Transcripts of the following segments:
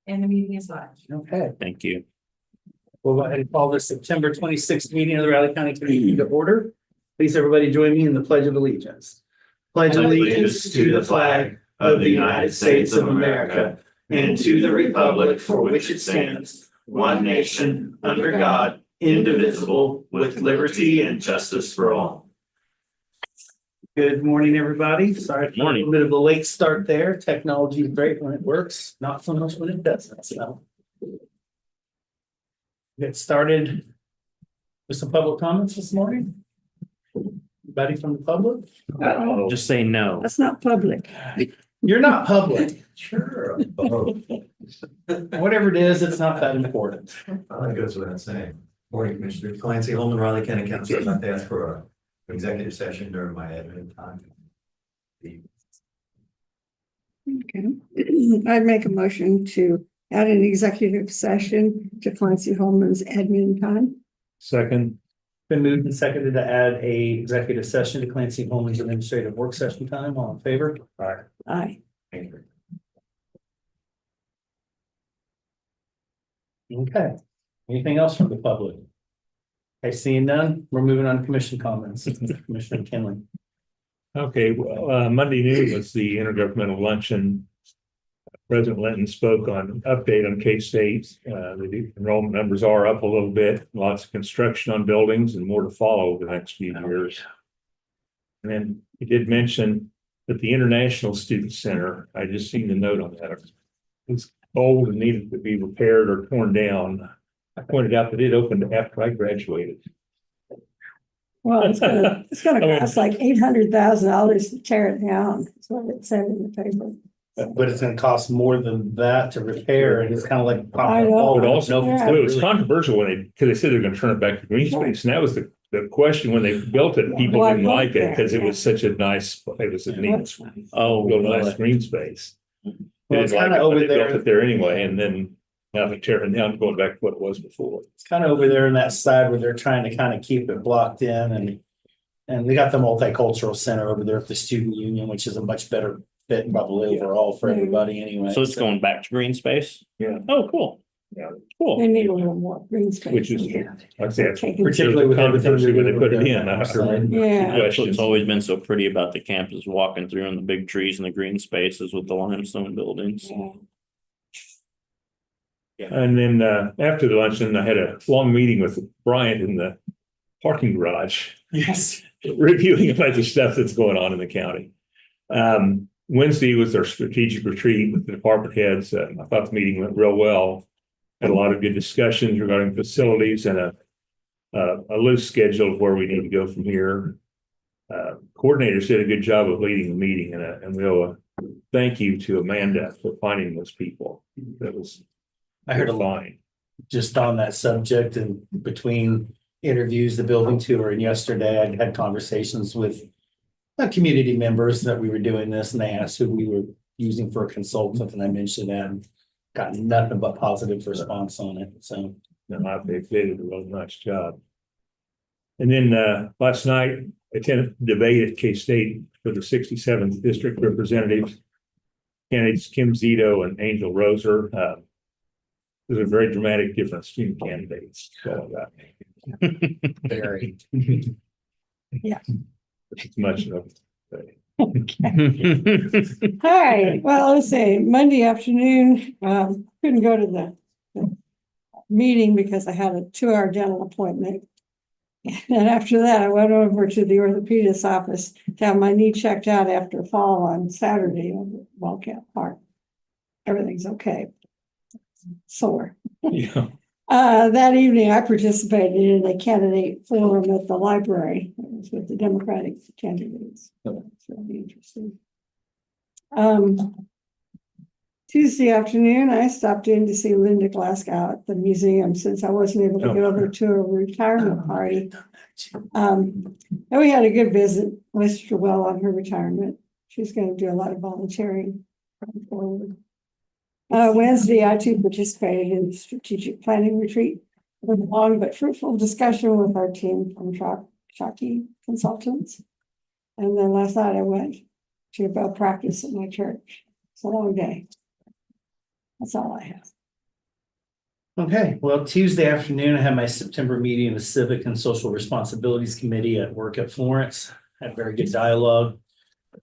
And the meeting is live. Okay, Thank you. we'll go ahead and call the September 26th meeting of the Riley County Community to order. Please, everybody join me in the Pledge of Allegiance. Pledge allegiance to the flag of the United States of America and to the republic for which it stands, one nation, under God, indivisible, with liberty and justice for all. Good morning, everybody. Sorry for a Morning. little bit of a late start there. Technology is great when it works, not so much when it doesn't, so. Get started with some public comments this morning. Anybody from the public? Just say no. That's not public. You're not public. Sure. Whatever it is, it's not that important. That goes without saying. Morning, Commissioner Clancy Holman, Riley County Council. I'd like to ask for an executive session during my admin time. Okay. I'd make a motion to add an executive session to Clancy Holman's admin time. Second, Been moved and seconded to add a executive session to Clancy Holman's administrative work session time. All in favor? Aye. Thank you. Okay. Anything else from the public? I see none. We're moving on to commission comments. Commissioner McKinley. okay, well, Monday noon was the intergovernmental luncheon. President Linton spoke on an update on K-State. The enrollment numbers are up a little bit, lots of construction on buildings and more to follow over the next few years. And then he did mention that the International Student Center, I just seen the note on that. It's old and needed to be repaired or torn down. I pointed out that it opened after I graduated. Well, it's gonna cost like $800,000 to tear it down. That's what it said in the paper. But it's gonna cost more than that to repair, and it's kind of like. I know. But also, Yeah. it was controversial when because they said they're gonna turn it back to green space, and that was the question when they built it, people Well, I didn't like it, built because it that, was such a nice, it was a neat, Oh, real nice really? green space. They Well, it's didn't like kind it, of but over they built there. it there anyway, and then now they're tearing it down, going back to what it was before. It's kind of over there in that side where they're trying to kind of keep it blocked in and we got the multicultural center over there at the student union, which is a much better fit probably overall for everybody anyway. So it's going back to green space? Yeah. Oh, cool. Yeah. Cool. They need a little more green space. Which is, like I said, Taking- Particularly with everything controversy when they they're put it doing in. I with heard that. Yeah. That's what's questions. always been so pretty about the campus, walking through in the big trees and the green spaces with the limestone buildings. Yeah. And then after the luncheon, I had a long meeting with Bryant in the parking garage. Yes. Reviewing about the stuff that's going on in the county. Wednesday was our strategic retreat with the department heads. I thought the meeting went real well. Had a lot of good discussions regarding facilities and a loose schedule of where we need to go from here. Coordinators did a good job of leading the meeting, and we'll thank you to Amanda for finding those people. That was I heard a lot fine. just on that subject and between interviews, the building tour and yesterday I had conversations with community members that we were doing this and they asked who we were using for a consultant and I mentioned that and got nothing but positive response on it. So No, they did a real nice job. And then last night, I attended a debate at K-State for the 67th District Representatives. Candidates Kim Zito and Angel Roser. There's a very dramatic difference between candidates. So very. Yeah. it's much of All right, well, let's see, Monday afternoon, couldn't go to the meeting because I had a 2-hour dental appointment. And after that, I went over to the orthopedist office to have my knee checked out after a fall on Saturday over at Wildcat Park. Everything's okay. Sore. Yeah. That evening, I participated in a candidate forum at the library. It was with the Democratic candidates. So it's really interesting. Tuesday afternoon, I stopped in to see Linda Glasgow at the museum since I wasn't able to get over to a retirement party. And we had a good visit. Wished her well on her retirement. She's going to do a lot of volunteering going forward. Wednesday, I too participated in the strategic planning retreat with a long but fruitful discussion with our team from Shockey Consultants. And then last night I went to a bell practice at my church. It's a long day. That's all I have. Okay, well, Tuesday afternoon, I had my September meeting of the Civic and Social Responsibilities Committee at work at Florence. Had very good dialogue.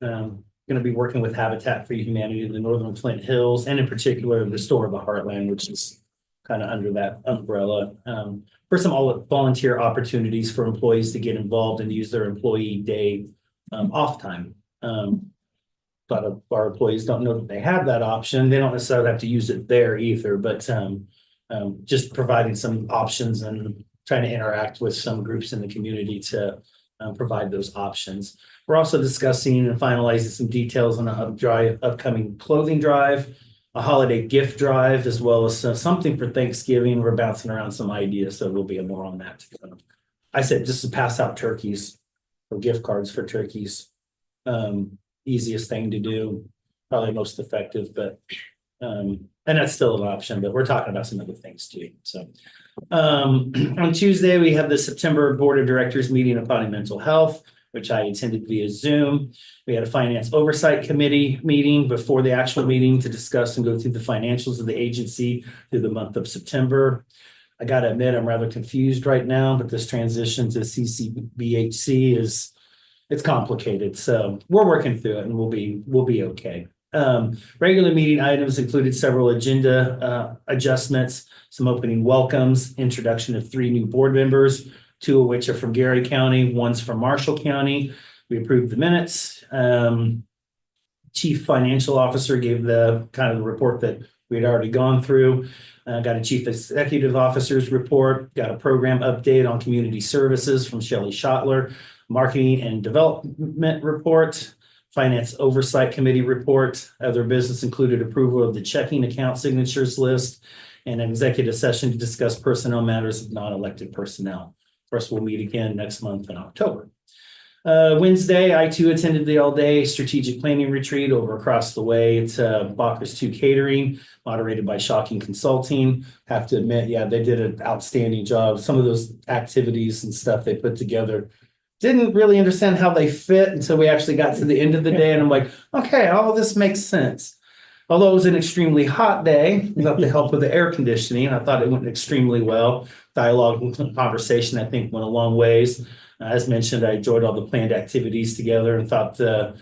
Going to be working with Habitat for Humanity in the Northern Flint Hills, and in particular, Restore the Heartland, which is kind of under that umbrella. For some all volunteer opportunities for employees to get involved and use their employee day off time. A lot of our employees don't know that they have that option. They don't necessarily have to use it there either, but just providing some options and trying to interact with some groups in the community to provide those options. We're also discussing and finalizing some details on an upcoming clothing drive, a holiday gift drive, as well as something for Thanksgiving. We're bouncing around some ideas, so there'll be more on that to come. I said just to pass out turkeys or gift cards for turkeys. Easiest thing to do, probably most effective, but and that's still an option, but we're talking about some other things too. So on Tuesday, we have the September Board of Directors meeting upon mental health, which I attended via Zoom. We had a Finance Oversight Committee meeting before the actual meeting to discuss and go through the financials of the agency through the month of September. I got to admit, I'm rather confused right now, but this transition to CCBHC it's complicated. So we're working through it and we'll be okay. Regular meeting items included several agenda adjustments, some opening welcomes, introduction of 3 new board members, 2 of which are from Gary County, one's from Marshall County. We approved the minutes. Chief Financial Officer gave the kind of the report that we had already gone through. Got a Chief Executive Officer's report, got a program update on community services from Shelley Schottler, Marketing and Development report, Finance Oversight Committee report. Other business included approval of the checking account signatures list and an executive session to discuss personnel matters of non-elected personnel. Of course, we'll meet again next month in October. Wednesday, I too attended the all-day strategic planning retreat over across the way. It's Bachers 2 Catering, moderated by Shocking Consulting. Have to admit, yeah, they did an outstanding job. Some of those activities and stuff they put together, didn't really understand how they fit until we actually got to the end of the day. And I'm like, okay, all of this makes sense. Although it was an extremely hot day, without the help of the air conditioning, I thought it went extremely well. Dialogue and conversation, I think, went a long ways. As mentioned, I enjoyed all the planned activities together and thought the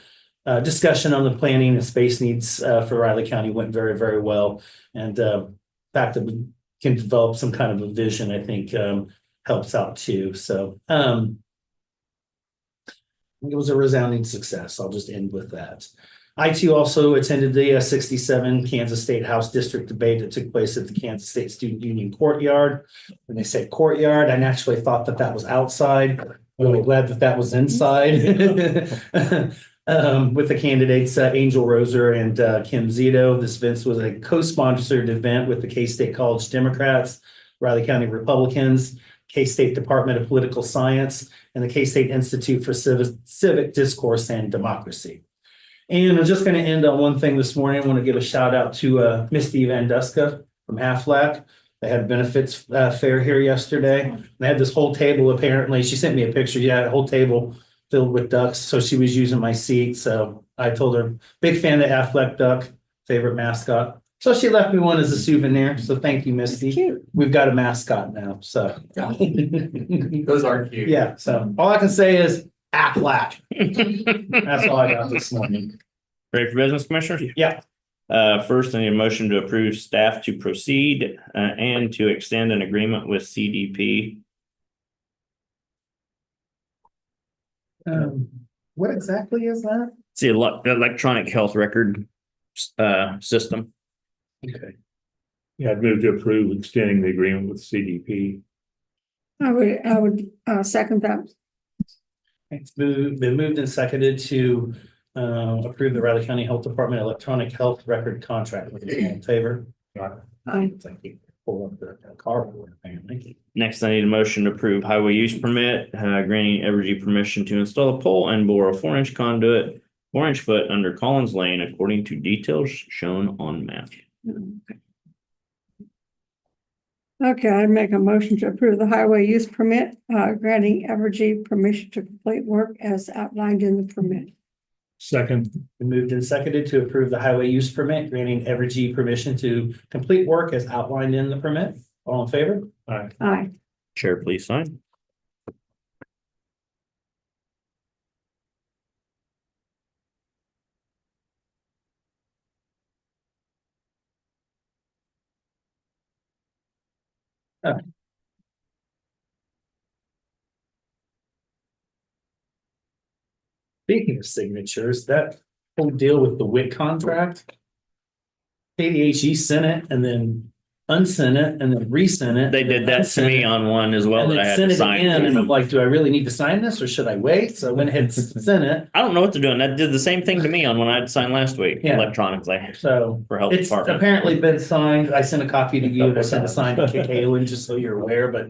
discussion on the planning and space needs for Riley County went very, very well. And the fact that we can develop some kind of a vision, I think, helps out too. So it was a resounding success. I'll just end with that. I too also attended the 67 Kansas State House District debate that took place at the Kansas State Student Union courtyard. When they said courtyard, I naturally thought that was outside. Really glad that was inside. With the candidates Angel Roser and Kim Zito. This event was a co-sponsored event with the K-State College Democrats, Riley County Republicans, K-State Department of Political Science, and the K-State Institute for Civic Discourse and Democracy. And I'm just going to end on one thing this morning. I want to give a shout out to Misty Van Duska from Aflac. They had a benefits fair here yesterday. They had this whole table, apparently. She sent me a picture. Yeah, a whole table filled with ducks. So she was using my seat. So I told her, big fan of Aflac duck, favorite mascot. So she left me one as a souvenir. So thank you, Misty. Cute. We've got a mascot now. So Those are cute. yeah. So all I can say is Aflac. That's all I got this morning. Ready for business, commissioners? Yeah. First, I need a motion to approve staff to proceed and to extend an agreement with CDP. What exactly is that? It's the electronic health record system. Okay. Yeah, I'd move to approve extending the agreement with CDP. I would second that. It's been moved and seconded to approve the Riley County Health Department electronic health record contract. All in favor? Aye. It's like you pull up the cardboard, apparently. Next, I need a motion to approve highway use permit, granting Evergy permission to install a pole and bore a 4-inch conduit, 4-inch foot under Collins Lane, according to details shown on map. Okay, I'd make a motion to approve the highway use permit, granting Evergy permission to complete work as outlined in the permit. Second. Been moved and seconded to approve the highway use permit, granting Evergy permission to complete work as outlined in the permit. All in favor? Aye. Chair, please sign. Speaking of signatures, that whole deal with the WIC contract. KDHE sent it and then unsent it and then resent it. They did that to me on one as well And that I then had sent to it sign. again and I'm like, do I really need to sign this or should I wait? So I went ahead and sent it. I don't know what they're doing. That did the same thing to me on when I had to sign last week Yeah. electronically So for health it's department. apparently been signed. I sent a copy to you. and I sent a sign to Kalen just so you're aware, but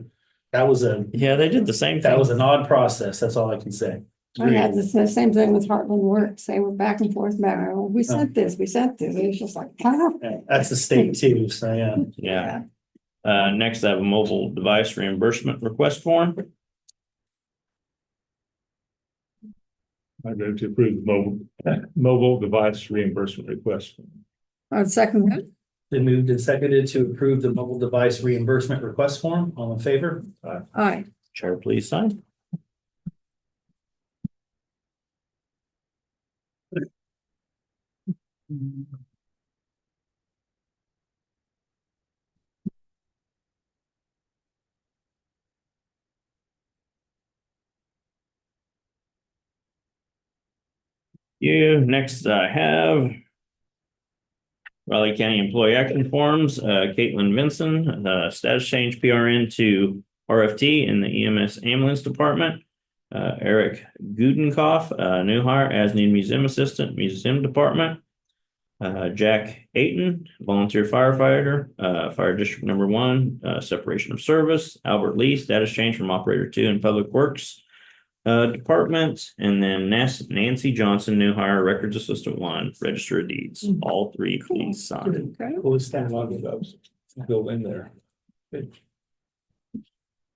that was Yeah, they did the same thing. that was an odd process. That's all I can say. I had the same thing with Heartland Works. They were back and forth, we sent this, we sent this. It was just like, ah. That's the state too. So yeah. Yeah. Next I have a mobile device reimbursement request form. I go to approve the mobile device reimbursement request. I'd second that. Been moved and seconded to approve the mobile device reimbursement request form. All in favor? Aye. Chair, please sign. Next I have Raleigh County Employee Action Forms, Caitlin Vinson, status change PRN to RFT in the EMS Ambulance Department. Eric Gudenkoff, new hire as need museum assistant, museum department. Jack Ayton, volunteer firefighter, fire district number 1, separation of service. Albert Lee, status change from operator 2 in public works department. And then Nancy Johnson, new hire, records assistant 1, register of deeds. All 3 please sign. Okay. Cool stand. Go in there.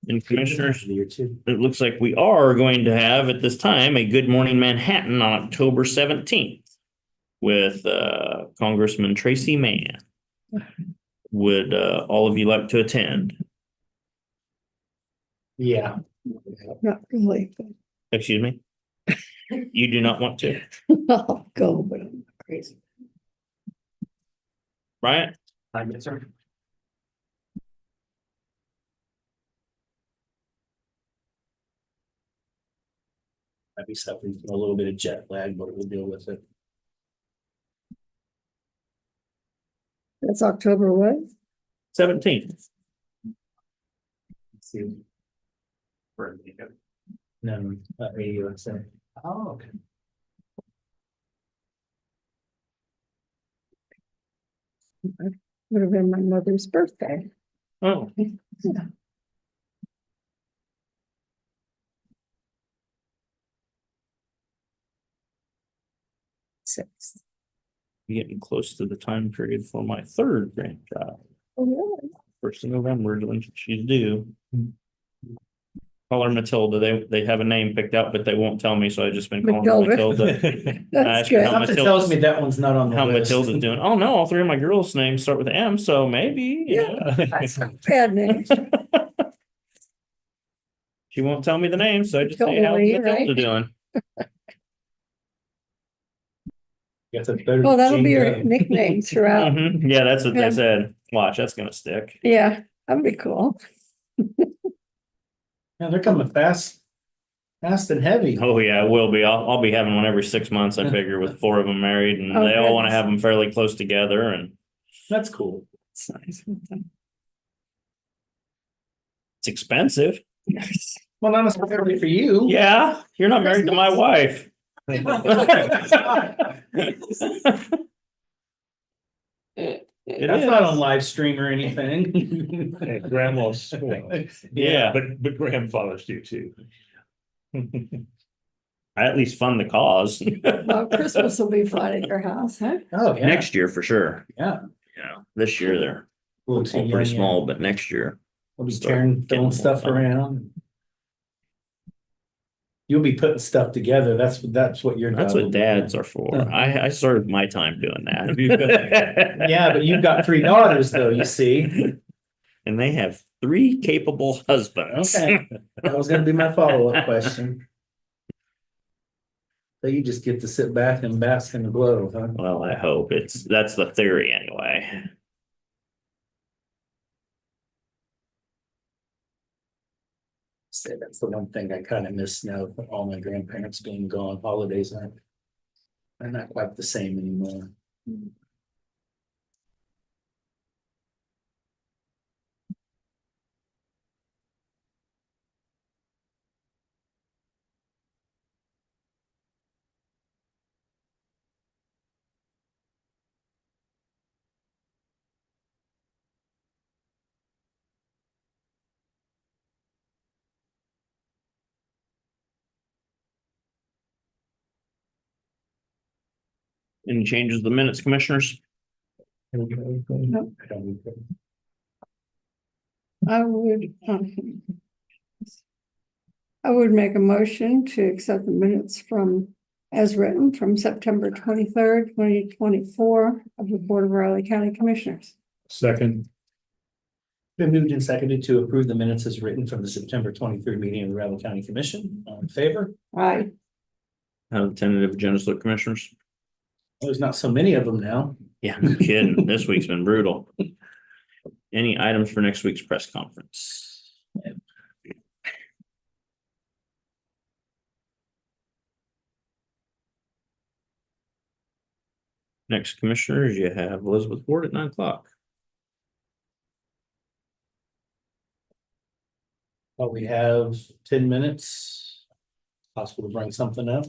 And commissioners, Year 2. it looks like we are going to have at this time a Good Morning Manhattan on October 17th with Congressman Tracy Mann. Would all of you like to attend? Yeah. Not really. Excuse me? You do not want to, I'll go, but I'm not crazy. right? Yes, sir. Might be suffering from a little bit of jet lag, but we'll deal with it. That's October what? 17th. See. No, AUSA. Oh, okay. Would have been my mother's birthday. Oh, Six. getting close to the time period for my 3rd grandchild. Oh, really? 1st of November is when she's due. Call her Matilda. They have a name picked out, but they won't tell me, so I've just been calling her Matilda. Matilda. That's asked her good. how Something Matilda- tells me that one's not on the How list. Matilda's doing. Oh, no, all 3 of my girls' names start with M, so maybe. That's not a bad name. She won't tell me the name, so I just say, Matilda how's Lee, Matilda right? doing? Guess it's better Well, that'll than be your Jane Doe. nickname throughout. Mhm. Yeah, that's what Yeah. they said. Watch, that's gonna stick. Yeah, that'd be cool. Yeah, they're coming fast and heavy. Oh, yeah, it will be. I'll be having one every 6 months, I figure, with 4 of them married, and Oh, they all want to goodness. have them fairly close together, and That's cool. It's nice. it's expensive. Yes. Well, not necessarily for you. Yeah, you're not married to my wife. It That's is. not on live stream or anything. Hey, grandma's, well, Yeah, but grandfathers do too. I at least fund the cause. Well, Christmas will be fun at your house, huh? Oh, yeah. Next year for sure. Yeah. Yeah, this year they're A little too all pretty young, small, but next year. We'll be start tearing, getting throwing more stuff fun. around. You'll be putting stuff together. That's what your. That's job will what be. dads are for. I served my time doing that. Yeah, but you've got 3 daughters though, you see. And they have 3 capable husbands. Okay, that was gonna be my follow-up question. So you just get to sit back and bask in the glow, huh? Well, I hope that's the theory anyway. Say that's the one thing I kind of miss now, with all my grandparents being gone, holidays are not quite the same anymore. Any changes to the minutes, commissioners? I would, I would make a motion to accept the minutes from, as written, from September 23rd, 2024 of the Board of Riley County Commissioners. Second, Been moved and seconded to approve the minutes as written from the September 23rd meeting of the Riley County Commission. All in favor? Aye. How the tentative agendas look, commissioners? There's not so many of them now. Yeah, no kidding. This week's been brutal. Any items for next week's press conference? Next, commissioners, you have Elizabeth Ward at 9 o'clock. But we have 10 minutes. Possible to bring something up.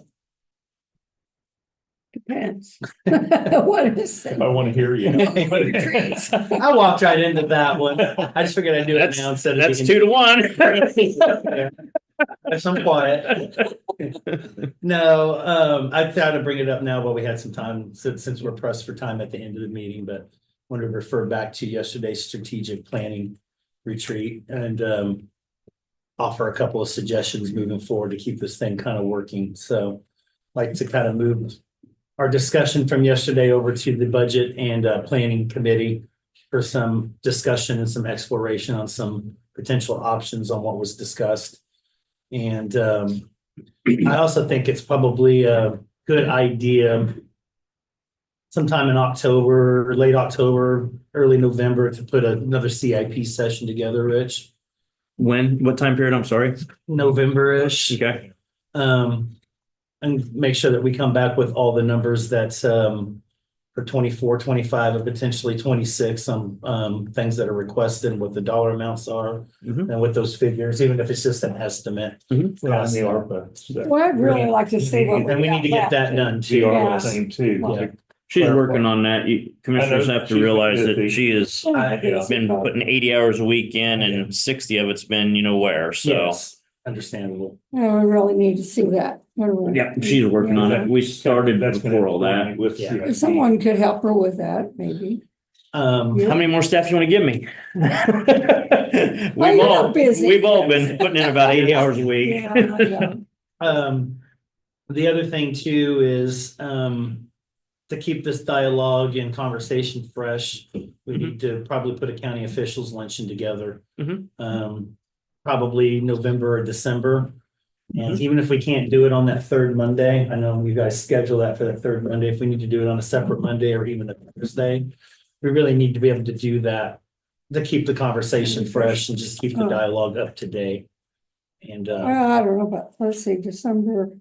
Depends. What is if it? I want to hear you. I walked right into that one. I just figured I'd do it now instead of. That's being- 2-1. Have some quiet. No, I thought to bring it up now, but we had some time since we're pressed for time at the end of the meeting, but wanted to refer back to yesterday's strategic planning retreat and offer a couple of suggestions moving forward to keep this thing kind of working. So like to kind of move our discussion from yesterday over to the budget and planning committee for some discussion and some exploration on some potential options on what was discussed. And I also think it's probably a good idea sometime in October, late October, early November to put another CIP session together, Rich. When? What time period? I'm sorry. November-ish. Okay. And make sure that we come back with all the numbers that for 24, 25, and potentially 26 on things that are requested, and what the dollar amounts are, Mhm. and what those figures, even if it's just an estimate. Well, and the ARPA stuff. Well, I'd really like to see what. And we need to get that done The too. ARPA Yes. thing too. Yeah. She's working on that. You commissioners I know have to she's realize busy. that she has been putting 80 hours a week in and 60 of it's been, where, so. Yes, understandable. No, we really need to see that. Yeah, she's working on it. We started That's gonna before all that. With Yeah. If someone could help her with that, maybe. How many more staff you want to give me? Well, you're busy. We've all been putting in about 80 hours a week. Yeah, I know. The other thing too is, to keep this dialogue and conversation fresh, we need to probably put a county officials luncheon together. Mhm. Probably November or December. And even if we can't do it on that third Monday, I know you guys schedule that for that third Monday. If we need to do it on a separate Monday or even a Thursday, we really need to be able to do that to keep the conversation fresh and just keep the dialogue up to date. And, Well, I don't know, but let's see, December.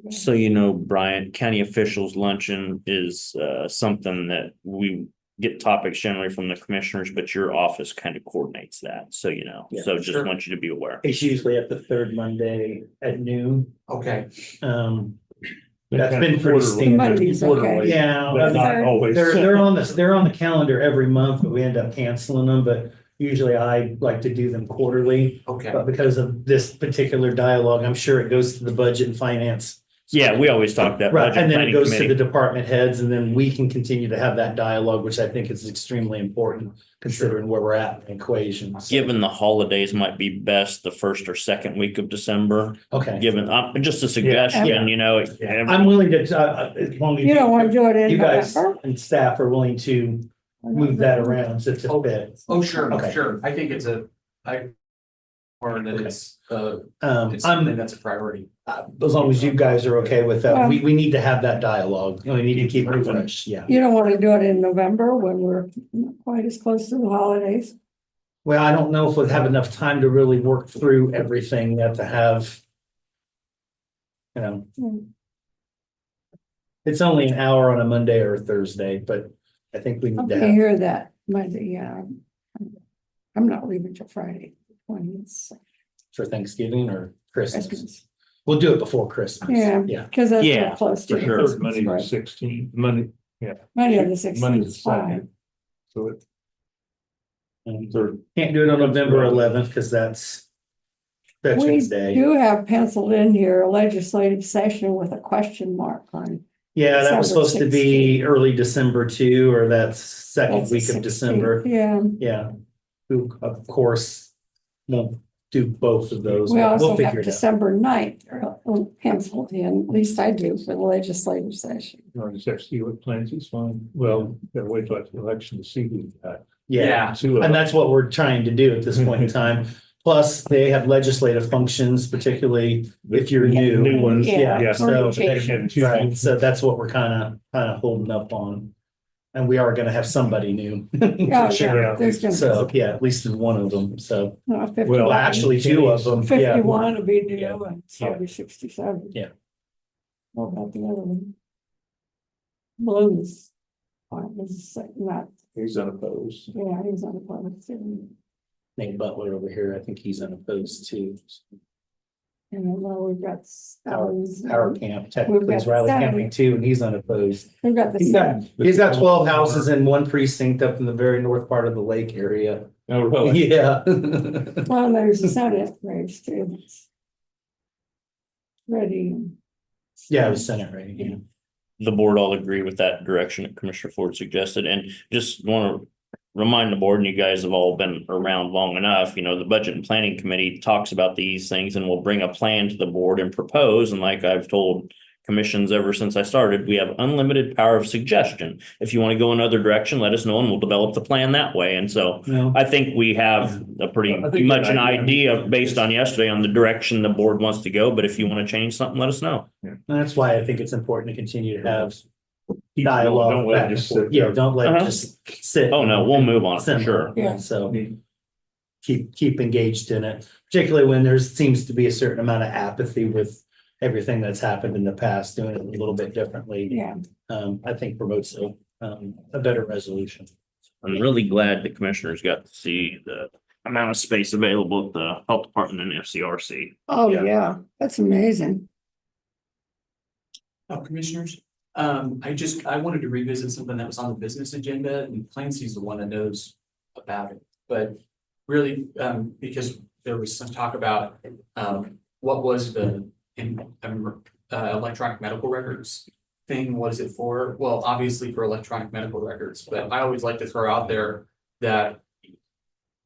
So, Brian, county officials luncheon is something that we get topics generally from the commissioners, but your office kind of coordinates that. So, Yeah, so just sure. want you to be aware. it's usually at the third Monday at noon. Okay. That's been pretty standard. Monday's okay. Yeah, But not always. they're on the calendar every month, but we end up canceling them, but usually I like to do them quarterly. Okay. But because of this particular dialogue, I'm sure it goes to the budget and finance. Yeah, we always talk that Right, budget and then it planning goes to the committee. department heads, and then we can continue to have that dialogue, which I think is extremely important considering where we're at in the equation. So- Given the holidays might be best the first or second week of December, Okay, given, just a suggestion, I'm willing to, as long as You don't want to do it in you guys November? and staff are willing to move that around to fit. Oh, sure, Okay. sure. I think it's or that it's I'm, something that's a priority. as long as you guys are okay with that, Well- we need to have that dialogue. We need to keep it fresh, yeah. You don't want to do it in November when we're not quite as close to the holidays. Well, I don't know if we'll have enough time to really work through everything yet to have. You know, Hmm. it's only an hour on a Monday or a Thursday, but I think we I'll need to be have, here that Monday, yeah. I'm not leaving till Friday, 20th, for Thanksgiving or Christmas. Christmas. We'll do it before Christmas. Yeah. Yeah, Because that's Yeah, real close to for sure. Christmas, Monday the right? 16th, Monday, Monday the Monday 16th the is fine. 2nd. So it. and Third, can't do it on November 11th because that's We Veterans Day. do have penciled in here a legislative session with a question mark on. Yeah, that was December supposed to be 16th. early December too, or that second That's the week of 16th, December. Yeah, Yeah, who of course won't do both of those. we but also we'll have figure it out. December 9th penciled in, at least I do for the legislative session. you know, just have to see what plans he's fine. Well, gotta wait till after the election to see who's got. Yeah, Two of and them. that's what we're trying to do at this point in time. Plus, they have legislative functions, particularly if you're new. New ones, Yeah. yeah. So, Orientation. right, so that's what we're kind of holding up on. And we are gonna have somebody new. Yeah, For sure. yeah, there's gonna So, be, yeah, at least in one of them, so, no, 51. well, actually, two of them, yeah. 51 will be Yeah. new and probably 67. Yeah. What about the other one? Blues. Not, He's unopposed. yeah, he's on the public too. Nate Butler over here, I think he's unopposed too. And then we've got. Power Camp, technically is got Riley seven. County too, and he's unopposed. We've got the. He's got 12 houses in one precinct up in the very north part of the lake area. Oh, really? Yeah. Well, there's a Senate race too. Ready. Yeah, it was Senate right, yeah. The board all agree with that direction that Commissioner Ford suggested, and just want to remind the board, and you guys have all been around long enough, you know, the Budget and Planning Committee talks about these things and will bring a plan to the board and propose, and like I've told commissions ever since I started, we have unlimited power of suggestion. If you want to go another direction, let us know and we'll develop the plan that way, and so No, I think we have a pretty I think much an an idea. idea based on yesterday on the direction the board wants to go, but if you want to change something, let us know. that's why I think it's important to continue to have Keep- dialogue. Don't let back it and just forth. sit Yeah, there. don't let it Uh-huh. just sit. Oh, no, we'll move on for Simple. sure. Yeah. So keep engaged in it, particularly when there seems to be a certain amount of apathy with everything that's happened in the past, doing it a little bit differently. Yeah, I think promotes a better resolution. I'm really glad the commissioners got to see the amount of space available at the health department and FCRC. oh, Yeah. yeah, that's amazing. Commissioners, I wanted to revisit something that was on the business agenda, and Clancy's the one that knows about it. But really, because there was some talk about, what was the electronic medical records thing, what is it for? Well, obviously for electronic medical records, but I always like to throw out there that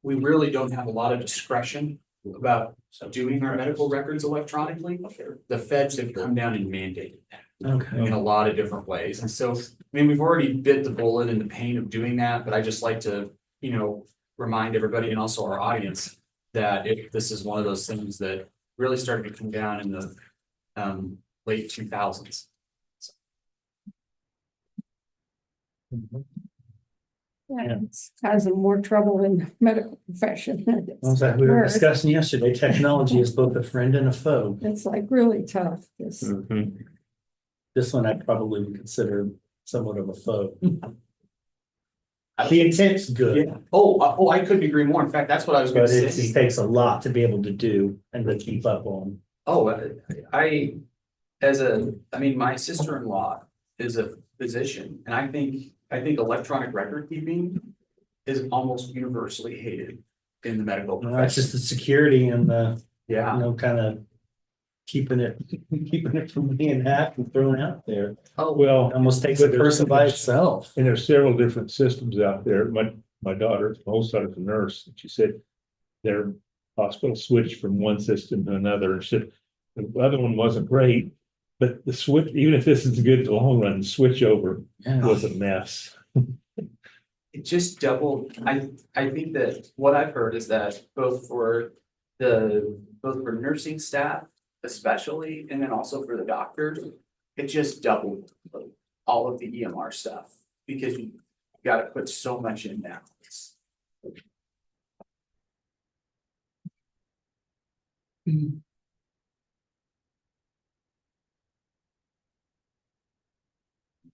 we really don't have a lot of discretion about doing our medical records electronically. The feds have come down and mandated that Okay. in a lot of different ways. And so, I mean, we've already bit the bullet in the pain of doing that, but I just like to, you know, remind everybody and also our audience that if this is one of those things that really started to come down in the late 2000s. Yeah, it's causing more trouble in the medical profession. Well, it's like we were It's discussing yesterday, technology is both a friend and a foe. like really tough. It's- Mhm. This one I probably would consider somewhat of a foe. The intent's good, Yeah. Oh, I couldn't agree more. In fact, that's what I was but gonna it just say. takes a lot to be able to do and to keep up on. Oh, I mean, my sister-in-law is a physician, and I think electronic record keeping is almost universally hated in the medical You know, it's just profession. the security and the, you Yeah. know, kind of keeping it from being hacked and thrown out there. Oh, Well, It almost takes a person by itself. and there's several different systems out there. My daughter, my oldest daughter's a nurse, and she said their hospital switched from one system to another, and said the other one wasn't great, but the switch, even if this is good in the long run, the switch over Yeah. was a mess. it just doubled, I think that what I've heard is that both for nursing staff especially, and then also for the doctors, it just doubled all of the EMR stuff, because you gotta put so much in now.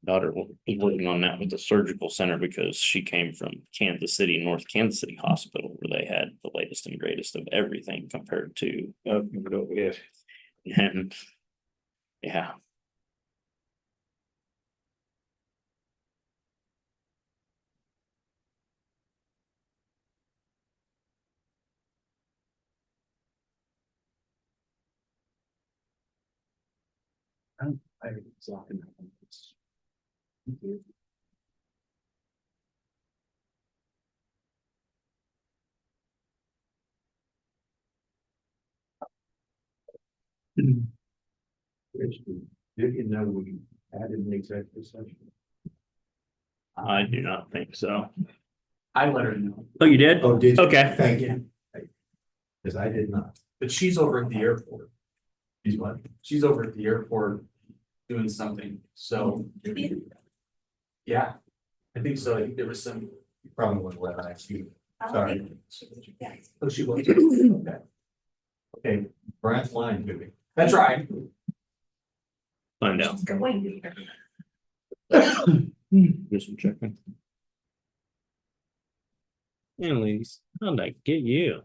Daughter is working on that with the surgical center because she came from Kansas City, North Kansas City Hospital, where they had the latest and greatest of everything compared to, Yeah. and yeah. Did you know we added an executive session? I do not think so. I let her know, Oh, you did? Oh, did you? Okay. Thank you. Because I did not. but she's over at the airport. He's what? She's over at the airport doing something, so. Yeah, I think so. I think there was some. You probably wouldn't let I see. Sorry. Oh, she was. Okay. Okay, Brian's lying to me. That's right. Find out. Going. Do some checking. Yeah, ladies, how'd I get you?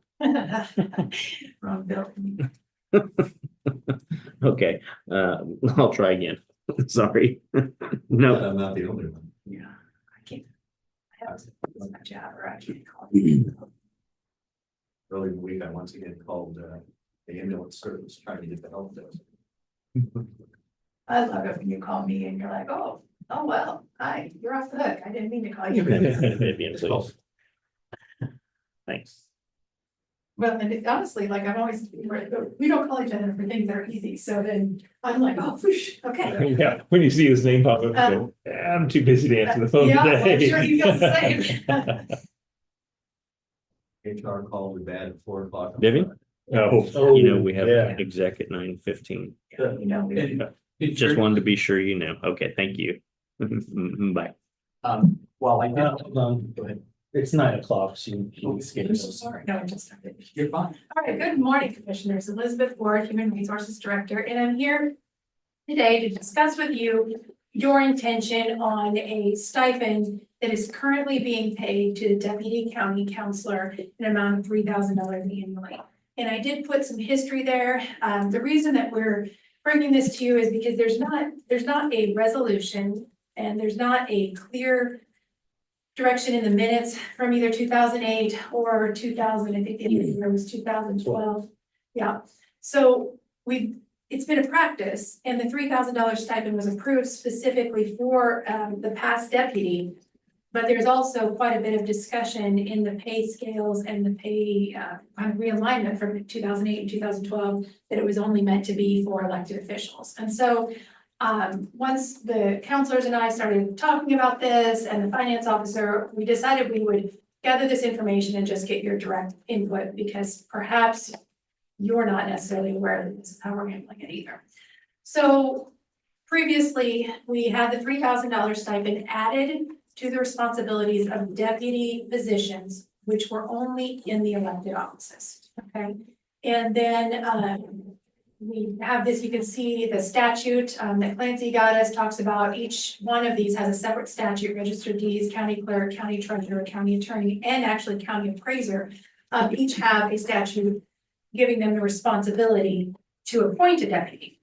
Wrong building. Okay, I'll try again. Sorry. No, I'm not the only one. Yeah, I can't. I have to lose my job or I can't call you. Early in the week, I once again called the ambulance service trying to get the help desk. I love it when you call me and you're like, oh, well, hi, you're off the hook. I didn't mean to call you. Vivian, please. Thanks. Well, and honestly, like I'm always, we don't call each other for things that are easy. So then I'm like, oh, whoosh, okay. Yeah, when you see his name pop up, you go, I'm too busy to answer the phone Yeah, today. I'm sure he feels the same. HR called me bad at 4 o'clock. Vivian? Oh, You know, we have yeah. an exec at 9:15. You know, Just wanted to be sure you know. Okay, thank you. Bye. Well, I did. Go ahead. It's 9 o'clock, so you I'm so sorry. No, I just started. You're fine. All right, good morning, Commissioners. Elizabeth Ward, Human Resources Director, and I'm here today to discuss with you your intention on a stipend that is currently being paid to the Deputy County Counselor in an amount of $3,000 annually. And I did put some history there. The reason that we're bringing this to you is because there's not a resolution and there's not a clear direction in the minutes from either 2008 or 2000, I think the year was 2012. Yeah, so it's been a practice, and the $3,000 stipend was approved specifically for the past deputy. But there's also quite a bit of discussion in the pay scales and the pay kind of realignment from 2008 and 2012 that it was only meant to be for elected officials. And so once the counselors and I started talking about this and the finance officer, we decided we would gather this information and just get your direct input, because perhaps you're not necessarily aware that this is how we're handling it either. So previously, we had the $3,000 stipend added to the responsibilities of deputy positions, which were only in the elected offices, okay? And then we have this, you can see the statute that Clancy got us talks about. Each one of these has a separate statute: registered deeds, county clerk, county treasurer, county attorney, and actually county appraiser. Each have a statute giving them the responsibility to appoint a deputy.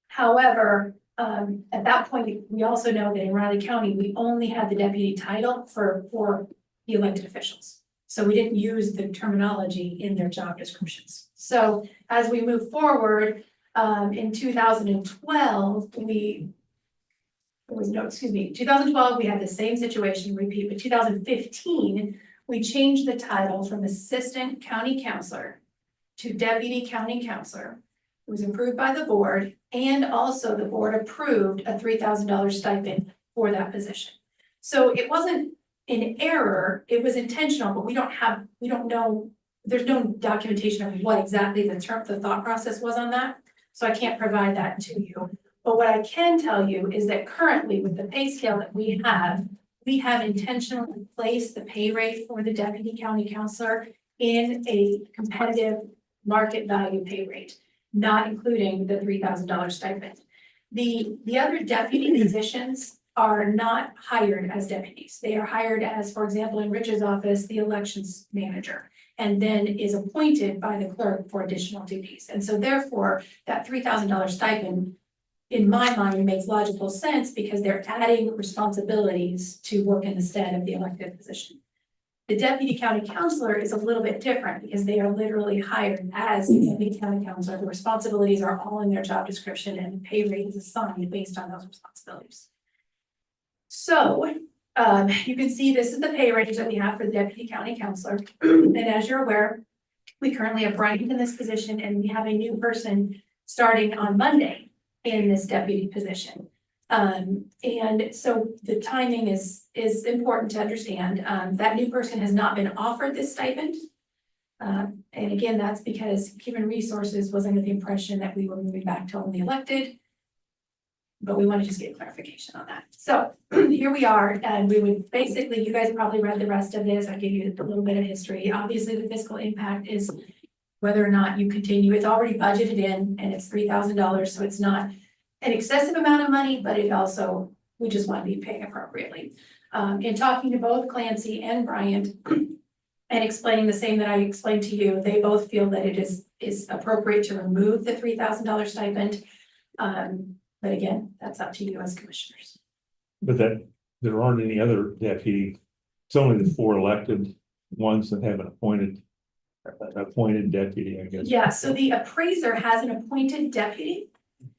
However, at that point, we also know that in Riley County, we only had the deputy title for the elected officials. So we didn't use the terminology in their job descriptions. So as we move forward, in 2012, 2012, we had the same situation repeat, but 2015, we changed the title from assistant county counselor to deputy county counselor. It was approved by the board, and also the board approved a $3,000 stipend for that position. So it wasn't in error, it was intentional, but we don't know, there's no documentation of what exactly the thought process was on that. So I can't provide that to you. But what I can tell you is that currently with the pay scale that we have intentionally placed the pay rate for the deputy county counselor in a competitive market value pay rate, not including the $3,000 stipend. The other deputy positions are not hired as deputies. They are hired as, for example, in Rich's office, the elections manager, and then is appointed by the clerk for additional duties. And so therefore, that $3,000 stipend, in my mind, makes logical sense because they're adding responsibilities to work in the stead of the elected position. The deputy county counselor is a little bit different because they are literally hired as a deputy county counselor. The responsibilities are all in their job description and the pay rate is assigned based on those responsibilities. So you can see this is the pay range that we have for the deputy county counselor. And as you're aware, we currently have Brian in this position and we have a new person starting on Monday in this deputy position. And so the timing is important to understand. That new person has not been offered this stipend. And again, that's because Human Resources was under the impression that we were moving back to only elected. But we want to just get clarification on that. So here we are, and we would basically, you guys probably read the rest of this. I gave you a little bit of history. Obviously, the fiscal impact is whether or not you continue. It's already budgeted in and it's $3,000. So it's not an excessive amount of money, but it also, we just want to be paying appropriately. In talking to both Clancy and Bryant and explaining the same that I explained to you, they both feel that it is appropriate to remove the $3,000 stipend. But again, that's up to you as commissioners. But that there aren't any other deputy. It's only the 4 elected ones that have an appointed deputy, I guess. Yeah, so the appraiser has an appointed deputy,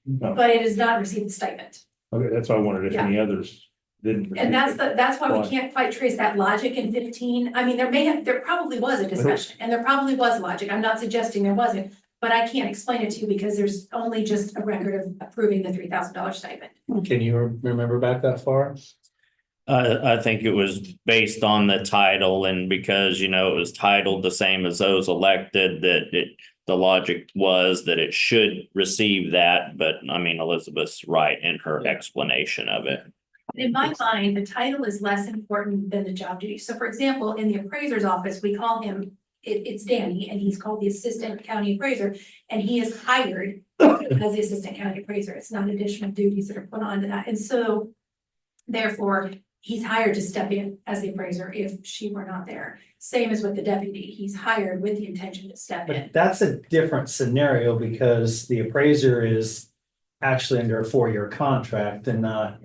No. but it does not receive the stipend. Okay, that's why I wondered if Yeah. any others didn't. And that's why Why? we can't quite trace that logic in 15. I mean, there probably was a discussion and there probably was logic. I'm not suggesting there wasn't, but I can't explain it to you because there's only just a record of approving the $3,000 stipend. Can you remember back that far? I think it was based on the title and because, you know, it was titled the same as those elected the logic was that it should receive that. But I mean, Elizabeth's right in her explanation of it. In my mind, the title is less important than the job duty. So for example, in the appraiser's office, we call him, it's Danny, and he's called the assistant county appraiser, and he is hired as the assistant county appraiser. It's not additional duties that are put onto that. And so therefore, he's hired to step in as the appraiser if she were not there. Same as with the deputy, he's hired with the intention to step in. But that's a different scenario because the appraiser is actually under a 4-year contract and not.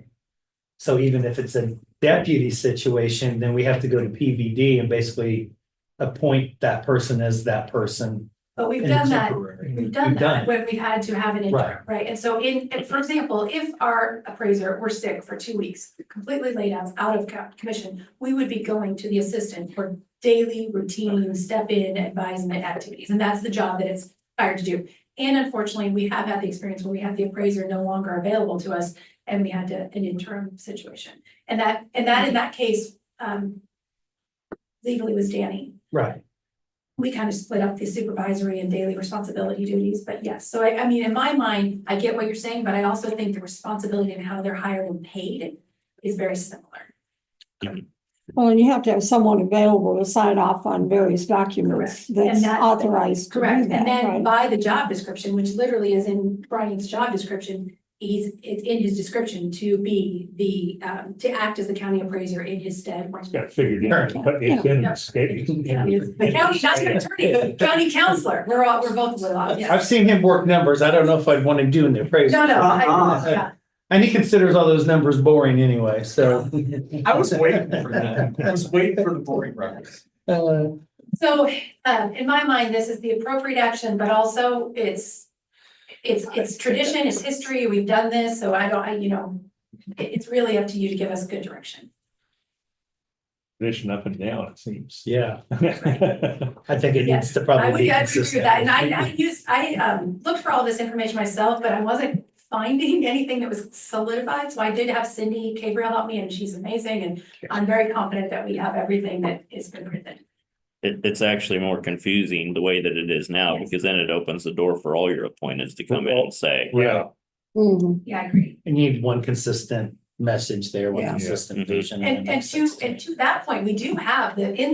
So even if it's a deputy situation, then we have to go to PVD and basically appoint that person as that person. But we've in done that. temporary. We've done that when we've had to have an Right. interim, right? And so for example, if our appraiser were sick for 2 weeks, completely laid out of commission, we would be going to the assistant for daily routine step-in advisement activities. And that's the job that it's hired to do. And unfortunately, we have had the experience where we have the appraiser no longer available to us and we had an interim situation. And that in that case, legally was Danny. Right. We kind of split up the supervisory and daily responsibility duties, but yes, so I mean, in my mind, I get what you're saying, but I also think the responsibility and how they're hired and paid is very similar. Well, and you have to have someone available to sign off on various documents Correct. And that's that- authorized to do Correct, that, and then right? by the job description, which literally is in Brian's job description, it's in his description to be to act as the county appraiser in his stead. It's got figured in, but it's in the state. Yeah, the county, not an attorney, county counselor, we're both little off, I've yes. seen him work numbers. I don't know if I'd want him doing the appraisal. No, Uh-uh. yeah. And he considers all those numbers boring anyway, so. I was waiting for that. I was waiting for the boring records. So, in my mind, this is the appropriate action, but also it's tradition, it's history, we've done this, so it's really up to you to give us good direction. Tradition up and down, it seems. Yeah, I think it needs to I probably would be agree with consistent. that, and I looked for all this information myself, but I wasn't finding anything that was solidified, so I did have Cindy Gabriel help me, and she's amazing, and I'm very confident that we have everything that has been written. It's actually more confusing the way that it is now, Yes. because then it opens the door for all your appointeds to come in and say, Yeah, Mhm. Yeah, I agree. You need one consistent message there, one Yeah. consistent Mhm. vision. And it makes sense and me. to that point, we do have in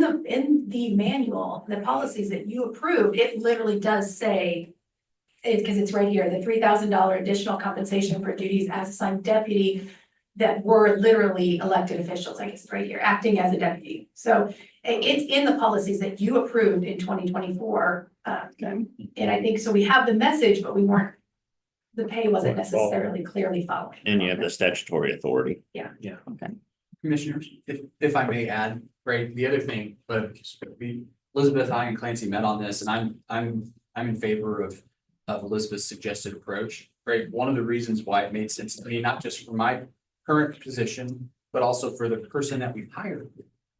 the manual, the policies that you approved, it literally does say. Because it's right here, the $3,000 additional compensation for duties as assigned deputy. That were literally elected officials, I guess it's right here, acting as a deputy. So it's in the policies that you approved in 2024. Okay. And I think, so we have the message, but we weren't. The pay wasn't necessarily clearly following. and you have the statutory authority. Commissioners, if I may add, right, the other thing, but Elizabeth, I and Clancy met on this, and I'm in favor of Elizabeth's suggested approach, right? One of the reasons why it made sense to me, not just for my current position, but also for the person that we've hired,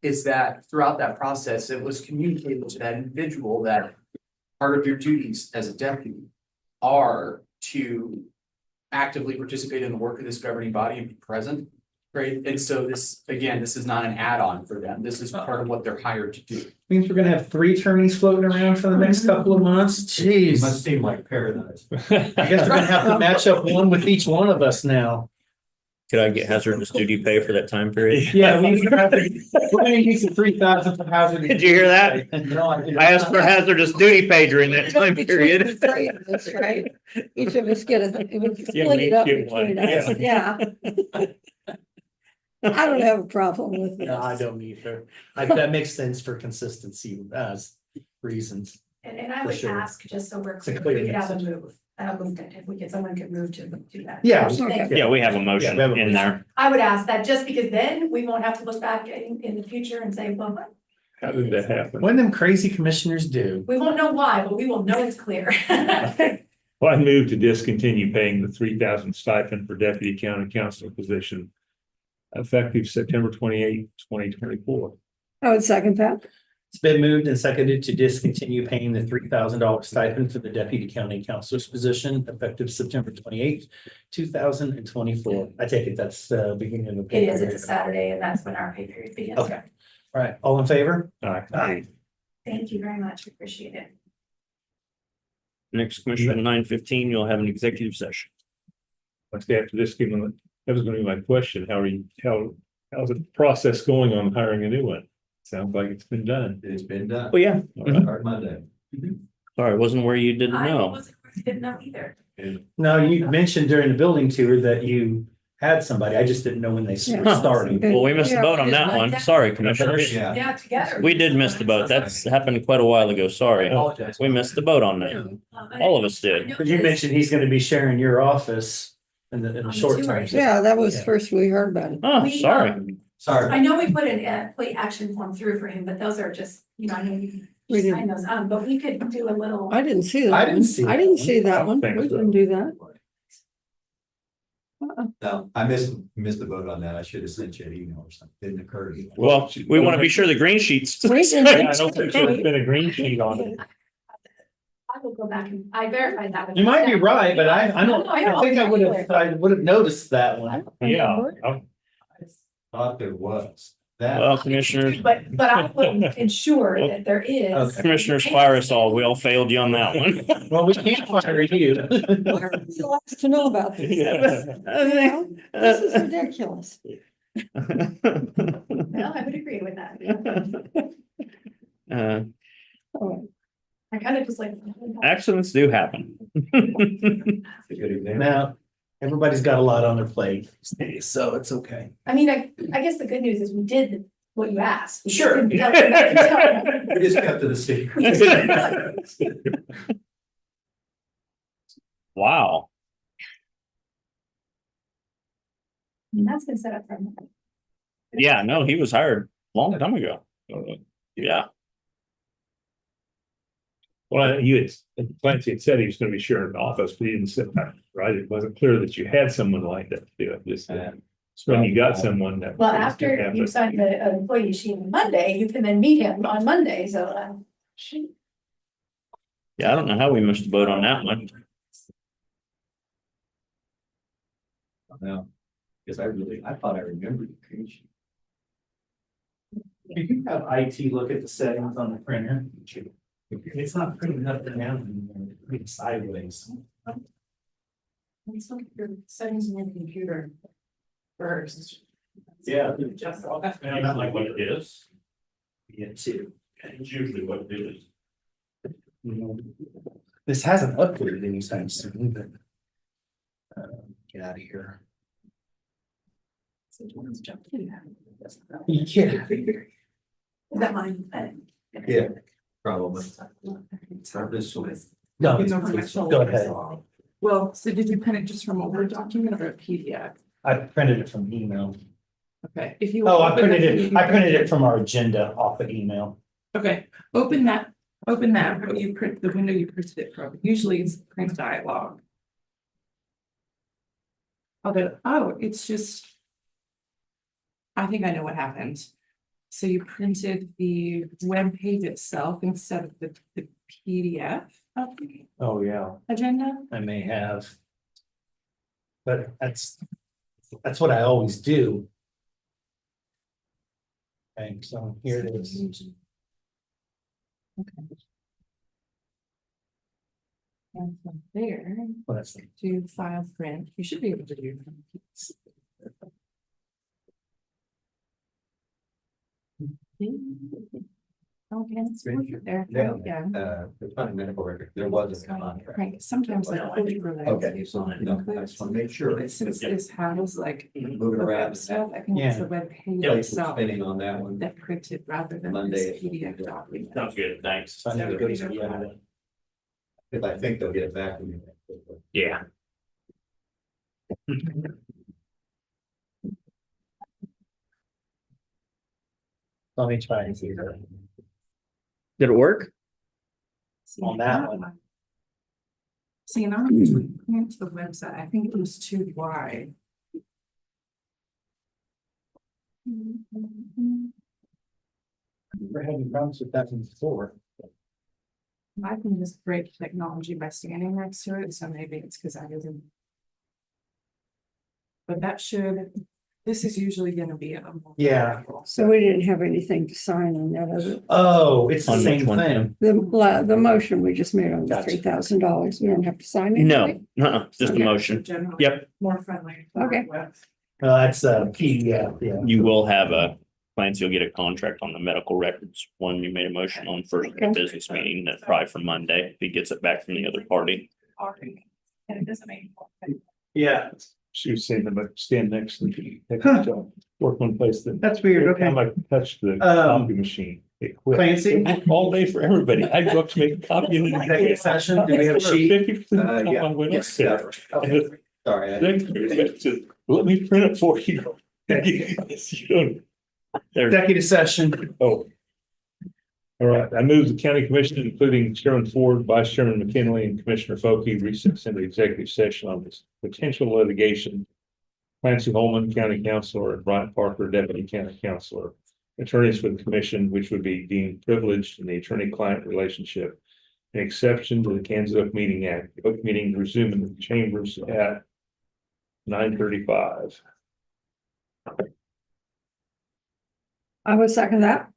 is that throughout that process, it was communicated to that individual that part of your duties as a deputy are to actively participate in the work of this governing body and be present. Right, and so this, again, this is not an add-on for them. This is part of what they're hired to do. Means we're gonna have 3 attorneys floating around for the next couple of months. It Jeez. must seem like paradise. I guess we're gonna have to match up one with each one of us now. Could I get hazardous duty pay for that time period? Yeah, we're gonna use the 3,000 for hazard. Did you hear that? No, I didn't. I asked for hazardous duty pay during that time period. That's right. Each of us get a, it would Yeah, split we it up get one, between us, yeah. I don't have a problem with this. No, I don't either. That makes sense for consistency, reasons. And I For would sure. ask, just so we're It's a clear, clear we could have a message. move, if we could, someone could move to do that. Yeah. Thank you. Yeah, we have a motion Yeah, we have a in there. I would ask that just because then we won't have to look back in the future and say, well, How did that happen? When them crazy commissioners do. we won't know why, but we will know it's clear. Well, I moved to discontinue paying the 3,000 stipend for deputy county council position. Effective September 28, 2024. I would second that. It's been moved and seconded to discontinue paying the $3,000 stipend for the deputy county councilor's position effective September 28th, 2024. I take it that's beginning of the. pay It is, it's a period. Saturday and that's when our pay period begins. Okay. All right, all in favor? Aye. Thank you very much, we appreciate it. Next commission at 9:15, you'll have an executive session. Let's after this, that was gonna be my question. How's the process going on hiring a new one? Sounds like it's been done. It's been done. Oh, yeah. Start Monday. Sorry, wasn't where you didn't I know. didn't know either. No, you mentioned during the building tour that you had somebody. I just didn't know when they Yeah. started. Well, we missed the boat on that one. Sorry, commissioners. Yeah. Yeah, together. We did miss the boat. That's happened quite a while ago. Sorry. Apologize. We missed the boat on that. All of us did. But you mentioned he's gonna be sharing your office in the short term. Yeah, that was Yeah. first we heard about it. Oh, We, sorry. Sorry. I know we put an employee action form through for him, but those are just, I know you We can didn't. sign those, but we could do a little. I didn't see that. I didn't one. see I that didn't one. see that one. Thanks, We though. didn't do that. No, I missed the vote on that. I should have sent you an email or something. Didn't occur to me. Well, we want to be sure the green sheets. We didn't- Yeah, I don't think there's been a green sheet on it. I will go back and I verified that. with You might be them. right, but I don't, No, I know. I think I would have noticed that one. Yeah. Thought there was. That. Well, commissioners, But I will ensure that there is. Okay. commissioners fire us all. We all failed you on that one. Well, we can't fire you. Why are we the last to know about this? Yeah. You know, This is ridiculous. Well, I would agree with that. Uh, Oh, I kind of just like. accidents do happen. That's a good example. Now, everybody's got a lot on their plate, so it's okay. I mean, I guess the good news is we did what you asked. We just Sure. didn't tell you. We just kept to the secret. Wow. And that's been set up for. Yeah, no, he was hired a long time ago. Yeah. Well, Clancy had said he was gonna be sharing an office, but he didn't say that, right? It wasn't clear that you had someone like that to do it. Just when you got someone that. Well, after you sign the employee sheet on Monday, you can then meet him on Monday, so. Shoot. Yeah, I don't know how we missed the boat on that one. No, because I thought I remembered the page. If you have IT look at the settings on the printer, it's not printing up and down anymore, it's printing sideways. Let's look at your settings in your computer first. Yeah. Just. Not like what it is. Yeah, too. It's usually what it is. This hasn't updated anytime soon, but. Get out of here. You get out of here. Is that mine? Yeah, probably. This one. No, It's over my shoulder. go ahead. Well, so did you print it just from a Word document or a PDF? I printed it from email. Okay, if you. Oh, I open printed the it, I printed it from our agenda off the email. Okay, open that, what you print, the window you printed it from. Usually it's print dialog. Although, oh, it's just. I think I know what happened. So you printed the web page itself instead of the PDF of the Oh, yeah, agenda? I may have. But that's what I always do. Okay, so here it is. And from there, Well, that's- to file print, you should be able to do. Okay, it's there, Yeah. yeah. The county medical record, there was a contract. Right, sometimes I hold it related. Okay, so no, I just want to make sure. But since this has like. Moving the around. web stuff, I think it's the web page Place itself spinning on that one. that printed rather than Monday. this PDF document. Sounds good, thanks. So I need to go to the other. If I think they'll get it back. to me. Yeah. Let me try and see that. Did it work? See, On that one. See, and I don't usually print the website, I think it was too wide. We're having problems with that before. I can just break technology by standing next to it, so maybe it's because I didn't. But that should, this is usually gonna be a. Yeah. So we didn't have anything to sign on that other, Oh, it's the On which same one? thing. the motion we just made on the Gotcha. $3,000. We don't have to sign it. No, just a Okay. motion. Generally Yep. more friendly. Okay. That's a PDF, yeah. You will have a, Clancy will get a contract on the medical records, one you made a motion on first Okay. business meeting, that's probably for Monday, if he gets it back from the other party. And it doesn't make. Yeah, She was saying about stand next to the, work one place that. that's weird, Every time okay. I touch the copy machine, it quit. Clancy? All day for everybody. I go up to make a copy. and then- Executive session, do we have a sheet? 50% of the time Yeah. I went Yes. upstairs. Okay. Sorry. I- Then said, let me print it for you. You don't- There's, Executive session. Oh. All right, I move the county commission, including Chairman Ford, Vice Chairman McKinley, and Commissioner Foki, recess into executive session on this potential litigation. Clancy Holman, County Councilor, and Bryant Parker, Deputy County Councilor. Attorneys for the commission, which would be deemed privileged in the attorney-client relationship. An exception to the Kansas Oak Meeting Act. The Oak meeting resume in the chambers at 9:35. I would second that.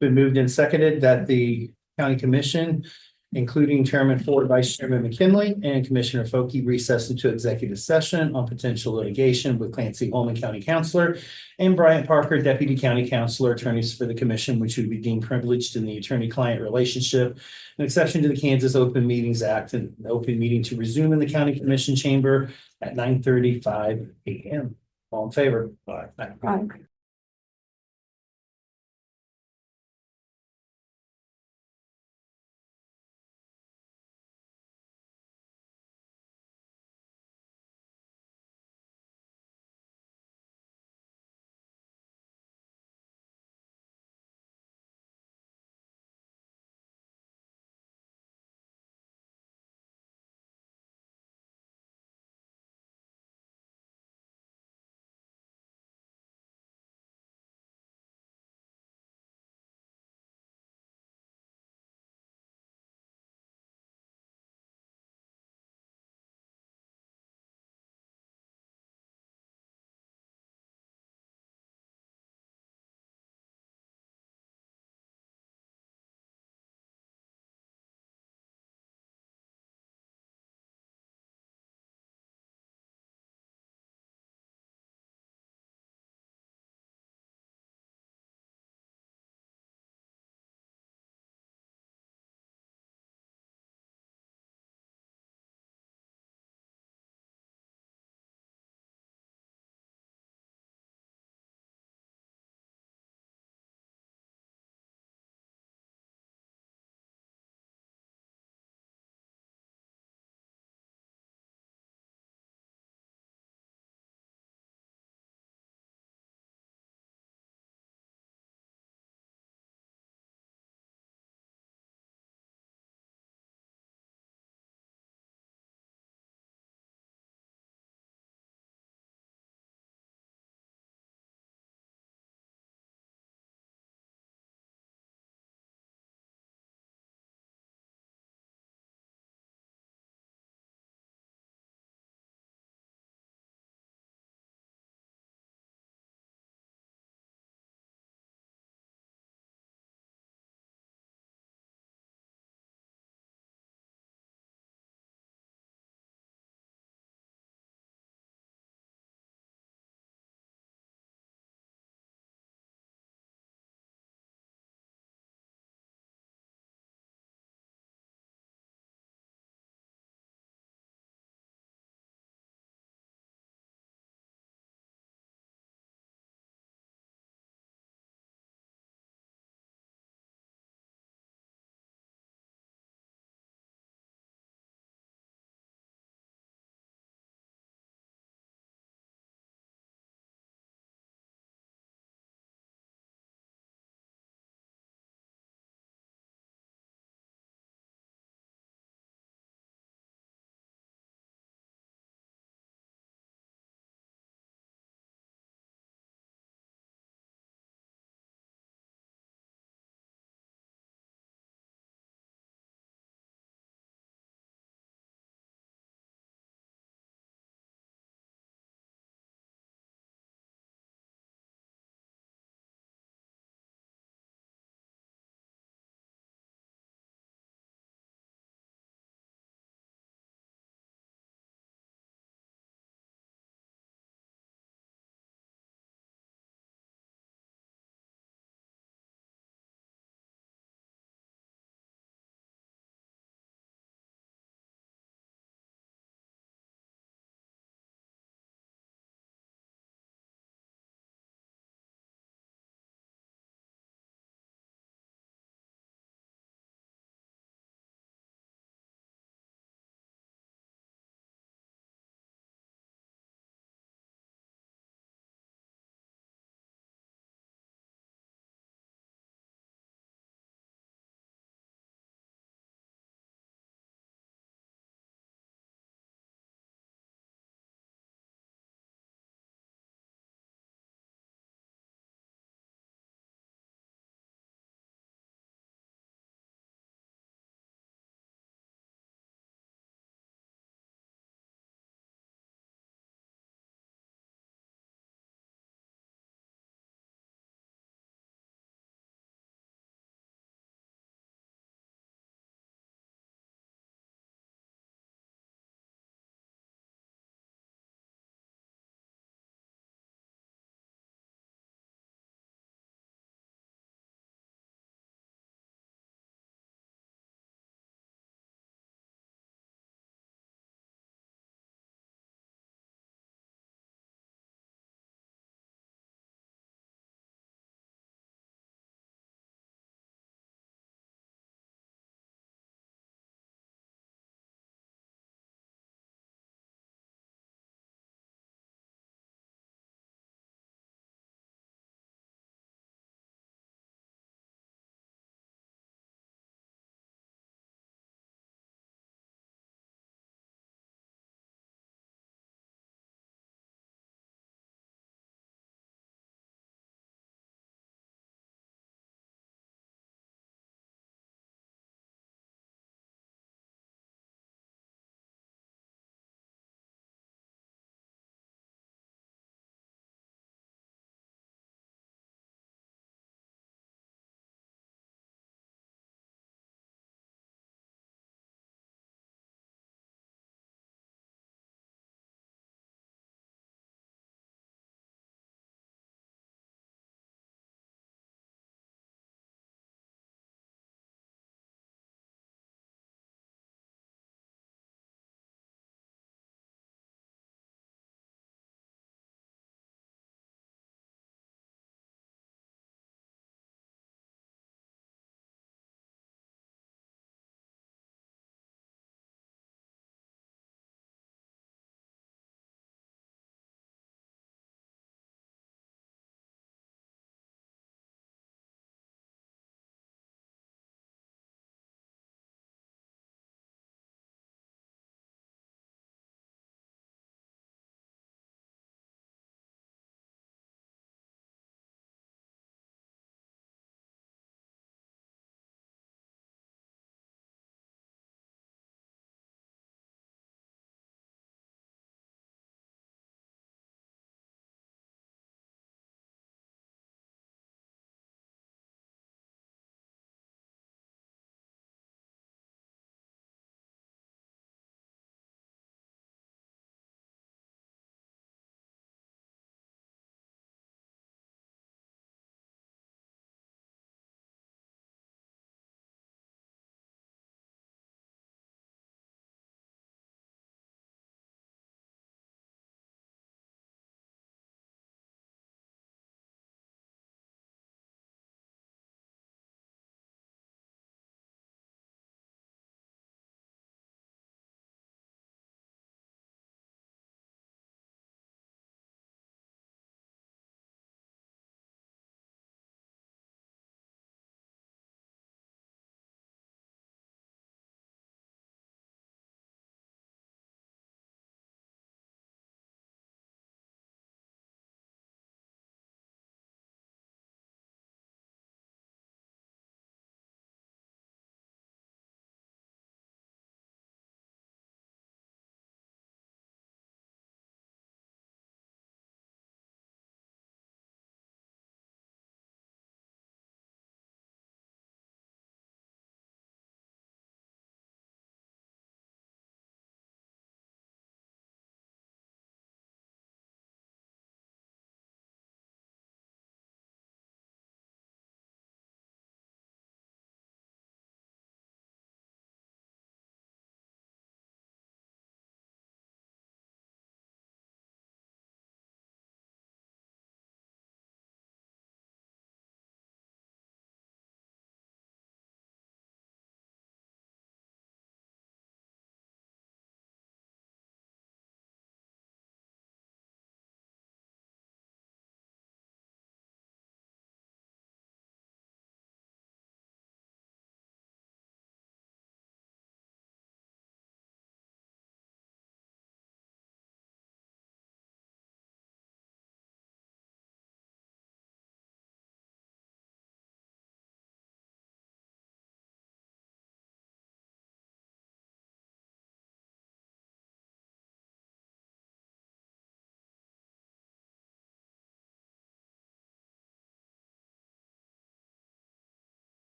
Been moved and seconded that the county commission, including Chairman Ford, Vice Chairman McKinley, and Commissioner Foki recess into executive session on potential litigation with Clancy Holman County Councilor and Bryant Parker, Deputy County Councilor, attorneys for the commission, which would be deemed privileged in the attorney-client relationship. An exception to the Kansas Open Meetings Act and an open meeting to resume in the county commission chamber at 9:35 a.m. All in favor? Aye. Aye.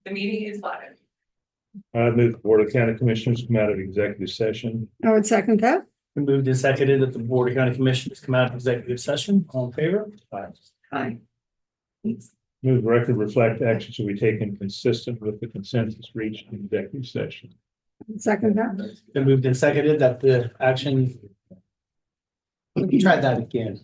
The meeting is live. I move the Board of County Commissioners come out of executive session. I would second that. We moved and seconded that the Board of County Commissioners come out of executive session. All in favor? Aye. Move the record reflect actions will be taken consistent with the consensus reached in executive session. Second that. Been moved and seconded that the action. Let me try that again.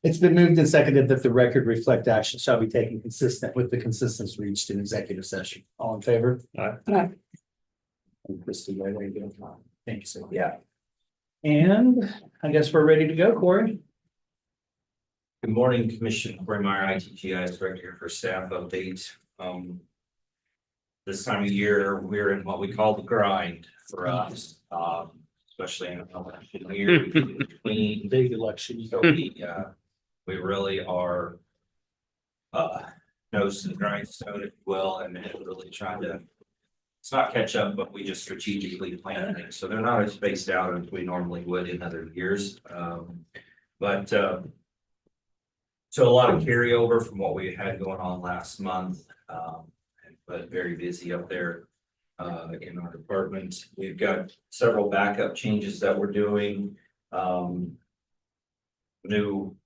It's been moved and seconded that the record reflect action shall be taken consistent with the consensus reached in executive session. All in favor? Aye. And Christie, right, there you go. Thank you, sir. Yeah. And I guess we're ready to go, Corey. Good morning, Commissioner Corey Meyer, ITGI's Director here for staff update. This time of year, we're in what we call the grind for us, especially in an election year. Between, Big election. so we really are nose to the grindstone, if you will, and really trying to, it's not catch up, but we just strategically plan things. So they're not as spaced out as we normally would in other years. So a lot of carryover from what we had going on last month, but very busy up there in our department. We've got several backup changes that we're doing. New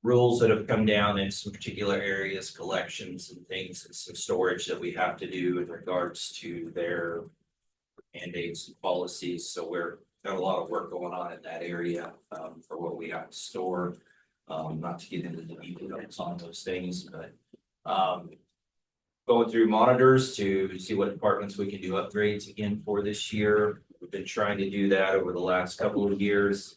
rules that have come down in some particular areas, collections and things, and some storage that we have to do in regards to their mandates and policies. So we're got a lot of work going on in that area for what we have to store. Not to get into the details on those things, but going through monitors to see what departments we can do upgrades again for this year. We've been trying to do that over the last couple of years.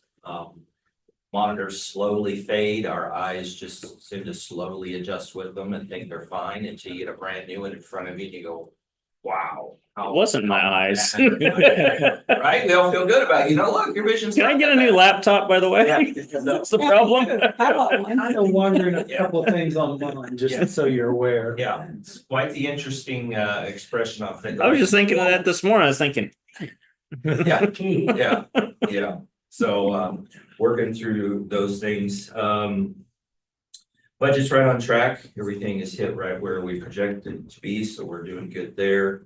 Monitors slowly fade. Our eyes just seem to slowly adjust with them and think they're fine until you get a brand new one in front of you and you go, wow. It wasn't my eyes. Right? They all feel good about it. You know, look, your vision's. Can I not get a that new bad. laptop, by the way? Yeah. That's the problem. I'm kind of wondering a couple of things on mine, Yeah. just so you're aware. Yeah, it's quite the interesting expression of things. I was just thinking of that this morning. I was thinking, Yeah, yeah. So working through those things. Budget's right on track. Everything is hit right where we projected it to be, so we're doing good there.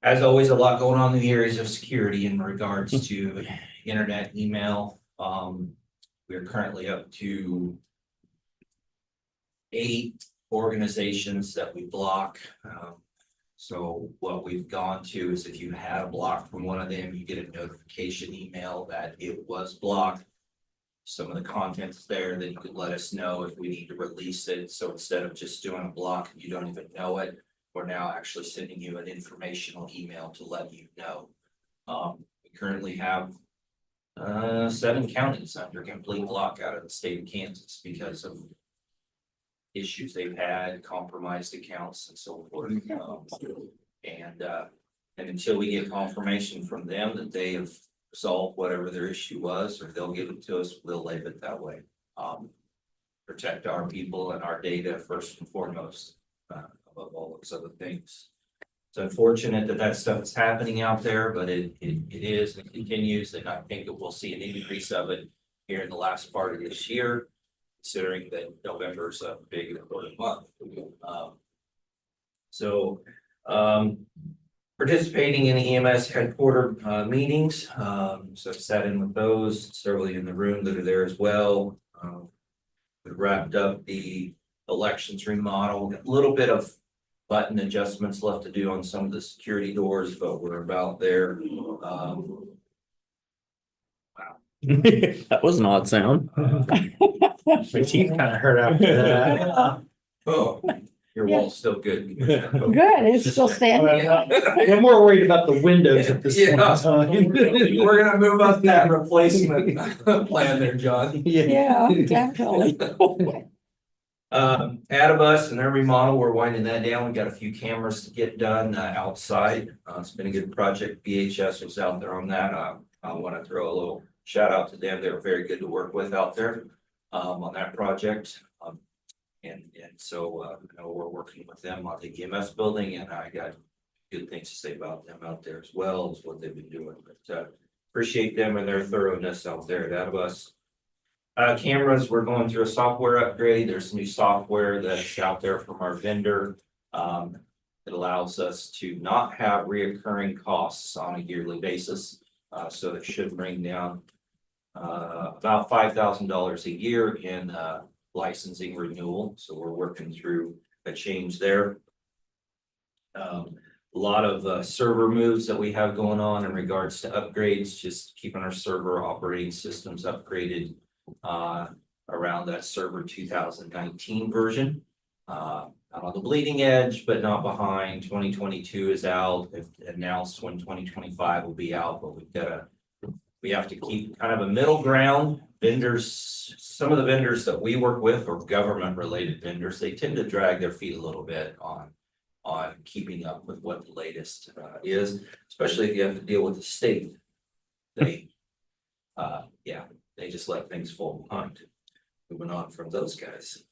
As always, a lot going on in the areas of security in regards to internet, email. We're currently up to 8 organizations that we block. So what we've gone to is if you had a block from one of them, you get a notification email that it was blocked. Some of the contents there, then you could let us know if we need to release it. So instead of just doing a block and you don't even know it, we're now actually sending you an informational email to let you know. We currently have 7 counties under complete block out of the state of Kansas because of issues they've had, compromised accounts and so forth. And until we get confirmation from them that they have resolved whatever their issue was, or they'll give it to us, we'll leave it that way. Protect our people and our data first and foremost, above all those other things. It's unfortunate that that stuff is happening out there, but it is and continues, and I think that we'll see an increase of it here in the last part of this year, considering that November is a big important month. Participating in EMS headquarter meetings, so I've sat in with those, several in the room that are there as well. We wrapped up the elections remodel, a little bit of button adjustments left to do on some of the security doors, but we're about there. that was an odd sound. My teeth kind of hurt after that. Oh, your wall's still good. Good, it's still standing. I'm more worried about the windows at this point in time. We're gonna move up that replacement plan there, John. Yeah, definitely. Adibus and their remodel, we're winding that down. We got a few cameras to get done outside. It's been a good project. BHS was out there on that. I want to throw a little shout out to them. They were very good to work with out there on that project. So you know, we're working with them on the EMS building, and I got good things to say about them out there as well as what they've been doing. But appreciate them and their thoroughness out there at Adibus. Cameras, we're going through a software upgrade. There's new software that's out there from our vendor. It allows us to not have reoccurring costs on a yearly basis. So it should bring down about $5,000 a year in licensing renewal. So we're working through a change there. A lot of server moves that we have going on in regards to upgrades, just keeping our server operating systems upgraded around that server 2019 version. Not on the bleeding edge, but not behind. 2022 is out. They've announced when 2025 will be out, but we have to keep kind of a middle ground. Vendors, some of the vendors that we work with are government related vendors. They tend to drag their feet a little bit on keeping up with what the latest is, especially if you have to deal with the state. They just let things fall behind. Moving on from those guys.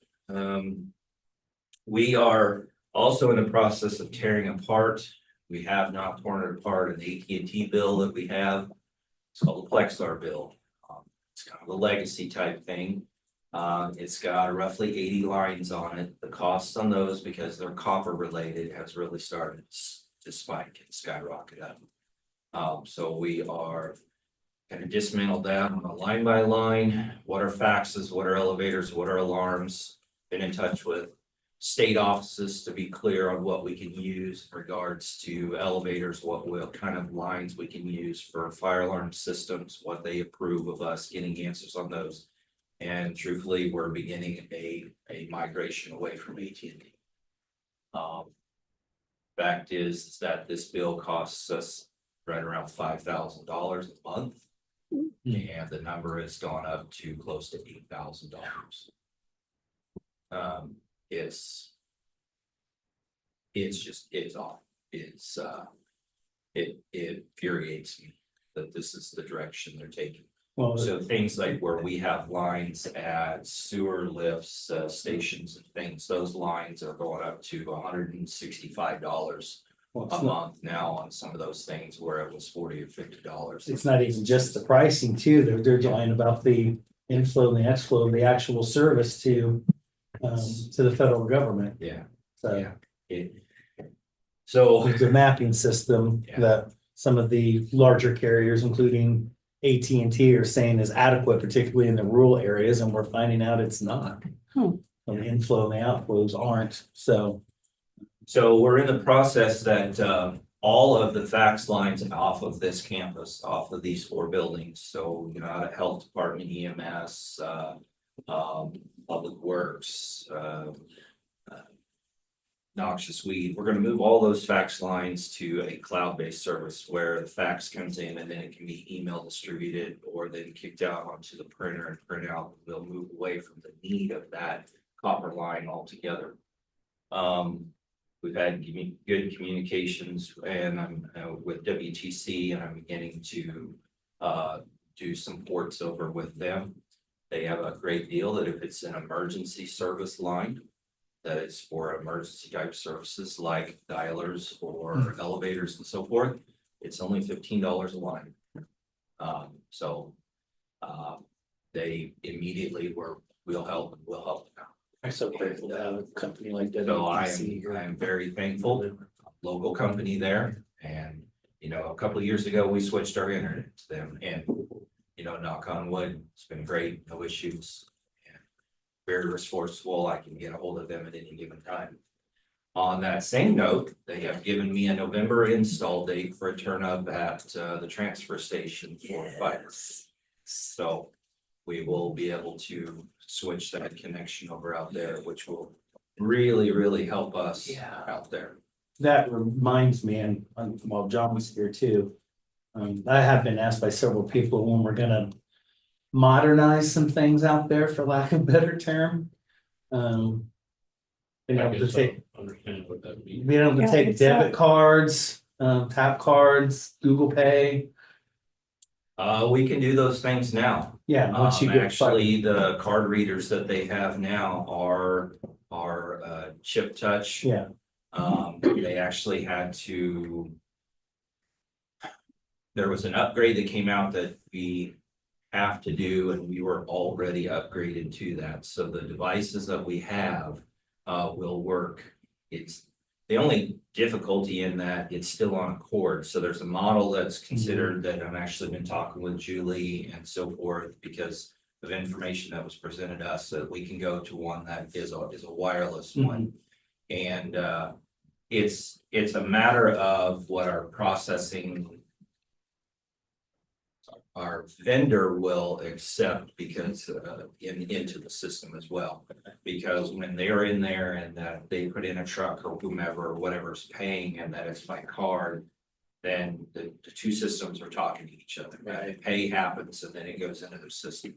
We are also in the process of tearing apart. We have not torn it apart an AT&T bill that we have. It's called the Plexar bill. It's kind of a legacy type thing. It's got roughly 80 lines on it. The costs on those, because they're copper related, has really started to spike and skyrocket up. So we are going to dismantle that on a line by line. What are faxes? What are elevators? What are alarms? Been in touch with state offices to be clear on what we can use in regards to elevators, what kind of lines we can use for fire alarm systems, what they approve of us getting answers on those. And truthfully, we're beginning a migration away from AT&T. Fact is that this bill costs us right around $5,000 a month. And the number has gone up to close to $8,000. It's off. It infuriates me that this is the direction they're taking. Well, So things like where we have lines at sewer lifts, stations and things, those lines are going up to $165 well, a month now on some of those things where it was $40 or $50. it's not even just the pricing too. They're talking about the inflow and the exflow of the actual service to the federal government. Yeah, So yeah. So, there's a mapping system Yeah. that some of the larger carriers, including AT&T, are saying is adequate, particularly in the rural areas, and we're finding out it's not. Hmm. The inflow and the outflows aren't, so. so we're in the process that all of the fax lines off of this campus, off of these 4 buildings, so out of health department, EMS, public works, noxious weed, we're going to move all those fax lines to a cloud-based service where the fax comes in and then it can be email distributed or then kicked out onto the printer and print out. We'll move away from the need of that copper line altogether. We've had good communications and I'm with WTC and I'm beginning to do some ports over with them. They have a great deal that if it's an emergency service line, that is for emergency type services like dialers or elevators and so forth, it's only $15 a line. They immediately we'll help them. I'm so grateful to have a company like that. So I am very thankful, local company there, and a couple of years ago, we switched our internet to them and knock on wood, it's been great, no issues. Very resourceful. I can get a hold of them at any given time. On that same note, they have given me a November install date for a turn up at the transfer station for fiber. So we will be able to switch that connection over out there, which will really, really help us out there. That reminds me, and while John was here too, I have been asked by several people when we're gonna modernize some things out there, for lack of a better term. Being able to take, Understand what that means. being able to Yeah, take it's debit cards, tap cards, Google Pay. We can do those things now. Yeah, once you get. Actually, the card readers that they have now are chip touch. Yeah, They actually had to. There was an upgrade that came out that we have to do, and we were already upgraded to that. So the devices that we have will work. It's the only difficulty in that it's still on a cord. So there's a model that's considered that I've actually been talking with Julie and so forth because of information that was presented to us, so that we can go to one that is a wireless one. And it's a matter of what our processing, our vendor will accept because into the system as well. Because when they're in there and that they put in a truck or whomever, or whatever's paying and that it's by card, then the two systems are talking to each other. Right? Pay happens and then it goes into the system.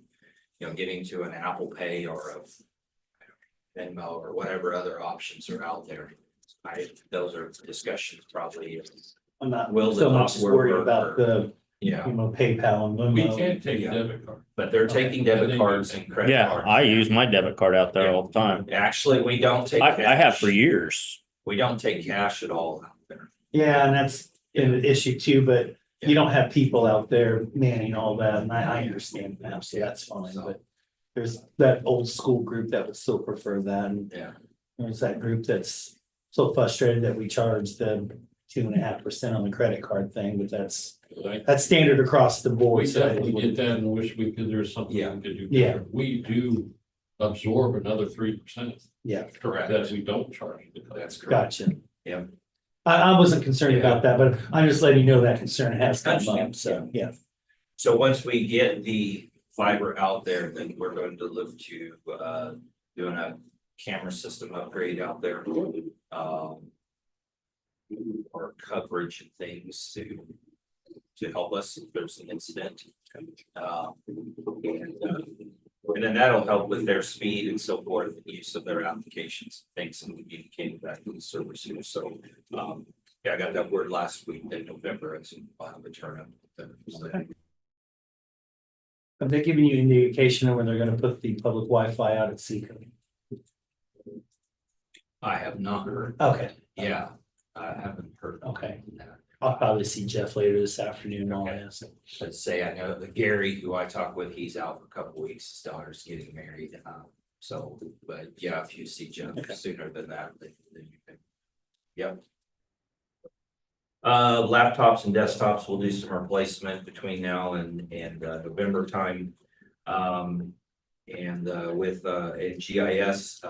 You know, getting to an Apple Pay or a Venmo or whatever other options are out there. Those are discussions probably. I'm not Will the so much software worried work about or- the, Yeah, PayPal and Venmo. We can't take Yeah. debit card. but they're taking debit cards and credit Yeah, cards. I use my debit card out there all the time. Actually, we don't take. I have cash. for years. We don't take cash at all out there. Yeah, and that's an issue too, but you don't have people out there manning all that, and I understand that, so that's fine, but. There's that old school group that would still prefer that, and Yeah. there's that group that's so frustrated that we charge the 2.5% on the credit card thing, but that's standard across the board. We so definitely get that and wish we could, there's something Yeah. we could do. Yeah. different. We do absorb another 3% Yeah, Correct. that we don't charge. That's correct. gotcha. Yeah. I wasn't concerned Yeah. about that, but I'm just letting you know that concern has come up, Understand. so, yeah. So once we get the fiber out there, then we're going to look to doing a camera system upgrade out there. Or coverage and things to help us if there's an incident. And then that'll help with their speed and so forth, and use of their applications, things and communicating back to the servers here. So yeah, I got that word last week in November, and so I'll have a turn up. Have they given you an indication of when they're gonna put the public Wi-Fi out at Seacom? I have not heard. Okay, Yeah, I haven't heard. okay. I'll probably see Jeff later this afternoon, I'll Okay. ask. Let's say I know that Gary, who I talk with, he's out for a couple weeks, his daughter's getting married. So, but yeah, if you see Jeff Okay. sooner than that, then you can. Yep. Laptops and desktops, we'll do some replacement between now and November time. With GIS,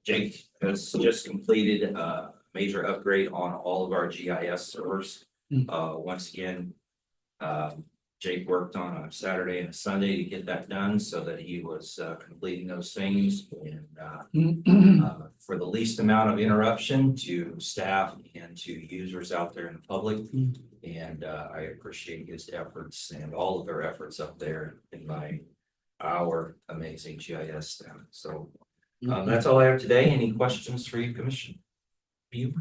Jake has just completed a major upgrade on all of our GIS servers. Once again, Jake worked on a Saturday and a Sunday to get that done so that he was completing those things and for the least amount of interruption to staff and to users out there in the public. And I appreciate his efforts and all of their efforts up there in our amazing GIS staff. So that's all I have today. Any questions for you, Commission? You?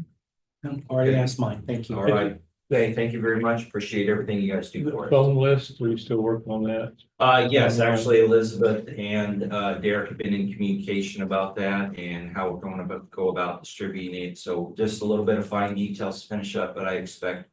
Already asked mine, thank you. All right. Okay, thank you very much. Appreciate everything you guys do for us. Phone list, are you still working on that? Yes, actually Elizabeth and Derek have been in communication about that and how we're going to go about distributing it. So just a little bit of fine details to finish up, but I expect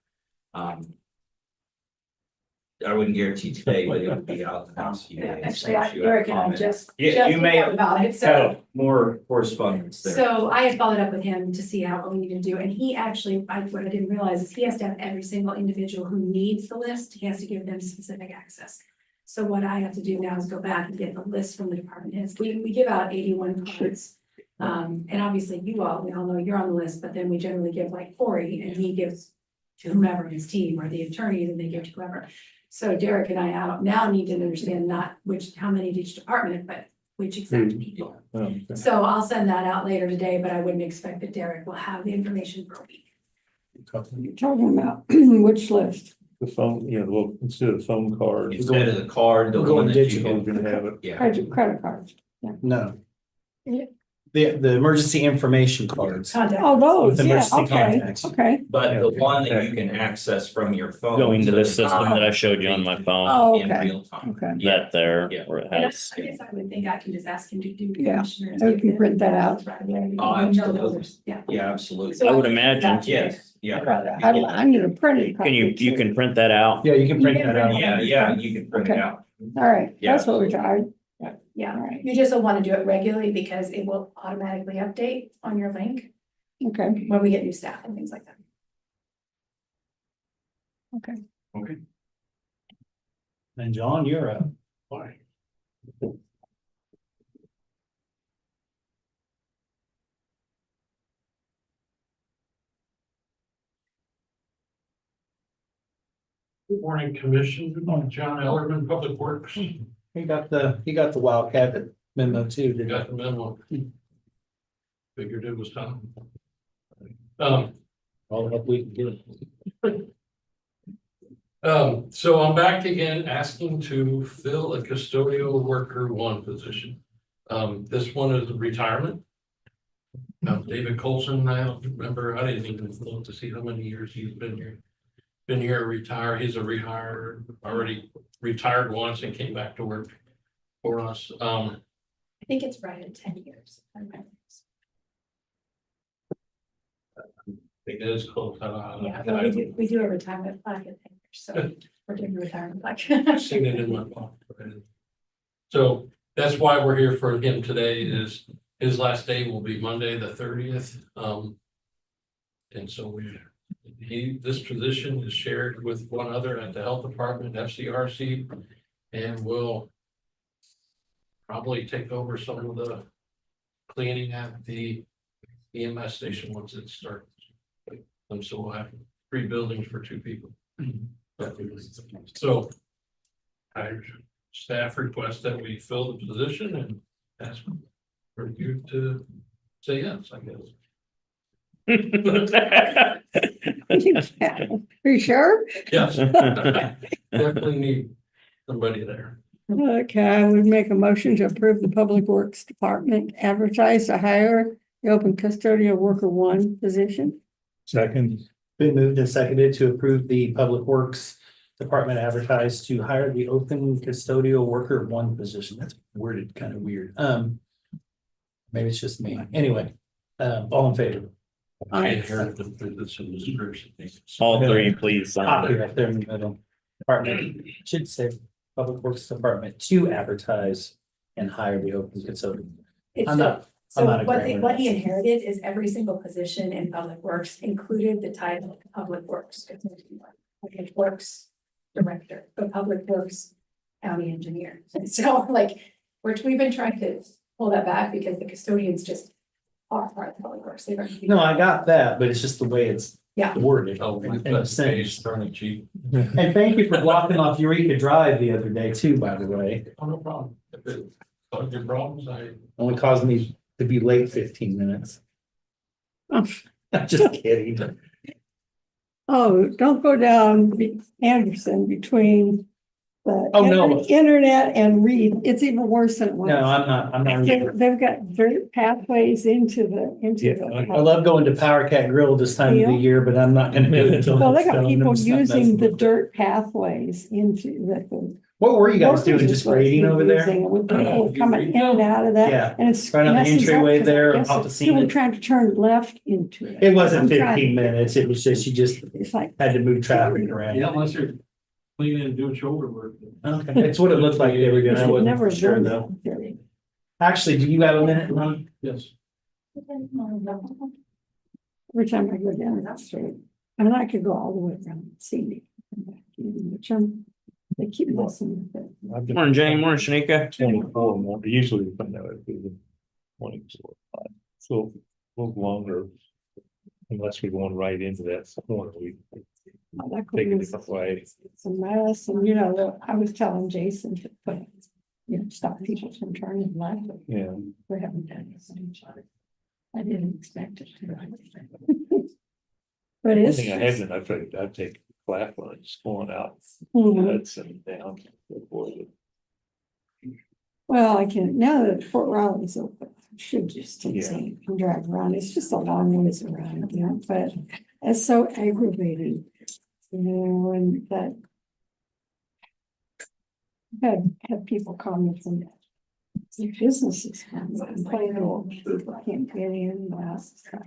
I wouldn't guarantee today, but it would be out in the next few days. Actually, Once you have Eric and I comment. just. Yeah, you may have About it, so. had more correspondence there. So I had followed up with him to see what we need to do, and he actually, what I didn't realize is he has to have every single individual who needs the list, he has to give them specific access. So what I have to do now is go back and get the list from the department heads. We give out 81 cards. And obviously we all know you're on the list, but then we generally give like Corey, and he gives to whomever in his team, or the attorneys, and they give to whoever. So Derek and I now need to understand not how many to each department, but which exact people. Okay. So I'll send that out later today, but I wouldn't expect that Derek will have the information for a week. You're talking about which list? The phone, well, instead of phone card. Instead of the card, the We're going one that you digital. We're can, gonna have it. yeah, Credit cards. No, The emergency information cards. Contact. Oh, those, With yeah, emergency okay, contacts. okay. But the one that you can access from your phone. Going to so the that system that I showed you on my phone, Oh, In okay, real time. okay. Yeah. that there, Yeah. where it And has. I guess I would think I can just ask him to do. Yeah, commissioners. I can print that out. Oh, absolutely. Yeah. Yeah, absolutely. So I would can do imagine. that today. Yes, yeah. I need a printed copy. Can you too. can print that out? Yeah, you can print that out. Yeah, you can print it Okay. out. All right, Yeah, that's what we tried. Yeah, All right. you just don't want to do it regularly because it will automatically update on your link Okay, when we get new staff and things like that. okay. Okay. And John, you're up. Why? Good morning, Commission. Good morning, John Ellerman, Public Works. He got the Wildcat memo too, You didn't got the memo. Figured it was time. All up we can get. So I'm back again asking to fill a custodial worker one position. This one is a retirement. David Colson, I don't remember, I didn't even look to see how many years he's been here. Been here, retired, he's a rehire, already retired once and came back to work for us. I think it's right at 10 years. It is close. Yeah, but we do a retirement plaque at 10 years, so we're doing a retirement plaque. I've seen it in my pocket. So that's why we're here for him today is his last day will be Monday, the 30th. And so this position is shared with one other at the health department, FCRC, and will probably take over some of the cleaning at the EMS station once it starts. And so we'll have 3 buildings for 2 people. So staff request that we fill the position and ask for you to say yes, I guess. Are you sure? Yes. Definitely need somebody there. Okay, I would make a motion to approve the Public Works Department advertise to hire the open custodial worker one position. Second, Been moved and seconded to approve the Public Works Department advertised to hire the open custodial worker one position. That's worded kind of weird. Maybe it's just me. Anyway, all in favor? I inherited this in the description. All 3, please. Copy right there in the middle. Department should say Public Works Department to advertise and hire the open custodial. It's I'm not So a what grammar he nerd. inherited is every single position in Public Works included the title of Public Works. Public Works Director, but Public Works County Engineer. And so we've been trying to pull that back because the custodians just are part of the Public Works. They don't. No, I got that, but it's just the way it's Yeah. worded. Oh, in a that's sentence. starting cheap. And thank you for blocking off Eureka Drive the other day too, by the way. Oh, no problem. If it caused your problems, Only caused me to be late 15 minutes. Oh. I'm just kidding. Oh, don't go down Anderson between the Oh, no. internet and Reed. It's even worse than it was. No, I'm not. They've got dirt pathways into Yeah, I the. love going to Power Cat Grill this time of the year, but I'm not gonna do it until. Well, they it's got done. people I'm just not using messing the with it. dirt pathways into the. What were you guys doing? workers Just are supposed to grading be over there? using, with people coming in and out of that. Yeah. And it's. Right on the messes up entryway 'cause I there guess off the it's people scenic. trying to turn left into it. It wasn't I'm trying- 15 minutes. It was just, you just It's like, had to move traffic around. yeah, unless you're cleaning and doing shoulder work. Okay, it's what it looked like they were doing. I I've wasn't never sure done though. that. Actually, do you have a minute, Ron? Yes. Every time I go down that street, I mean, I could go all the way around, see me. They keep messing with it. Morning, Jane. Morning, Shanika. 24 more, usually we find out it'd be the 24. So a little longer. Unless we're going right into that corner, we That could take a be- different way. It's a mess, and I was telling Jason to put, stop people from turning left. Yeah. We haven't done this. I didn't expect it to. But One it's. thing I haven't, I've taken flat lines going out, Mhm. that's and down. Avoid it. Well, I can, now that Fort Riley's open, I should just take Yeah. Zane and drive around. It's just a long ways around, you know, but it's so aggravating. You know, and that. Had people call me from the businesses complaining, oh, people can't get in, last stuff.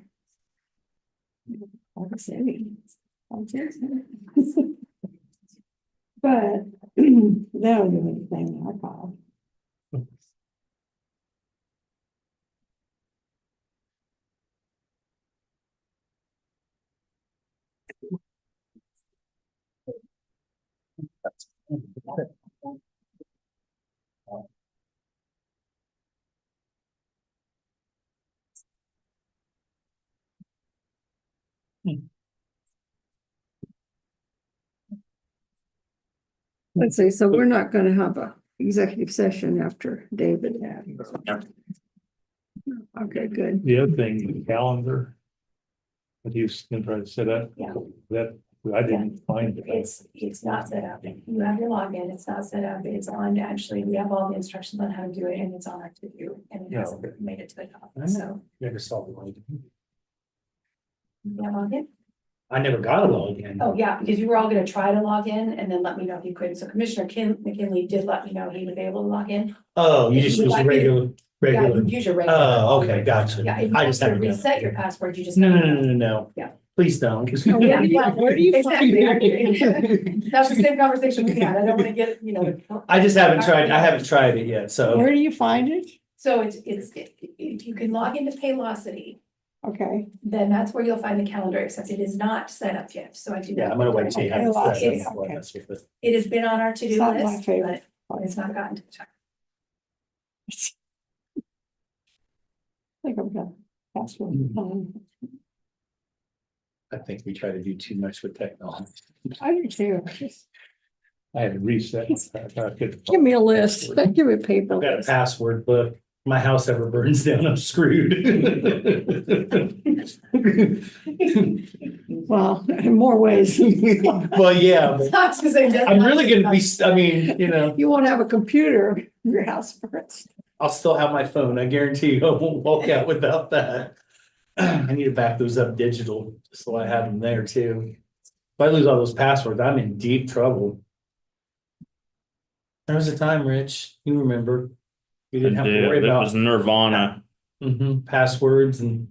Like I said, but they don't do anything, I call. Let's see, so we're not gonna have a executive session after David had. Okay, good. The other thing, the calendar. That he was gonna try to set up. Yeah. That, I didn't find it. It's not set up. You have your login, it's not set up. It's on, actually, we have all the instructions on how to do it and it's on our to do. And it Yeah. hasn't made it to the top, so. Never saw the link. You have login? I never got a login. Oh, yeah, because you were all gonna try to log in and then let me know if you couldn't. So Commissioner McKinley did let me know he was able to log in. Oh, you If just you would use a like me to- regular. Yeah, you use your regular. Oh, okay, gotcha. Yeah, if you I want just to haven't done it. reset your password, you just. No. Yeah. Please don't. Oh, yeah, well, Where do you exactly. I That's the same conversation we had. I don't wanna get, you know. just haven't tried it yet, so. Where do you find it? So if you can log into Paylocity, Okay, then that's where you'll find the calendar, except it is not set up yet, so I do. Yeah, not- I'm gonna wait till you have it Okay, set it's- up. I'll mess with it. It has been on our to-do It's not my list, favorite. but it's not gotten to the top. I think I've got password. I think we try to do too much with technology. I do too. Just I had to reset. I couldn't- give me a list, give me a paper. I've got a list. password book. My house ever burns down, I'm screwed. Well, in more ways. Well, yeah, but I was gonna say, that's I'm not- really gonna be, I mean, you know, You won't have a computer, if your house burns. I'll still have my phone. I guarantee you I won't walk out without that. I need to back those up digital, so I have them there too. If I lose all those passwords, I'm in deep trouble. There was a time, Rich, you remember. You didn't have to worry It was about Nirvana. passwords and,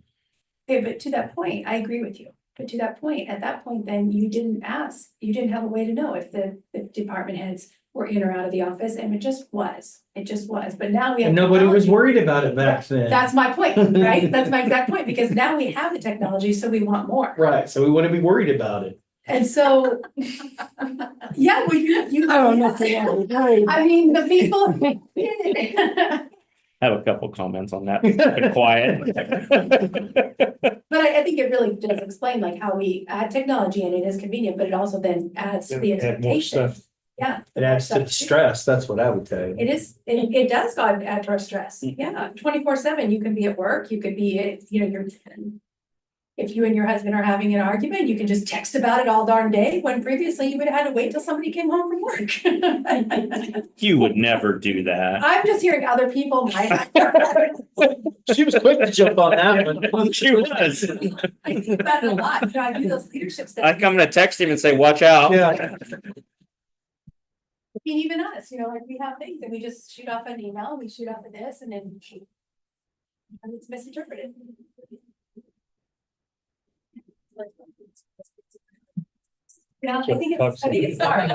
Okay, but to that point, I agree with you. But to that point, at that point, then you didn't ask, you didn't have a way to know if the department heads were in or out of the office, and it just was. But now we have. and nobody was technology. worried about it back then. That's my point, right? That's my exact point, because now we have the technology, so we want more. Right, so we wouldn't be worried about it. And so. Yeah, well, you. I don't know if they ever worried. I mean, the people. I have a couple comments on that. Been quiet. But I think it really does explain like how we add technology and it is convenient, but it also then adds to the Add more expectation. stuff. Yeah. It adds to the stress, that's what I would tell you. It is, it does add to our stress. Yeah, 24/7, you can be at work, you could be, you know, you're. If you and your husband are having an argument, you can just text about it all darn day, when previously you would have had to wait till somebody came home from work. You would never do that. I'm just hearing other people might. She was quick to jump on that one. She was. I think about it a lot, you know, I do those leadership stuff. I come to text him and say, watch out. Yeah. I mean, even us, you know, like we have things and we just shoot off an email, we shoot off of this and then. And it's misinterpreted. Yeah, I think it's smart.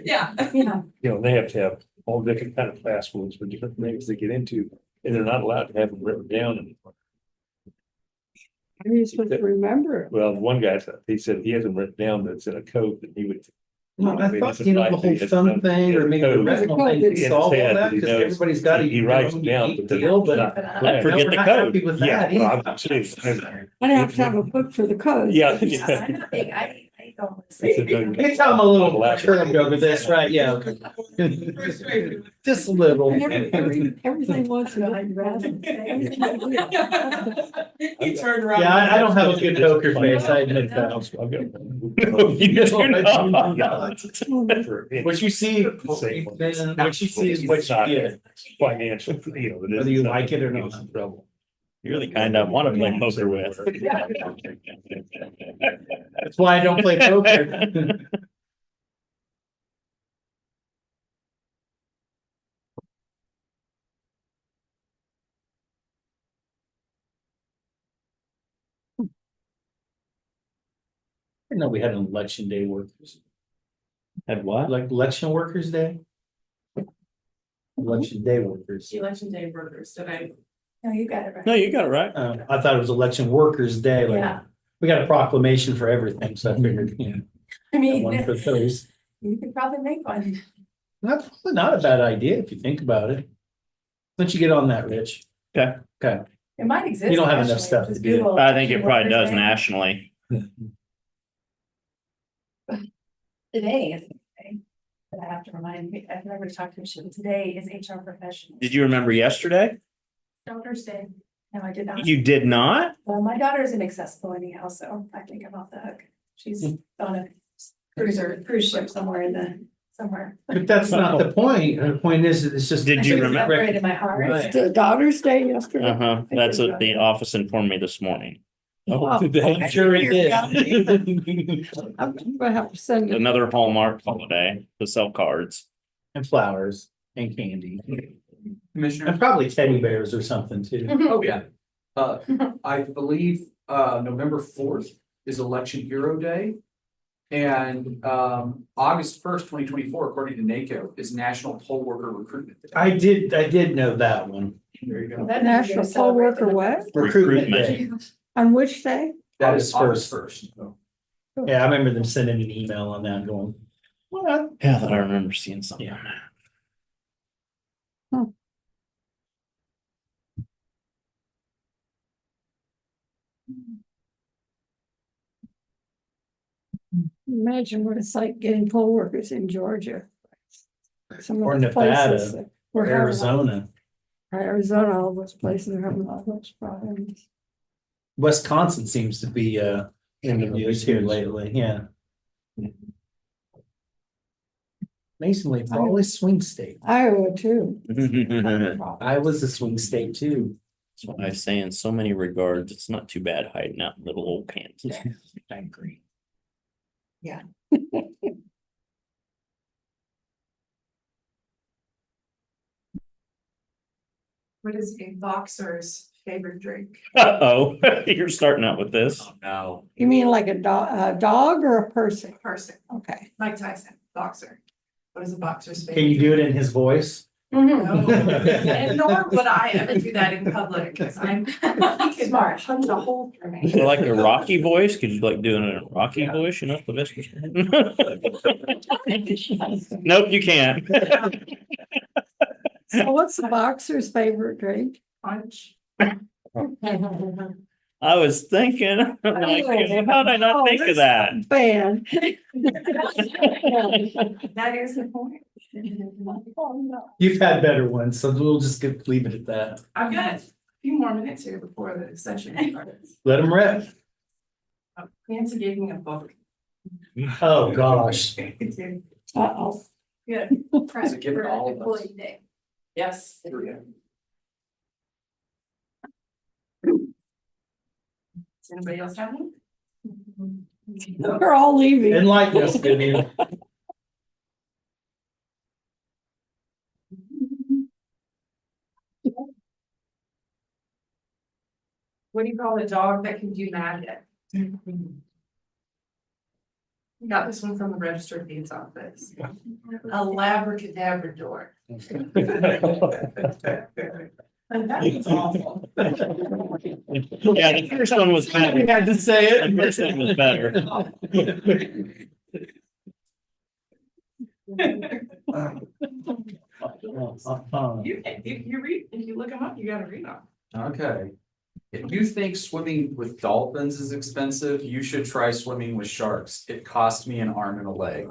Yeah. Yeah. You know, they have to have all different kind of passwords for different things they get into, and they're not allowed to have them written down anymore. How are you supposed to remember it? Well, one guy, he said he hasn't written down that's in a code that he would. Well, I thought, you know, the whole thumb thing, or maybe the retinal thing could solve all that, because everybody's got a. He writes it down, unique but the- deal, but. I forget we're the not code. happy with Yeah, that well, either. I'm serious. I have to have a book for the code. Yeah. Yeah, I'm not big, I don't It's say. a big- You can tell I'm a little perturbed over this, right? Yeah. okay. Just a little. Everything wants to. He turned around. Yeah, I don't have a good poker face, I admit that. I'll get one. No, you do not. What you see, what you see is what you get, Financial, whether you like it or not. Trouble. You're the kind I want to play poker with. That's why I don't play poker. I didn't know we had an election day workers, Had what? like election workers day. Election day workers. Election day burgers, did I? No, you got it right. No, you got it right. I thought it was election workers day, like, Yeah, we got a proclamation for everything, so I figured, I one for mean, those. you could probably make one. That's probably not a bad idea if you think about it. Once you get on that, Rich. Okay. Okay, It might exist. You don't have enough actually, stuff to just do it. Google I think it probably Workers' does Day. nationally. Today is the day that I have to remind me, I've never talked to you, today is HR professional. Did you remember yesterday? Daughter's Day. No, I did not. You did not? Well, my daughter is inaccessible anyhow, so I think I'm off the hook. She's on a cruise ship somewhere. but that's not the point. The point is, it's just. Did you She's remember? separated my heart. Right. The Daughter's Day yesterday. Uh-huh. That's what the office informed me this morning. Oh, today. I'm sure it did. I'm gonna have to send it. Another Hallmark holiday to sell cards. And flowers and candy. Commissioner. And probably teddy bears or something too. Oh, yeah. I believe, November 4th is Election Hero Day. And, August 1st, 2024, according to NACO, is National Poll Worker Recruitment Day. I did know that one. There you go. That National Poll Worker what? Recruitment Recruitment. day. On which day? That is August August 1st. Yeah, I remember them sending an email on that going. What? Yeah, that I remember seeing something. Yeah. Imagine what it's like getting poll workers in Georgia. Some Or of the places Nevada, that we're having- Arizona. Arizona, all those places are having all those problems. Wisconsin seems to be in the news here lately, yeah. Amazingly, it's always swing state. Iowa too. That's I was a swing state too. what I say in so many regards. It's not too bad hiding out in little old Kansas. I agree. What is a boxer's favorite drink? Uh-oh, you're starting out with this. No. You mean like a dog or a person? Person, Okay. Mike Tyson, boxer. What is a boxer's favorite? Can you do it in his voice? No. And nor would I ever do that in public, because I'm Smart, hugged a hole for me. Or like a Rocky voice, could you like doing a Rocky voice, you know, Sylvester? Nope, you can't. So what's the boxer's favorite drink? punch. I was thinking, I'm like, how did I not think of that? Bad. That is the point. You've had better ones, so we'll just leave it at that. I've got a few more minutes here before the session starts. Let them rip. Nancy gave me a book. Oh, gosh. Uh-oh. Good. Is it given to all of us? Yes. Here we go. Does anybody else have one? We're all leaving. Enlighten us, Vivian. What do you call a dog that can do magic? Got this one from the registered deeds office. A labracadabrador. That's awful. Yeah, the first one was You better. had to say it. The first one was better. You read, if you look them up, you gotta read them. Okay, If you think swimming with dolphins is expensive, you should try swimming with sharks. It cost me an arm and a leg.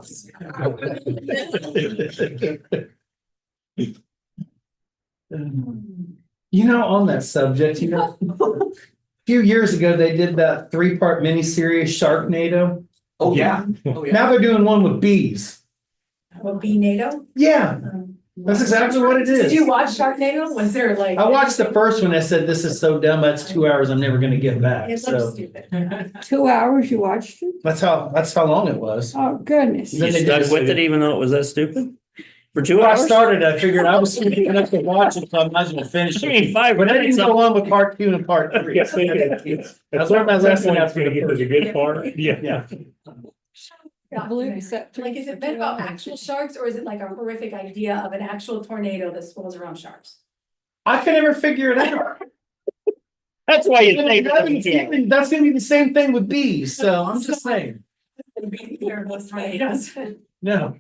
You know, on that subject, you know, a few years ago, they did that 3-part miniseries Sharknado. Oh, yeah. Oh, yeah. Now they're doing one with bees. Well, be NATO. Yeah, that's exactly what it Did you is. watch Sharknado? Was there like? I watched the first one. I said, this is so dumb. That's 2 hours I'm never gonna get back. It So looks stupid. 2 hours you watched it? that's how long it was. Oh, goodness. Then You they did stuck with it even though it was that stupid? For 2 When I hours? started, I figured I was enough to watch it, so I'm not gonna finish I mean, it. 5 But I didn't minutes. go on with part 2 and part 3. Yes, they did. I learned my lesson after Gonna the get to first. the good part. Yeah. Yeah. I believe it's that Like, is it meant about actual sharks or is it like a horrific idea of an actual tornado that swirls around sharks? I could never figure it out. That's why you think. That's gonna be the same thing with bees, so I'm just saying, Those tornadoes. no.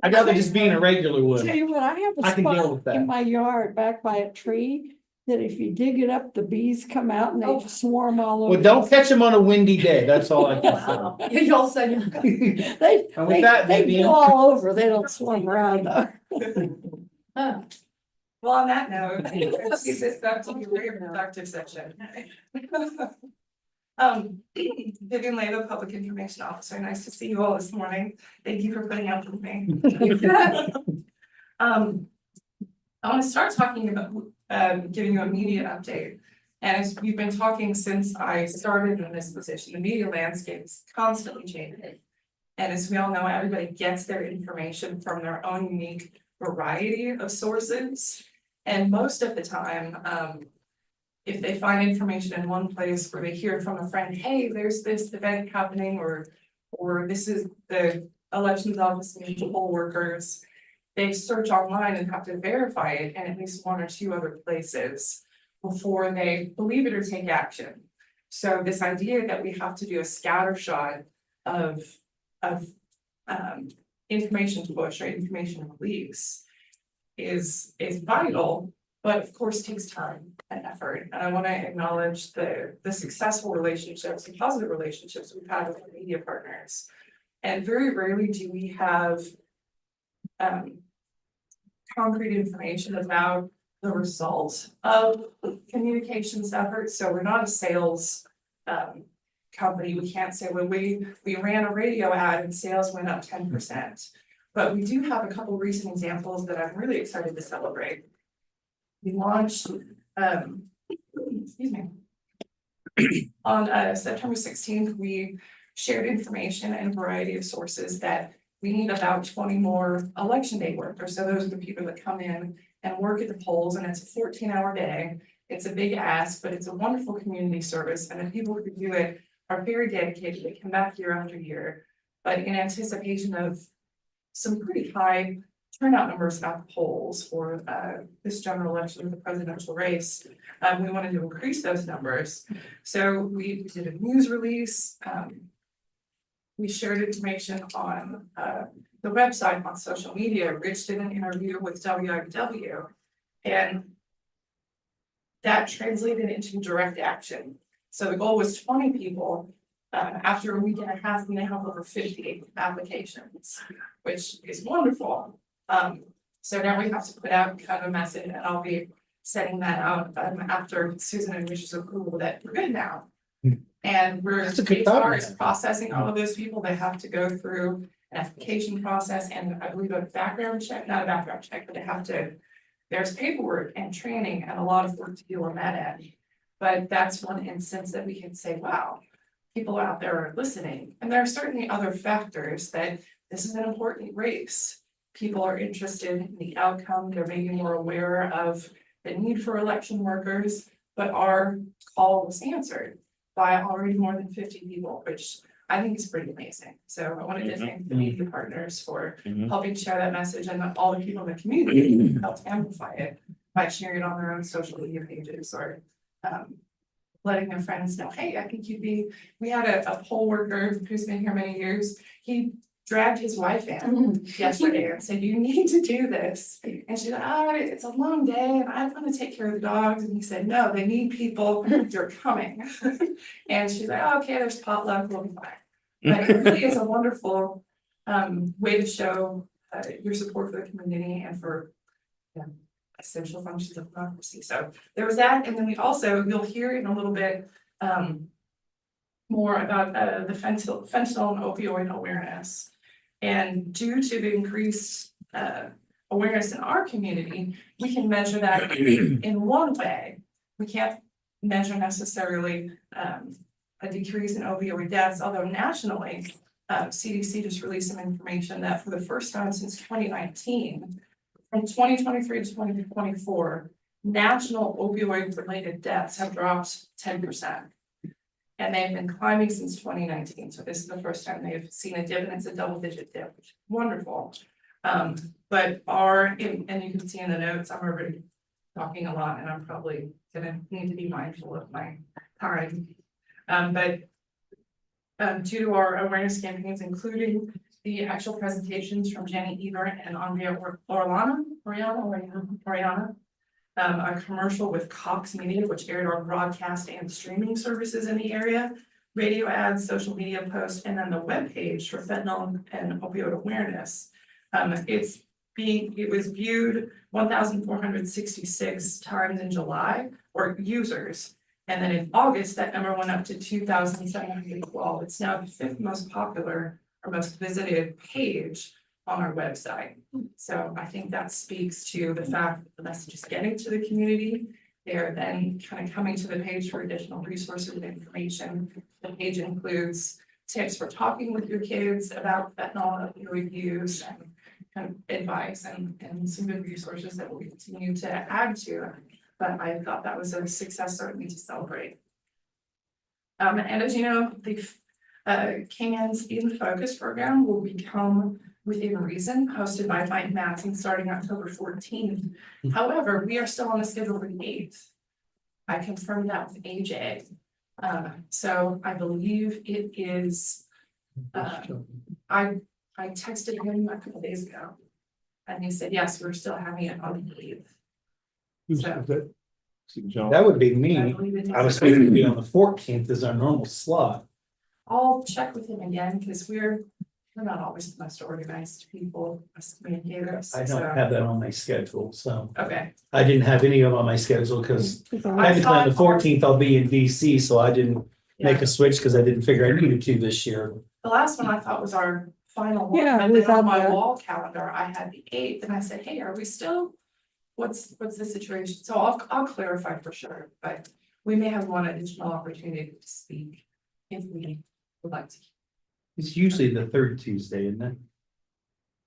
I'd rather just be in a regular Tell wood. you what, I have I a can deal spot with that. in my yard back by a tree that if you dig it up, the bees come out and they just swarm all over. Well, don't catch them on a windy day, that's all I can Wow. You all of a sudden. say. They, And with that, they Vivian- go all over, they don't swarm around though. Huh. Well, on that note, let's get this back to the very productive session. Vivian Leyva, Public Information Officer, nice to see you all this morning. Thank you for putting up with me. I want to start talking about, giving you a media update. And as we've been talking since I started in this position, the media landscape is constantly changing. And as we all know, everybody gets their information from their own unique variety of sources. And most of the time, if they find information in one place where they hear from a friend, hey, there's this event happening, or this is the elections office needs poll workers, they search online and have to verify it in at least 1 or 2 other places before they believe it or take action. So this idea that we have to do a scattershot of information push or information release is vital, but of course takes time and effort. And I want to acknowledge the successful relationships and positive relationships we've had with our media partners. And very rarely do we have concrete information about the result of communications efforts. So we're not a sales company. We can't say, well, we ran a radio ad and sales went up 10%. But we do have a couple recent examples that I'm really excited to celebrate. We launched, excuse me. On September 16th, we shared information and a variety of sources that we need about 20 more election day workers. So those are the people that come in and work at the polls, and it's a 14-hour day. It's a big ask, but it's a wonderful community service, and the people who do it are very dedicated. They come back year after year, but in anticipation of some pretty high turnout numbers at the polls for this general election, the presidential race, we wanted to increase those numbers. So we did a news release. We shared information on the website, on social media. Rich did an interview with WIW, and that translated into direct action. So the goal was 20 people. After a week and a half, we now have over 50 applications, which is wonderful. So now we have to put out kind of a message, and I'll be setting that out after Susan and Rich's approval that we're good now. And That's a good thought. HR is processing all of those people. They have to go through an application process and I believe a background check, not a background check, but they have to, there's paperwork and training and a lot of work to do on that end. But that's one instance that we can say, wow, people out there are listening. And there are certainly other factors that this is an important race. People are interested in the outcome. They're maybe more aware of the need for election workers, but our call was answered by already more than 50 people, which I think is pretty amazing. So I wanted to thank the media partners for helping share that message, and all the people in the community who helped amplify it by sharing it on their own social media pages or letting their friends know, hey, I think you'd be, we had a poll worker who's been here many years. He dragged his wife in yesterday and said, you need to do this. And she's like, oh, it's a long day and I want to take care of the dogs. And he said, no, they need people, you're coming. And she's like, oh, okay, there's potluck, we'll be fine. But it really is a wonderful way to show your support for the community and for essential functions of democracy. So there was that, and then we also, you'll hear in a little bit more about the fentanyl and opioid awareness. And due to the increased awareness in our community, we can measure that in one way. We can't measure necessarily a decrease in opioid deaths, although nationally, CDC just released some information that for the first time since 2019, from 2023 to 2024, national opioid-related deaths have dropped 10%. And they've been climbing since 2019. So this is the first time they've seen a dip, and it's a double-digit dip, which is wonderful. But and you can see in the notes, I'm already talking a lot, and I'm probably gonna need to be mindful of my time. Due to our awareness campaigns, including the actual presentations from Jenny Ebert and Andrea Oriana, a commercial with Cox Media, which aired our broadcast and streaming services in the area, radio ads, social media posts, and then the webpage for fentanyl and opioid awareness. It was viewed 1,466 times in July, or users. And then in August, that number went up to 2,712. It's now the 5th most popular or most visited page on our website. So I think that speaks to the fact that the message is getting to the community. They're then kind of coming to the page for additional resources and information. The page includes tips for talking with your kids about fentanyl and opioid use, and kind of advice and some good resources that we'll continue to add to. But I thought that was a success certainly to celebrate. And as you know, the King's In Focus program will become Within Reason, hosted by Mike Matson starting October 14th. However, we are still on the schedule for the 8th. I confirmed that with AJ. So I believe it is, I texted him a couple days ago. And he said, yes, we're still having it on the 8th. Who's So- that? John? That would be I me. believe it I was is. supposed to be on the 14th as our normal slot. I'll check with him again, because we're not always the most organized people as communicators. I don't so- have that on my schedule, so Okay. I didn't have any of them on my schedule because I technically on the thought- 14th I'll be in DC, so I didn't make Yeah. a switch because I didn't figure I needed to this year. The last one I thought was our final one, Yeah, but we then on thought my that. wall calendar, I had the 8th, and I said, hey, are we still? What's the situation? So I'll clarify for sure, but we may have one additional opportunity to speak if we would like to. It's usually the 3rd Tuesday, isn't it?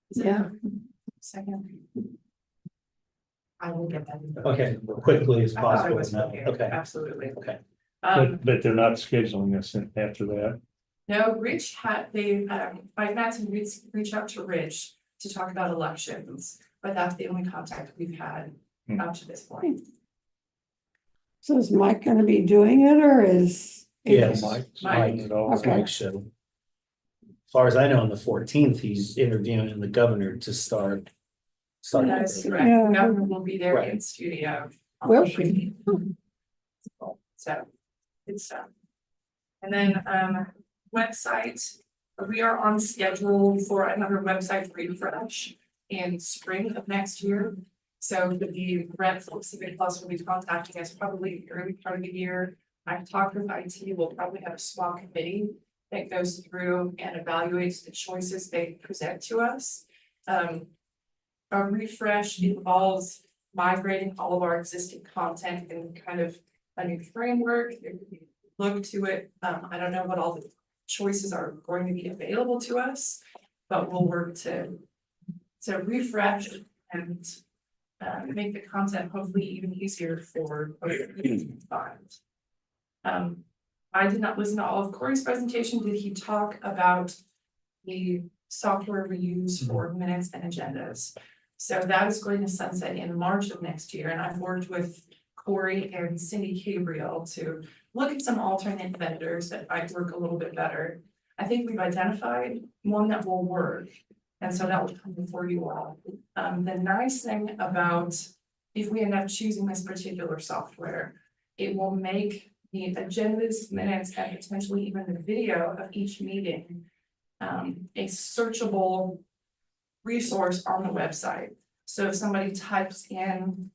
Is it Yeah. Second. I will get that. Okay, quickly as I thought it possible. was No, okay, Okay, absolutely. okay. But they're not scheduling us after that. No, Rich Mike Matson reached out to Rich to talk about elections, but that's the only contact we've had up to this point. So is Mike gonna be doing it or is? Yes. Mike. It's Okay. Mike's show. As far as I know, on the 14th, he's interviewing the governor to start. That is correct. Yeah. The governor will be there Right. in studio. Will So, it's, and then, website, we are on schedule for another website refresh in spring of next year. So the rep from Civic Plus will be contacting us probably early part of the year. I've talked with IT, we'll probably have a small committee that goes through and evaluates the choices they present to us. A refresh involves migrating all of our existing content and kind of a new framework. Look to it. I don't know what all the choices are going to be available to us, but we'll work to refresh and make the content hopefully even easier for folks to find. I did not listen to all of Corey's presentation. Did he talk about the software we use for minutes and agendas? So that is going to sunset in March of next year, and I've worked with Corey and Cindy Gabriel to look at some alternate vendors that might work a little bit better. I think we've identified one that will work. And so that will come before you all. The nice thing about if we end up choosing this particular software, it will make the agendas, minutes, and potentially even the video of each meeting a searchable resource on the website. So if somebody types in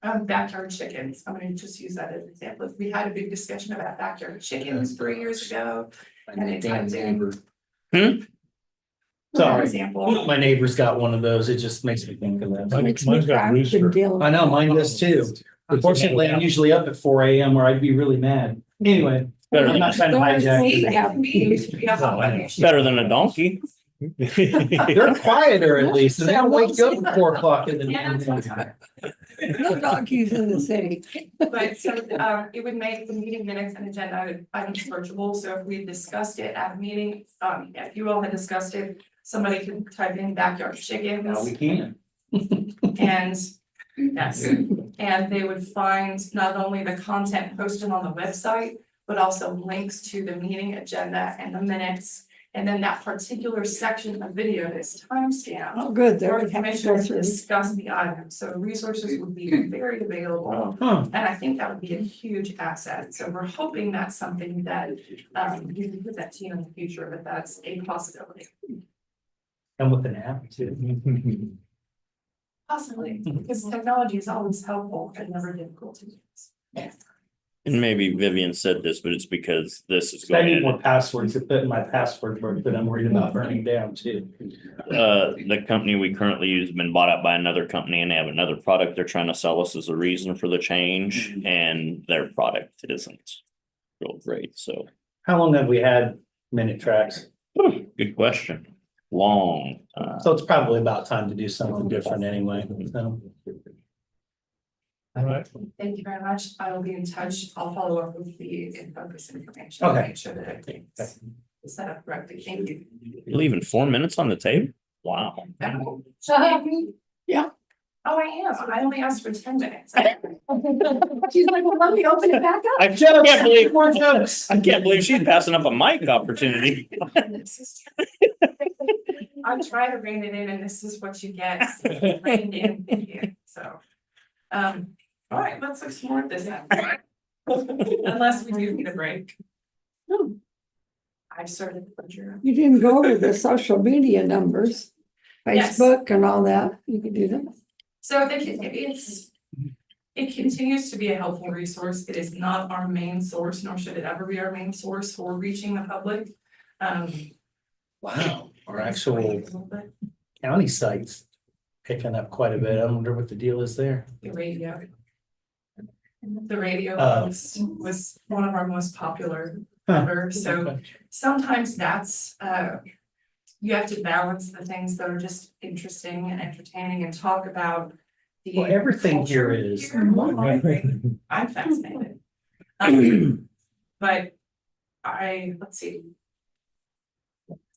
backyard chickens, I'm gonna just use that as an example. If we had a big discussion about backyard chickens 3 years ago, and they typed in. For Sorry, example, my neighbor's got one of those. It just makes me think of that. Makes me Mine's got cry. rooster. Couldn't deal with I know, it. mine does too. Unfortunately, I'm usually up at 4 AM or I'd be really mad. Anyway, Better I'm than, not trying to hijack. better than a donkey. They're quieter at least, and they don't wake you up at 4 o'clock in the Yeah, that's morning. fine. No donkeys in the city. But so it would make the meeting minutes and agenda items searchable, so if we discussed it at a meeting, if you all had discussed it, somebody could type in backyard chickens. No, we can. And yes, and they would find not only the content posted on the website, but also links to the meeting agenda and the minutes. And then that particular section of video is timestamped. Oh, good. There For we the have to go commissioners to through. discuss the item, so resources would be very available. Huh. And I think that would be a huge asset, so we're hoping that's something that we can put that to you in the future, but that's a possibility. And with an app too. Possibly, because technology is always helpful and never difficult to use. And maybe Vivian said this, but it's because this is I going need in. more passwords to put in my password book, but I'm worried about burning down too. The company we currently use has been bought out by another company and they have another product they're trying to sell us as a reason for the change, and their product isn't real great, so. How long have we had minute tracks? Good question. Long. So it's probably about time to do something different anyway. So, All right. Thank you very much, I will be in touch, I'll follow up with the in-focus information. Okay. Make sure that everything's set up correctly, thank you. You're leaving 4 minutes on the table? Wow. Yeah. Oh, I am, I only asked for 10 minutes. She's like, well, let me open it back up. I can't believe, more jokes. I can't believe she's passing up a mic opportunity. I'm trying to rein it in and this is what you get, reined in here, so. All right, let's explore this then. Unless we do need a break. I started the pleasure. You didn't go over the social media numbers, Yes. Facebook and all that. You could do that. So it continues to be a helpful resource. It is not our main source, nor should it ever be our main source for reaching the public. Wow, our actual county sites picking up quite a bit. I wonder what the deal is there. The radio. The radio Oh. was one of our most popular Huh. ever, so sometimes that's, you have to balance the things that are just interesting and entertaining and talk about. the Well, everything here culture is. here. I'm fascinated. But let's see.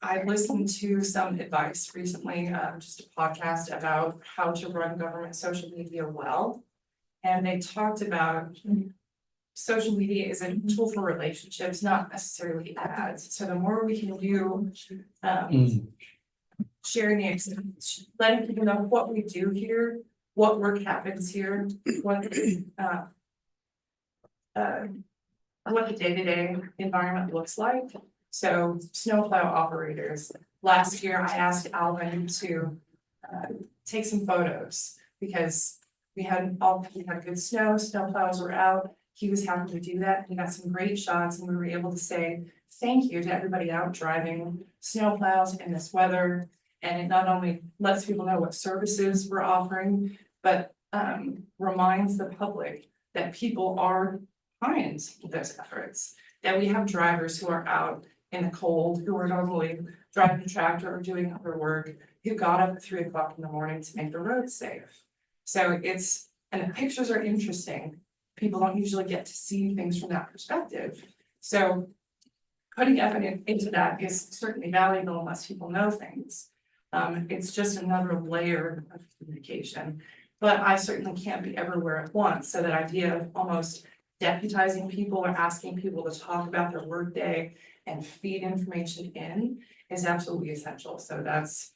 I listened to some advice recently, just a podcast about how to run government social media well. And they talked about social media is a tool for relationships, not necessarily ads. So the more we can do, sharing the experience, letting people know what we do here, what work happens here, what the day-to-day environment looks like. So snowplow operators, last year I asked Alvin to take some photos because we had good snow, snowplows were out. He was happy to do that. He got some great shots and we were able to say thank you to everybody out driving snowplows in this weather. And it not only lets people know what services we're offering, but reminds the public that people are behind those efforts. That we have drivers who are out in the cold, who are normally driving a tractor or doing other work, who got up at 3 o'clock in the morning to make the roads safe. So and the pictures are interesting. People don't usually get to see things from that perspective. So putting effort into that is certainly valuable unless people know things. It's just another layer of communication, but I certainly can't be everywhere at once. So that idea of almost deputizing people or asking people to talk about their workday and feed information in is absolutely essential. So that's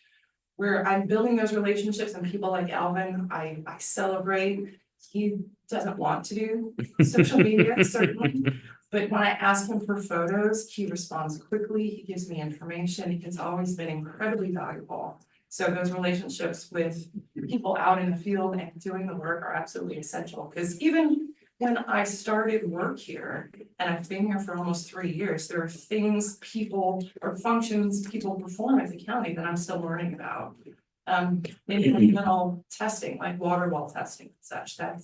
where I'm building those relationships, and people like Alvin, I celebrate. He doesn't want to do social media, certainly. But when I ask him for photos, he responds quickly, he gives me information, it's always been incredibly valuable. So those relationships with people out in the field and doing the work are absolutely essential, because even when I started work here, and I've been here for almost 3 years, there are things people or functions people perform at the county that I'm still learning about. Maybe environmental testing, like water well testing and such, I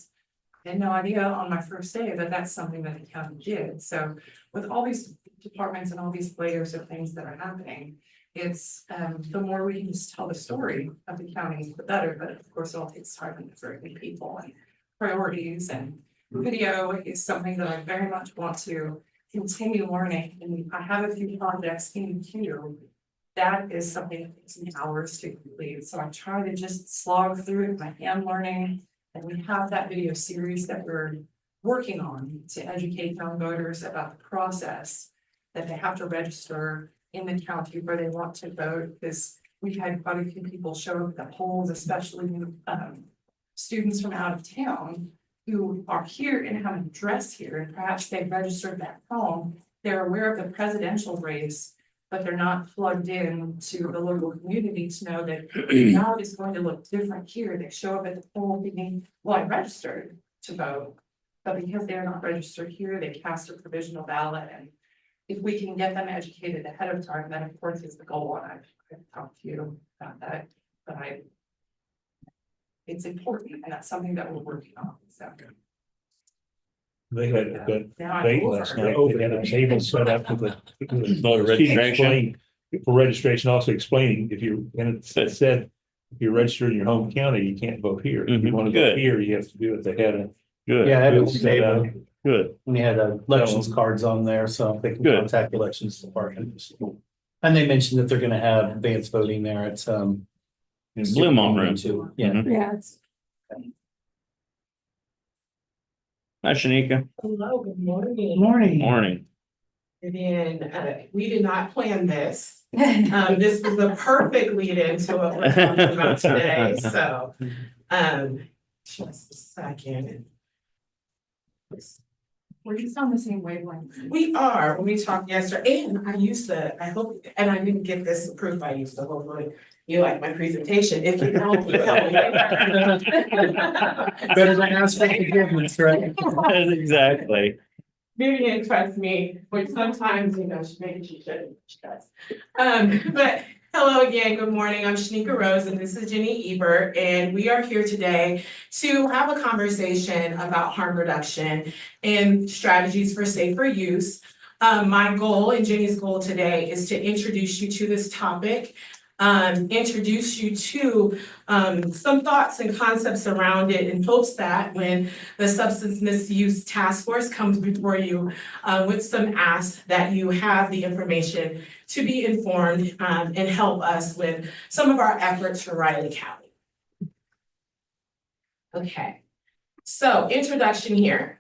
had no idea on my first day that that's something that the county did. So with all these departments and all these layers of things that are happening, it's, the more we can just tell the story of the county, the better. But of course, it all takes time and effort and people and priorities, and video is something that I very much want to continue learning. And I have a few projects in queue. That is something that takes me hours to complete. So I try to just slog through it, my hand learning. And we have that video series that we're working on to educate young voters about the process that they have to register in the county where they want to vote. Because we've had quite a few people show up at the polls, especially students from out of town who are here and have an address here, and perhaps they've registered back home. They're aware of the presidential race, but they're not plugged in to the local community to know that now it's going to look different here. They show up at the poll thinking, well, I registered to vote, but because they're not registered here, they cast a provisional ballot. And if we can get them educated ahead of time, that of course is the goal. And I've talked to you about that, but it's important, and that's something that we're working on, so. They had a good Now I'm date over. last night. They had a table set up with the. Voter registration. For registration, also explaining if you, and it said, if you're registered in your home county, you can't vote here. If you want to Good. vote here, you have to do it. They had a. Good. Yeah, I had a set up. table. Good. We had elections cards on there, so they can Good. contact the elections department. And they mentioned that they're gonna have advanced voting there at Blue Mountain Room. too. Yeah. Mhm. Yeah, it's Hi, Shanika. Hello, good morning. Morning. Morning. And we did not plan this. This was the perfect lead into what we're talking about today, so. Just a second. We're just on the same wavelength. We are, when we talked yesterday, and I hope, and I didn't get this approved by you, so hopefully you like my presentation. If you don't, you tell me. Better than ask for forgiveness, right? Exactly. Vivian trusts me, which sometimes, maybe she shouldn't trust. But hello again, good morning. I'm Shanika Rose and this is Jenny Ebert, and we are here today to have a conversation about harm reduction and strategies for safer use. My goal and Jenny's goal today is to introduce you to this topic, introduce you to some thoughts and concepts around it, in hopes that when the Substance Misuse Task Force comes before you with some asks, that you have the information to be informed and help us with some of our efforts for Riley County. Okay, so introduction here.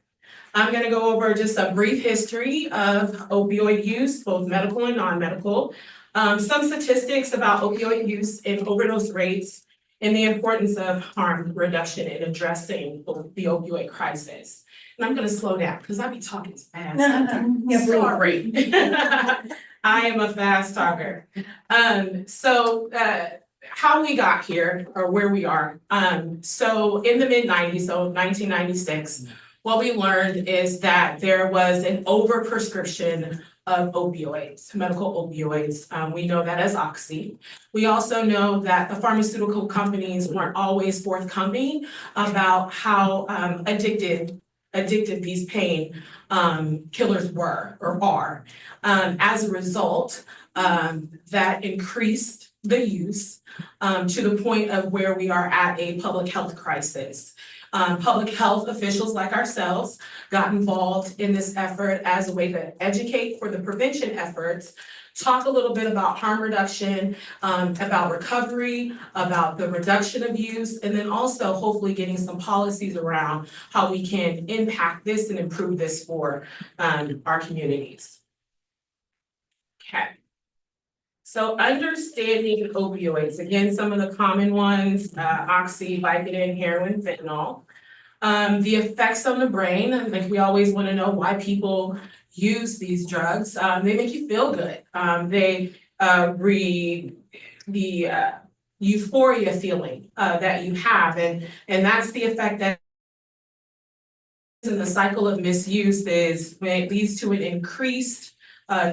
I'm gonna go over just a brief history of opioid use, both medical and non-medical. Some statistics about opioid use and overdose rates, and the importance of harm reduction in addressing the opioid crisis. And I'm gonna slow down because I'll be talking fast. Sorry. I am a fast talker. How we got here, or where we are. So in the mid-90s, so 1996, what we learned is that there was an overprescription of opioids, medical opioids. We know that as Oxy. We also know that the pharmaceutical companies weren't always forthcoming about how addictive these pain killers were or are. As a result, that increased the use to the point of where we are at a public health crisis. Public health officials like ourselves got involved in this effort as a way to educate for the prevention efforts, talk a little bit about harm reduction, about recovery, about the reduction of use, and then also hopefully getting some policies around how we can impact this and improve this for our communities. Okay. So understanding opioids, again, some of the common ones, oxy, Vicodin, heroin, fentanyl. The effects on the brain, like we always want to know why people use these drugs. They make you feel good. They breed the euphoria feeling that you have, and that's the effect that in the cycle of misuse is when it leads to an increased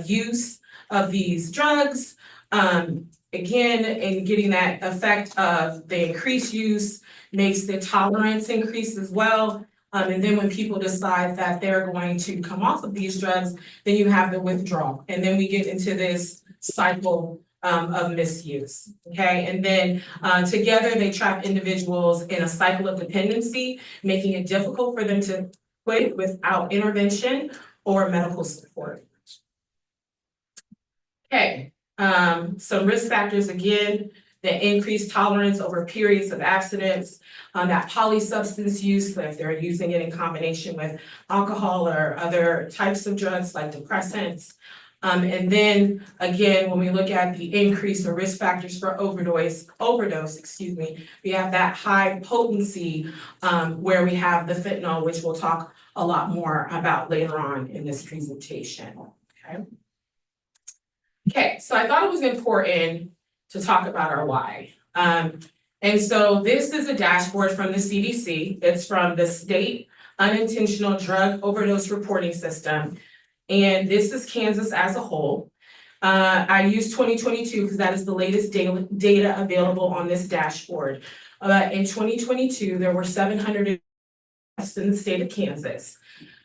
use of these drugs. Again, in getting that effect of the increased use makes the tolerance increase as well. And then when people decide that they're going to come off of these drugs, then you have the withdrawal. And then we get into this cycle of misuse, okay? And then together they trap individuals in a cycle of dependency, making it difficult for them to quit without intervention or medical support. Okay, some risk factors again, the increased tolerance over periods of abstinence, that polysubstance use, if they're using it in combination with alcohol or other types of drugs like depressants. And then again, when we look at the increase or risk factors for overdose, we have that high potency where we have the fentanyl, which we'll talk a lot more about later on in this presentation, okay? Okay, so I thought it was important to talk about our why. And so this is a dashboard from the CDC. It's from the State Unintentional Drug Overdose Reporting System. And this is Kansas as a whole. I use 2022 because that is the latest data available on this dashboard. In 2022, there were 700 deaths in the state of Kansas.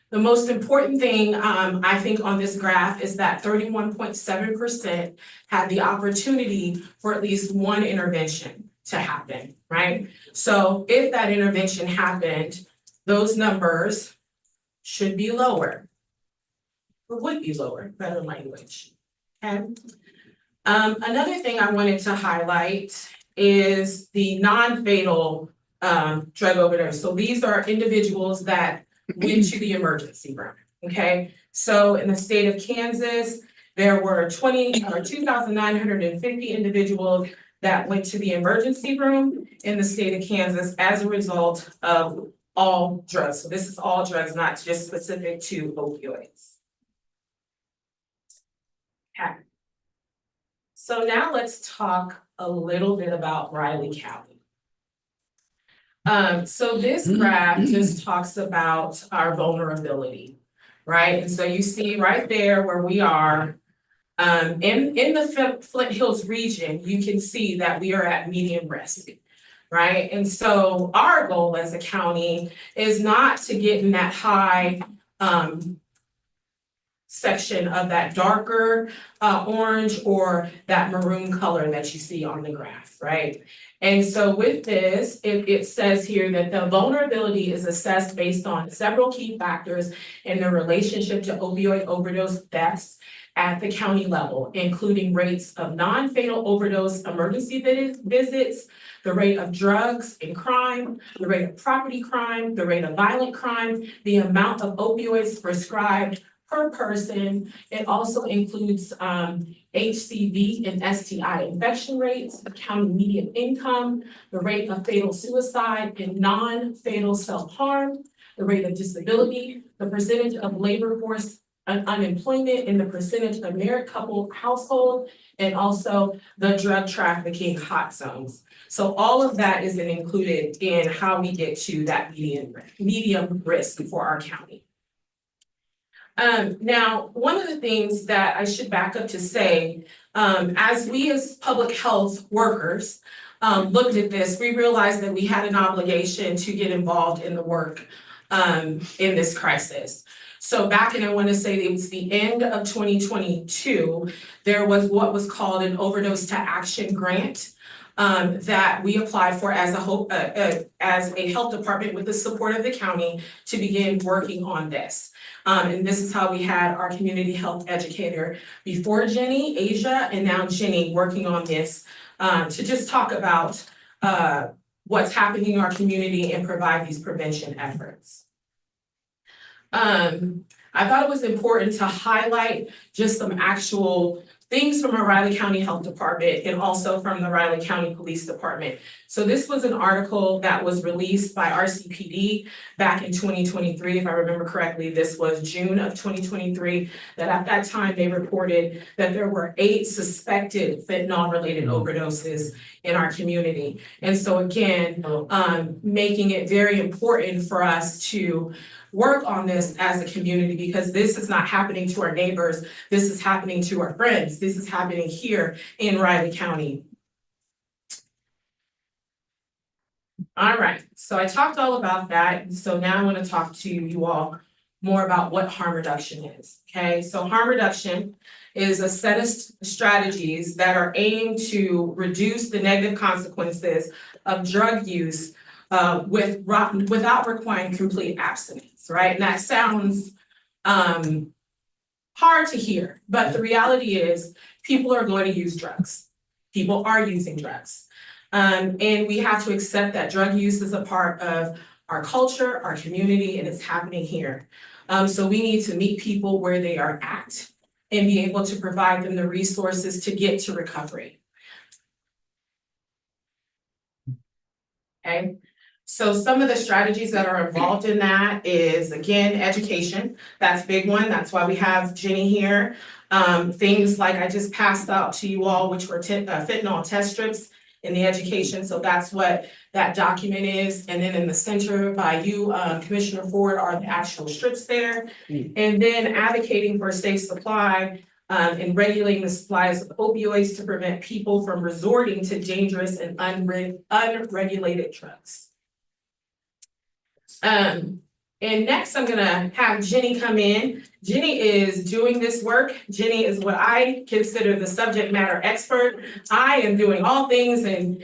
The most important thing, I think, on this graph is that 31.7% had the opportunity for at least one intervention to happen, right? So if that intervention happened, those numbers should be lower, or would be lower, better language, okay? Another thing I wanted to highlight is the non-fatal drug overdose. So these are individuals that went to the emergency room, okay? So in the state of Kansas, there were 2,950 individuals that went to the emergency room in the state of Kansas as a result of all drugs. So this is all drugs, not just specific to opioids. Okay. So now let's talk a little bit about Riley County. So this graph just talks about our vulnerability, right? And so you see right there where we are, in the Flint Hills region, you can see that we are at medium risk, right? And so our goal as a county is not to get in that high section of that darker orange or that maroon color that you see on the graph, right? And so with this, it says here that the vulnerability is assessed based on several key factors in the relationship to opioid overdose deaths at the county level, including rates of non-fatal overdose emergency visits, the rate of drugs and crime, the rate of property crime, the rate of violent crime, the amount of opioids prescribed per person. It also includes HCV and STI infection rates, the county median income, the rate of fatal suicide and non-fatal self-harm, the rate of disability, the percentage of labor force unemployment, and the percentage of married couple household, and also the drug trafficking hot zones. So all of that is included in how we get to that medium risk for our county. Now, one of the things that I should back up to say, as we as public health workers looked at this, we realized that we had an obligation to get involved in the work in this crisis. So back in, I want to say it was the end of 2022, there was what was called an overdose to action grant that we applied for as a health department with the support of the county to begin working on this. And this is how we had our community health educator before Jenny, Asia, and now Jenny working on this to just talk about what's happening in our community and provide these prevention efforts. I thought it was important to highlight just some actual things from our Riley County Health Department and also from the Riley County Police Department. So this was an article that was released by RCPD back in 2023. If I remember correctly, this was June of 2023, that at that time they reported that there were 8 suspected fentanyl-related overdoses in our community. And so again, making it very important for us to work on this as a community, because this is not happening to our neighbors. This is happening to our friends. This is happening here in Riley County. All right, so I talked all about that. So now I want to talk to you all more about what harm reduction is. Okay, so harm reduction is a set of strategies that are aimed to reduce the negative consequences of drug use without requiring complete abstinence, right? And that sounds hard to hear, but the reality is people are going to use drugs. People are using drugs. And we have to accept that drug use is a part of our culture, our community, and it's happening here. So we need to meet people where they are at and be able to provide them the resources to get to recovery. Okay. So some of the strategies that are involved in that is, again, education. That's a big one. That's why we have Jenny here. Things like I just passed out to you all, which were fentanyl test strips in the education. So that's what that document is. And then in the center by you, Commissioner Ford, are the actual strips there. And then advocating for safe supply and regulating the supplies of opioids to prevent people from resorting to dangerous and unregulated drugs. And next I'm gonna have Jenny come in. Jenny is doing this work. Jenny is what I consider the subject matter expert. I am doing all things in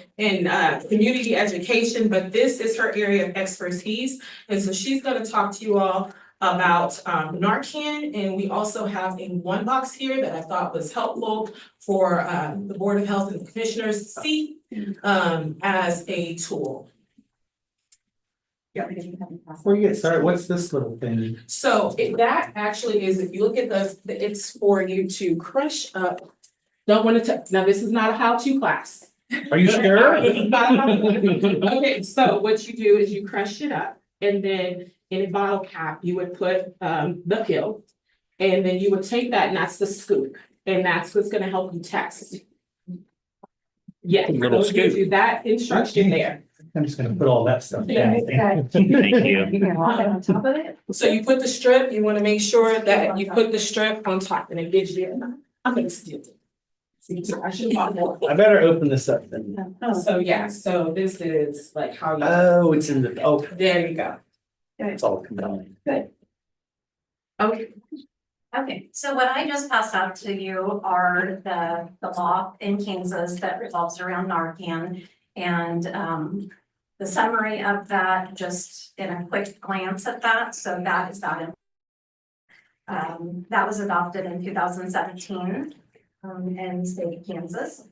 community education, but this is her area of expertise. And so she's gonna talk to you all about Narcan, and we also have a 1 box here that I thought was helpful for the Board of Health and the Commissioners to see as a tool. Before you get started, what's this little thing? So that actually is, if you look at it's for you to crush up. Don't want to, now this is not a how-to class. Are you sure? Okay, so what you do is you crush it up, and then in a bottle cap, you would put the pill. And then you would take that, and that's the scoop, and that's what's gonna help you test. Yeah, Little so it gives scoop. you that instruction there. I'm just gonna put all that stuff down. Thank you. On top of it? So you put the strip, you wanna make sure that you put the strip on top, and it gives you, I'm gonna steal it. See, I should have more. I better open this up then. So yeah, so this is like how you, Oh, it's in the, oh, there you go. it's all combined. Okay, Okay, so what I just passed out to you are the law in Kansas that revolves around Narcan. And the summary of that, just in a quick glance at that, so that is that. That was adopted in 2017 in the state of Kansas.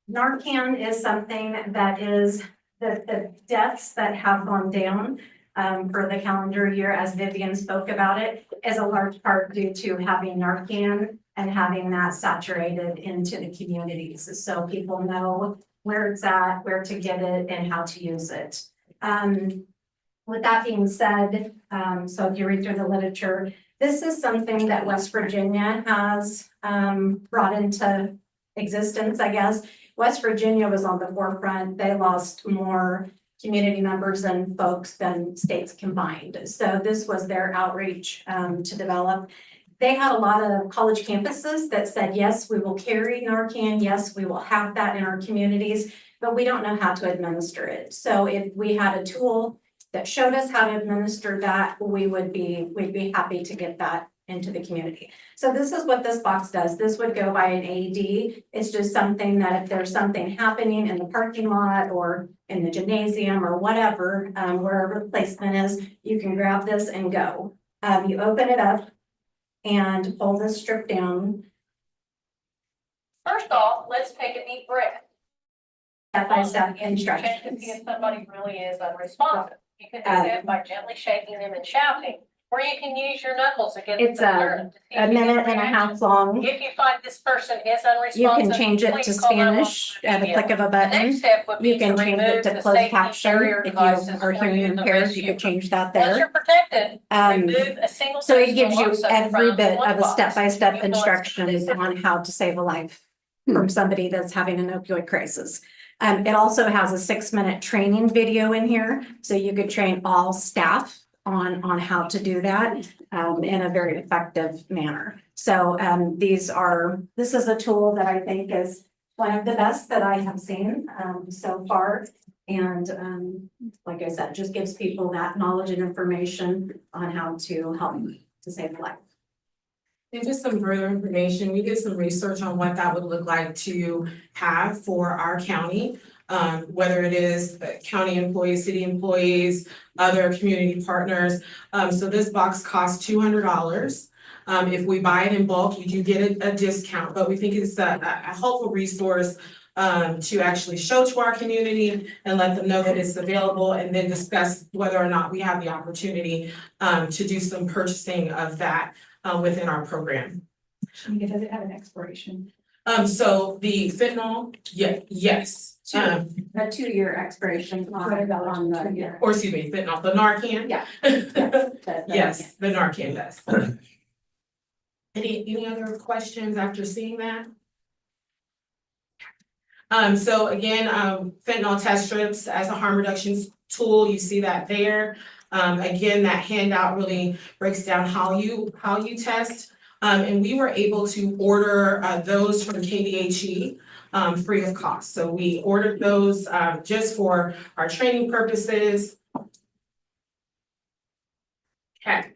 Narcan is something that is the deaths that have gone down for the calendar year, as Vivian spoke about it, is a large part due to having Narcan and having that saturated into the communities. So people know where it's at, where to get it, and how to use it. With that being said, so if you read through the literature, this is something that West Virginia has brought into existence, I guess. West Virginia was on the forefront. They lost more community members and folks than states combined. So this was their outreach to develop. They had a lot of college campuses that said, yes, we will carry Narcan. Yes, we will have that in our communities, but we don't know how to administer it. So if we had a tool that showed us how to administer that, we'd be happy to get that into the community. So this is what this box does. This would go by an AED. It's just something that if there's something happening in the parking lot or in the gymnasium or whatever, wherever the placement is, you can grab this and go. You open it up and pull this strip down. First off, let's take a deep breath. Step by step Check to see instructions. if somebody really is unresponsive. You can do that by gently shaking them and shouting, or you can use your knuckles against It's the dirt. to see a if you get minute and a reaction. half long. If you find this person is You unresponsive. can change it please to call Spanish 911 at the click of a The button. next step would be You can change it remove to the closed safety caption. barrier If devices you are or hearing use the impaired, you rescue. could change that Once there. you're protected, Um, remove a single. So it gives you touch every from bit one of a box. step-by-step You want instruction to- on how to save a life from somebody that's having an opioid crisis. It also has a 6-minute training video in here, so you could train all staff on how to do that in a very effective manner. So this is a tool that I think is one of the best that I have seen so far. And like I said, just gives people that knowledge and information on how to help to save a life. And just some further information, we did some research on what that would look like to have for our county. Whether it is county employees, city employees, other community partners. So this box costs $200. If we buy it in bulk, you do get a discount, but we think it's a helpful resource to actually show to our community and let them know that it's available, and then discuss whether or not we have the opportunity to do some purchasing of that within our program. Does it have an expiration? So the fentanyl, yes. A 2-year expiration on the. Or excuse me, fentanyl, the Narcan. Yeah. Yes, the Narcan does. Any other questions after seeing that? So again, fentanyl test strips as a harm reduction tool, you see that there. Again, that handout really breaks down how you test. And we were able to order those from KDHE free of cost. So we ordered those just for our training purposes. Okay.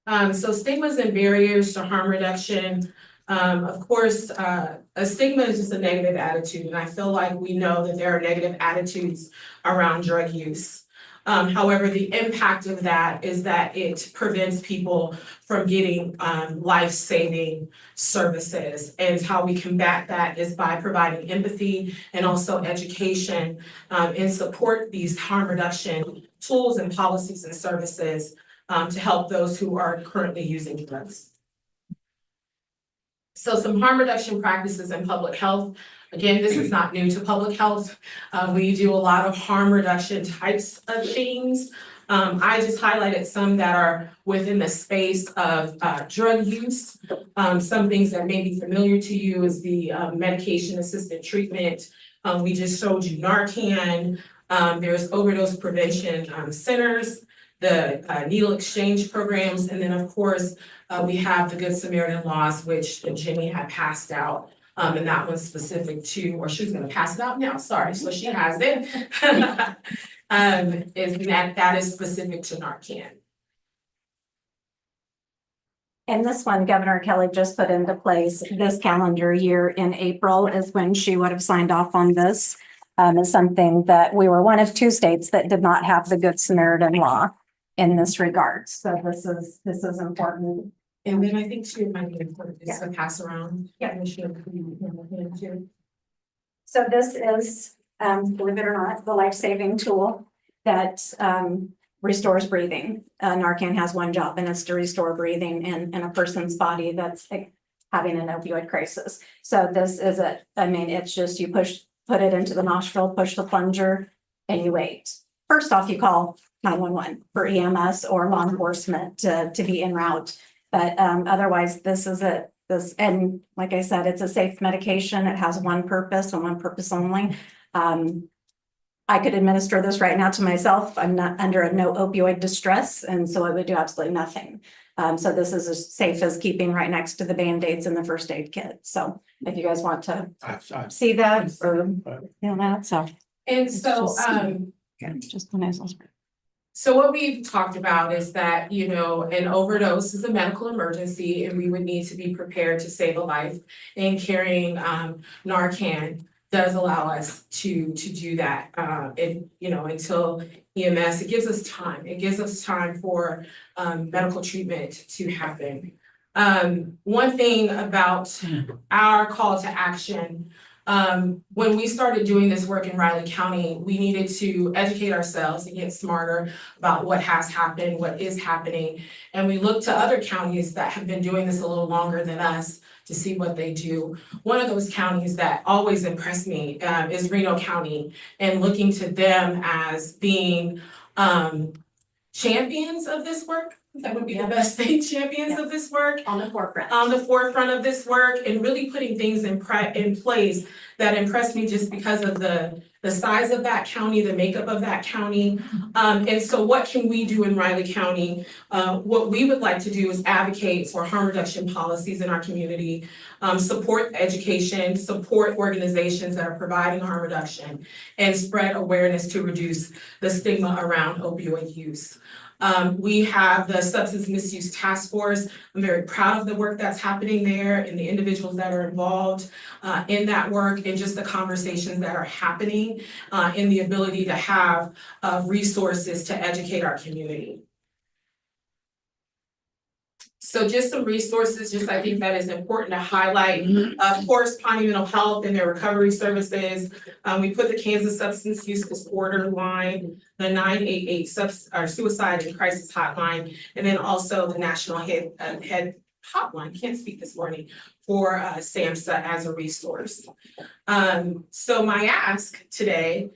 So stigmas and barriers to harm reduction. Of course, a stigma is just a negative attitude, and I feel like we know that there are negative attitudes around drug use. However, the impact of that is that it prevents people from getting life-saving services. And how we combat that is by providing empathy and also education and support these harm reduction tools and policies and services to help those who are currently using drugs. So some harm reduction practices in public health. Again, this is not new to public health. We do a lot of harm reduction types of things. I just highlighted some that are within the space of drug use. Some things that may be familiar to you is the medication assisted treatment. We just showed you Narcan. There's overdose prevention centers, the needle exchange programs, and then of course, we have the Good Samaritan laws, which Jenny had passed out. And that one's specific to, or she's gonna pass it out now, sorry, so she has it. That is specific to Narcan. And this one, Governor Kelly just put into place this calendar year in April is when she would have signed off on this. Is something that we were one of 2 states that did not have the Good Samaritan law in this regard. So this is important. And then I think she might be important just to pass around. Yeah. And she'll be in here too. So this is, believe it or not, the life-saving tool that restores breathing. Narcan has one job, and it's to restore breathing in a person's body that's having an opioid crisis. So this is it's just you put it into the nostril, push the plunger, and you wait. First off, you call 911 for EMS or law enforcement to be en route. But otherwise, this is it. And like I said, it's a safe medication. It has one purpose and one purpose only. I could administer this right now to myself. I'm not under a no opioid distress, and so it would do absolutely nothing. So this is as safe as keeping right next to the Band-Aids in the first aid kit. So if you guys want to see that or that, so. And so, Just the nasal spray. So what we've talked about is that, you know, an overdose is a medical emergency and we would need to be prepared to save a life. And carrying Narcan does allow us to do that. And, you know, until EMS, it gives us time. It gives us time for medical treatment to happen. One thing about our call to action, when we started doing this work in Riley County, we needed to educate ourselves and get smarter about what has happened, what is happening. And we looked to other counties that have been doing this a little longer than us to see what they do. One of those counties that always impressed me is Reno County, and looking to them as being champions of this work. That would be the best thing, champions of this work. On the forefront. On the forefront of this work, and really putting things in place that impressed me just because of the size of that county, the makeup of that county. And so what can we do in Riley County? What we would like to do is advocate for harm reduction policies in our community, support education, support organizations that are providing harm reduction, and spread awareness to reduce the stigma around opioid use. We have the Substance Misuse Task Force. I'm very proud of the work that's happening there and the individuals that are involved in that work, and just the conversations that are happening and the ability to have resources to educate our community. So just some resources, just I think that is important to highlight. Of course, Pawnee Mental Health and their recovery services. We put the Kansas Substance Use Disorder line, the 988 suicide and crisis hotline, and then also the National Head Hotline, can't speak this morning, for SAMHSA as a resource. So my ask today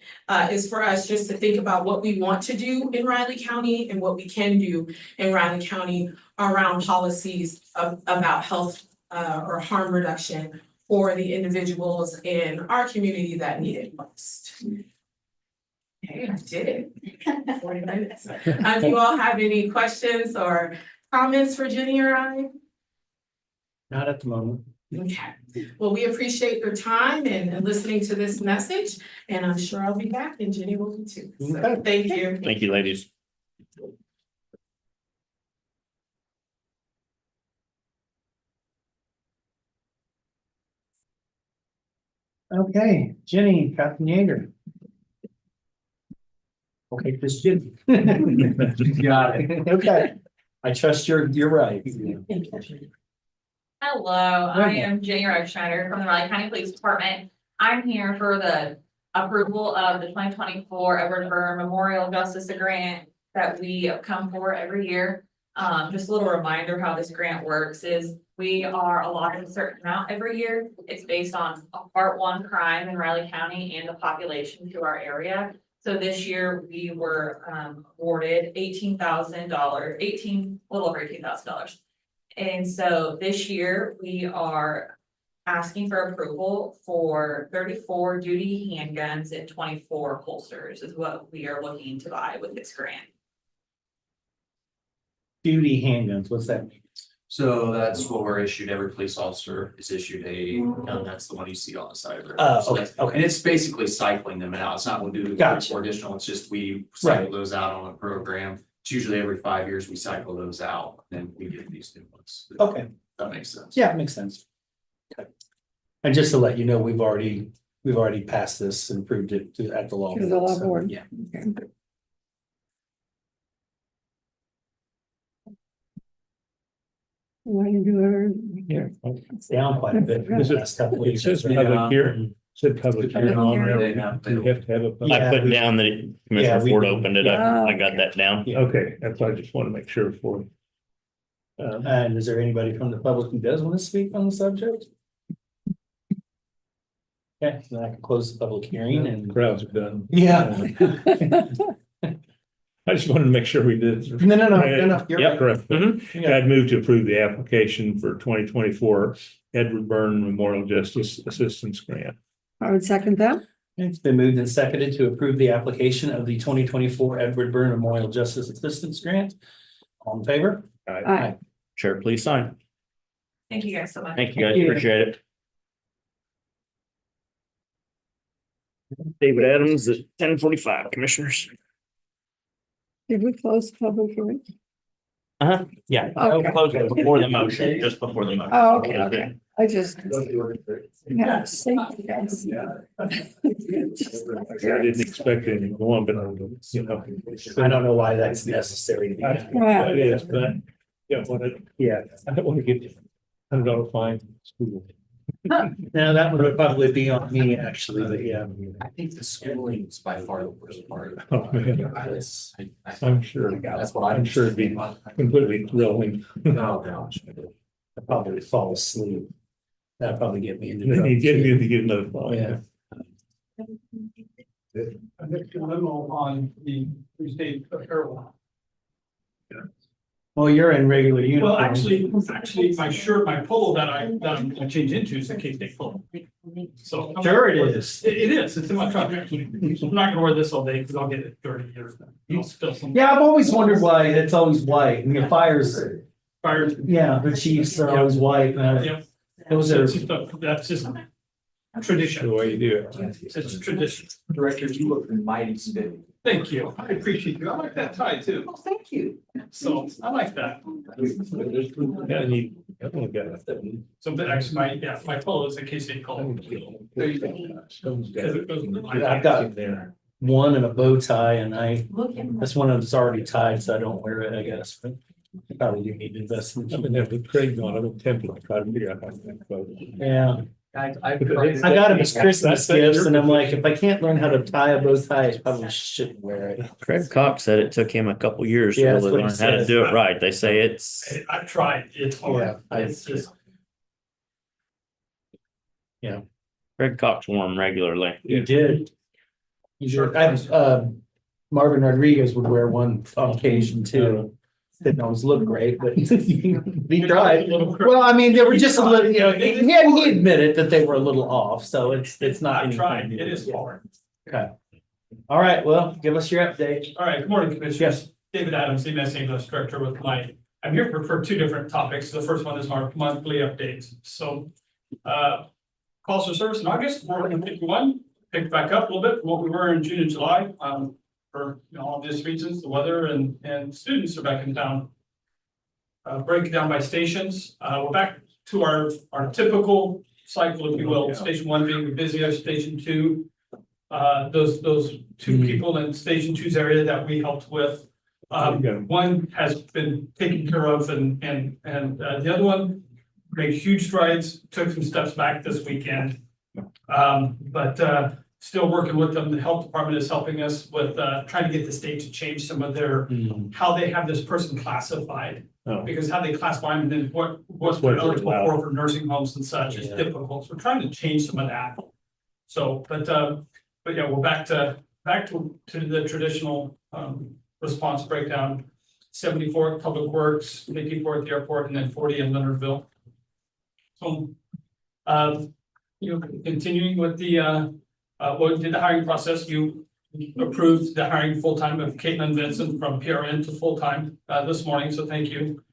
is for us just to think about what we want to do in Riley County and what we can do in Riley County around policies about health or harm reduction for the individuals in our community that need it most. Okay, I did it. 40 minutes. Do you all have any questions or comments for Jenny or I? Not at the moment. Okay, well, we appreciate your time and listening to this message, and I'm sure I'll be back and Jenny will be too. So Okay. thank you. Thank you, ladies. Okay, Jenny, Captain Yeager. Okay, just Jenny. Got it. Okay, I trust you're right. Hello, I am Jenny Reich-Schneider from the Raleigh County Police Department. I'm here for the approval of the 2024 Edward Byrne Memorial Justice Grant that we come for every year. Just a little reminder how this grant works is we are allotted a certain amount every year. It's based on a Part 1 crime in Raleigh County and the population to our area. So this year we were awarded $18,000, a little over $18,000. And so this year we are asking for approval for 34 duty handguns and 24 holsters is what we are looking to buy with this grant. Duty handguns, what's that mean? So that's what we're issued. Every police officer is issued a gun. That's the one you see on the side of it. Oh, So okay, that's- okay. And it's basically cycling them out. It's not we'll do Gotcha. for additional. It's just we Right. cycle those out on a program. It's usually every 5 years we cycle those out, and then we get these new ones. Okay, That makes sense. yeah, it makes sense. Okay. And just to let you know, we've already passed this and approved it at the law. To the law So, board. Yeah. Okay. Want to do it? Yeah. It's down quite a bit. Is it- Last couple It weeks. says public hearing, said public hearing on there. You have to have a. public- Yeah. I put down that Commissioner we- Ford opened it up. Yeah. I got that down. Yeah. Okay, that's what I just want to make sure for. And is there anybody from the public who does want to speak on the subject? Okay, then I can close the public hearing and. Crowds are done. Yeah. I just wanted to make sure we did. No, you're Yep. right. Correct. Mhm. Yeah. I'd move to approve the application for 2024 Edward Byrne Memorial Justice Assistance Grant. I would second that. It's been moved and seconded to approve the application of the 2024 Edward Byrne Memorial Justice Assistance Grant. All in favor? Aye. Chair, please sign. Thank you guys so much. Thank you guys. Thank you. Appreciate it. David Adams at 10:45, Commissioners. Did we close public hearing? Yeah, I'll Okay. close it before the motion, just before the motion. Oh, okay. I just. Yeah, thank you guys. I didn't expect it to go on, but you know. I don't know why that's necessary. Wow. It is, but yeah, I don't want to get $100 fine. School. Now, that one would probably be on me, actually, but yeah. I think the schooling is by far the worst part. Oh, man. I'm sure. That's what I'm sure it'd be completely thrilling. No, no. I'd probably fall asleep. That'd probably get me into. And then you get trouble, me to get another Yeah. fine. I missed your memo on the Free State Apparel. Well, you're in regular uniform. Well, actually, my shirt, my polo that I'm gonna change into is the K-State polo. So. Sure it is. It is, it's in my truck. I'm not gonna wear this all day because I'll get it dirty here. I'll spill some. Yeah, I've always wondered why it's always white and the fires, Fire. yeah, the chiefs are always white. Yep. Those are, That's just tradition. The way you do it. It's tradition. Director, you look mighty steady. Thank you. I appreciate you. I like that tie too. oh, thank you. So I like that. Yeah, and you definitely got it. So but actually my polo is a K-State polo. There you go. Because it goes with my- I've got one and a bow tie and that's one that's already tied, so I don't wear it, I guess, but I probably do need to invest in I've been having Craig on, I've been tempted to try to figure out how to think about it. Yeah, I I got him as Christmas gifts and I'm like, if I can't learn how to tie a bow tie, I probably shouldn't wear it. Craig Cox said it took him a couple years to Yeah, that's really what he learn how to said. do it right. They say it's, I've tried. It's hard. Yeah, It's just. Craig Cox wore them regularly. You did. You did. Marvin Rodriguez would wear one on occasion too. Didn't always look great, but he tried. Well, I mean, they were just a little, you know, he admitted that they were a little off, so it's not. I tried. anything. It is hard. Okay. All right, well, give us your update. All right, good morning, Commissioners. David Adams, CMS English Director with I'm here for two different topics. The first one is our monthly updates. So, calls for service in August, 451, picked back up a little bit from what we were in June and July. For obvious reasons, the weather and students are back in town. Break it down by stations. We're back to our typical cycle, if you will. Station 1 being the busiest, Station 2. Those two people in Station 2's area that we helped with. One has been taken care of and the other one made huge strides, took some steps back this weekend. But still working with them. The health department is helping us with trying to get the state to change some of their, how they have this person classified. Oh. Because how they classify them and then what's What they're eligible allowed. for nursing homes and such is Yeah. difficult. So we're trying to change some of that. So, but yeah, we're back to the traditional response breakdown. 74 at Public Works, 54 at the airport, and then 40 in Leonardville. So, continuing with the what did the hiring process, you approved the hiring full-time of Caitlin Vincent from PRN to full-time this morning, so thank you.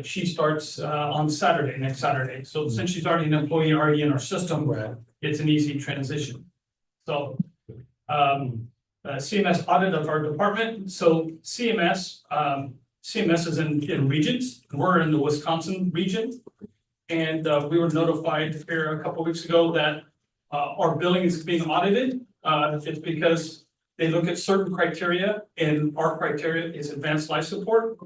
She starts on Saturday, next Saturday, so since she's already an employee already in our system, it's an easy transition. So CMS audit of our department, so CMS is in regions, we're in the Wisconsin region. And we were notified here a couple weeks ago that our billing is being audited. It's because they look at certain criteria and our criteria is advanced life support,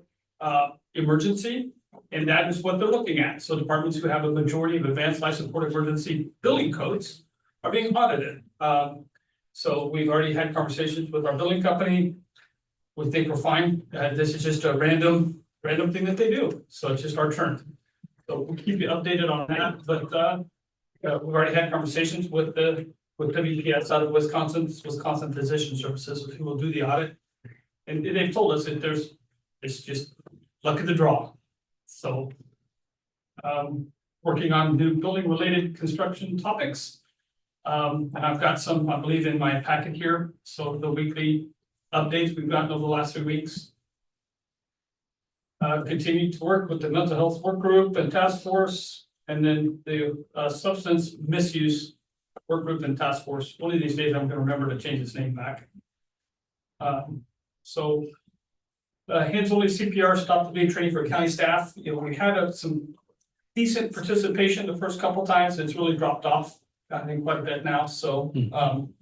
emergency, and that is what they're looking at. So departments who have a majority of advanced life support emergency billing codes are being audited. So we've already had conversations with our billing company. We think we're fine. This is just a random thing that they do. So it's just our turn. So we'll keep you updated on that, but we've already had conversations with WPS out of Wisconsin Physician Services, who will do the audit. And they've told us that it's just luck of the draw. So working on new building related construction topics. And I've got some, I believe, in my packet here. So the weekly updates we've gotten over the last 3 weeks. Continue to work with the mental health work group and task force, and then the substance misuse work group and task force. One of these days, I'm gonna remember to change its name back. So hands-only CPR stop the bleed training for county staff. You know, we had some decent participation the first couple times. It's really dropped off, I think, quite a bit now. So,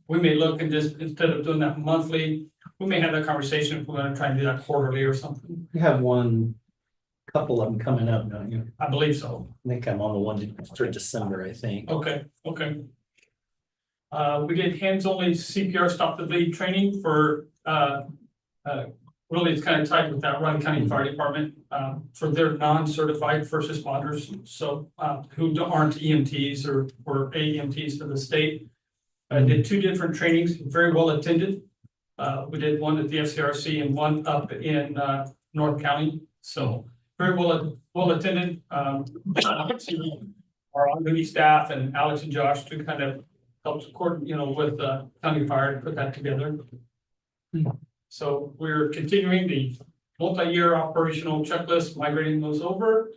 we may look and just, instead of doing that monthly, we may have that conversation if we're gonna try and do that quarterly or something. You have couple of them coming up, don't you? I believe so. I think I'm on the one for December, I think. Okay. We did hands-only CPR stop the bleed training for, really it's kind of tied with that Riley County Fire Department, for their non-certified first responders. So, who aren't EMTs or AEMTs for the state. I did 2 different trainings, very well attended. We did one at the FCRC and one up in, North County. So very well attended. Our on-duty staff and Alex and Josh to kind of help support, with the county fire to put that together. So we're continuing the multi-year operational checklist, migrating those over.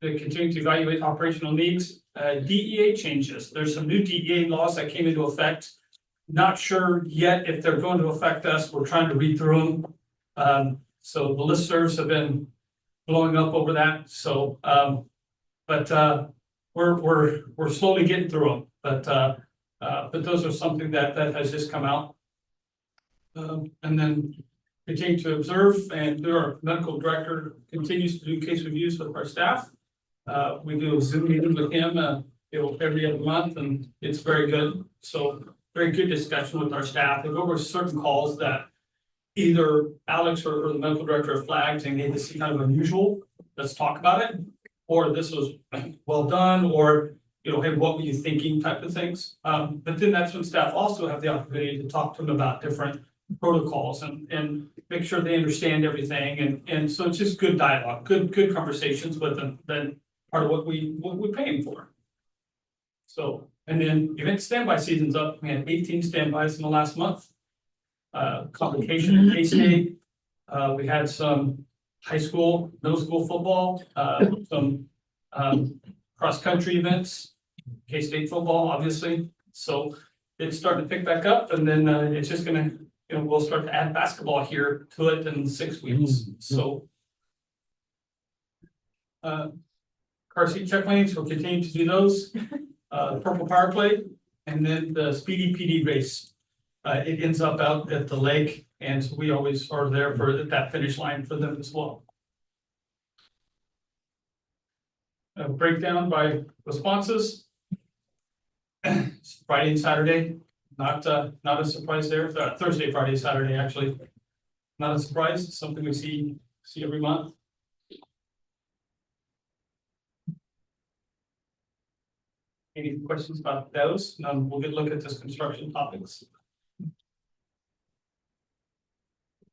They continue to evaluate operational needs. DEA changes. There's some new DEA laws that came into effect. Not sure yet if they're going to affect us. We're trying to read through them. So the listservs have been blowing up over that. So, but we're slowly getting through them. But those are something that has just come out. And then continue to observe, and our medical director continues to do case reviews with our staff. We do a Zoom meeting with him, every other month, and it's very good. So very good discussion with our staff. They go over certain calls that either Alex or the medical director have flagged saying, hey, this is kind of unusual. Let's talk about it. Or this was well done, or, hey, what were you thinking type of things. But then that's when staff also have the opportunity to talk to them about different protocols and make sure they understand everything. And so it's just good dialogue, good conversations with them. Then part of what we pay them for. So, and then event standby season's up. We had 18 standbys in the last month. Convocation in K-State. We had some high school, middle school football, some cross-country events, K-State football, obviously. So it's starting to pick back up, and then it's just gonna, we'll start to add basketball here to it in 6 weeks. So car seat check lanes, we'll continue to do those. Purple Power Play, and then the Speedy PD race. It ends up out at the lake, and so we always are there for that finish line for them as well. A breakdown by responses. Friday and Saturday, not a surprise there. Thursday, Friday, Saturday, actually. Not a surprise, it's something we see every month. Any questions about those? We'll get a look at this construction topics.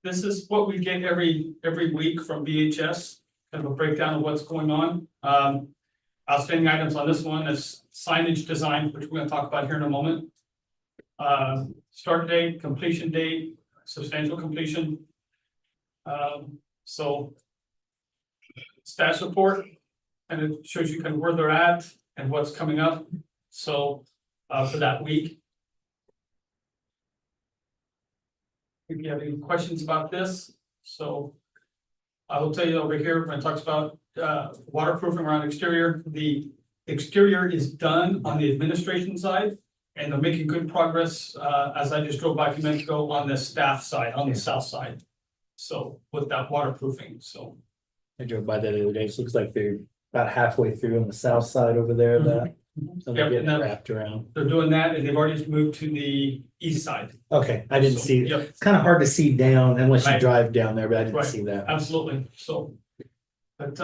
This is what we get every week from BHS, kind of a breakdown of what's going on. Outstanding items on this one is signage design, which we're going to talk about here in a moment. Start date, completion date, substantial completion. So status report, and it shows you kind of where they're at and what's coming up. So for that week. If you have any questions about this, so I will tell you over here when it talks about waterproofing around exterior, the exterior is done on the administration side, and they're making good progress, as I just drove by a few minutes ago, on the staff side, on the south side. So with that waterproofing, so. I drove by that the other day. It looks like they're about halfway through on the south side over there, so they're getting wrapped around. They're doing that, and they've already moved to the east side. Okay, I didn't see, Yep, it's kind of hard to see down unless you Right. drive down there, but I didn't Right. see that. absolutely, so. But,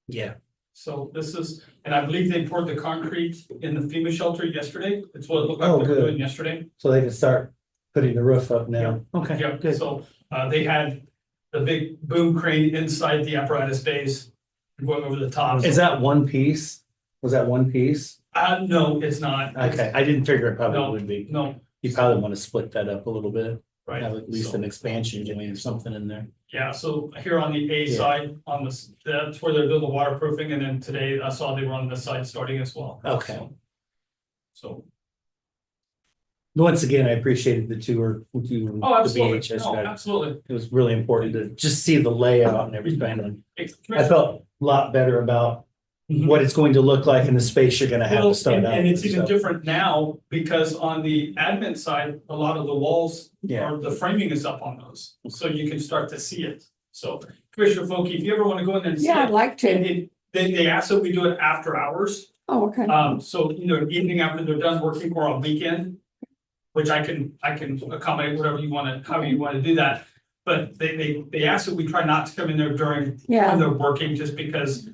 Yeah, so this is, and I believe they poured the concrete in the FEMA shelter yesterday. It's what it looked like Oh, they were good. doing yesterday. so they can start putting the roof up now. Okay, Yep, good. so, they had the big boom crane inside the apparatus bays going over the top. Is that one piece? Was that one piece? No, it's not. Okay, I didn't figure it probably No. would be. No, You probably want to split that up a little bit, right. have at least So, an expansion joint or something in there. yeah, so here on the A Yeah. side, on this, that's where they're doing the waterproofing, and then today I saw they were on this side starting as well. Okay. So. Once again, I appreciated the tour with you. and Oh, the absolutely. VHS No, guy. absolutely. It was really important to just see the layout and everything. And I Well, felt a lot better about what it's going to look like and the space you're gonna have to start and, out. and it's with, even so, different now because on the admin side, a lot of the walls Yeah. or the framing is up on those. So you can start to see it. So Commissioner Folke, if you ever want to go in there and see Yeah, I'd it, like to. they ask that we do it after hours. Oh, okay. So, evening after they're done working or on weekend. Which I can accommodate whatever you wanna, however you wanna do that. But they ask that we try not to come in there during, Yeah. when they're working, just because.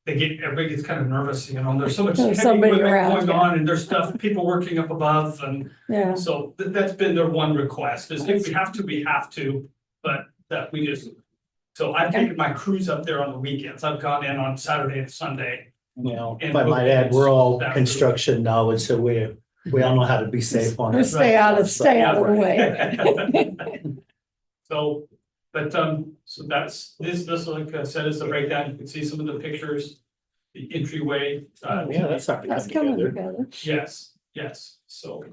Everybody gets kind of nervous, there's so much There's heavy somebody equipment around, going yeah. on and there's stuff, people working up above and. Yeah. So that's been their one request, is if we have to, we have to, but that we just. So I've taken my crews up there on the weekends. I've gone in on Saturday and Sunday. If I might add, we're all construction knowledge, so we all know how to be safe on it. Just stay out of the way. So, but, so that's, this, like I said, is the breakdown. You can see some of the pictures, the entryway. Yeah, that's not. That's coming together. Yes, so.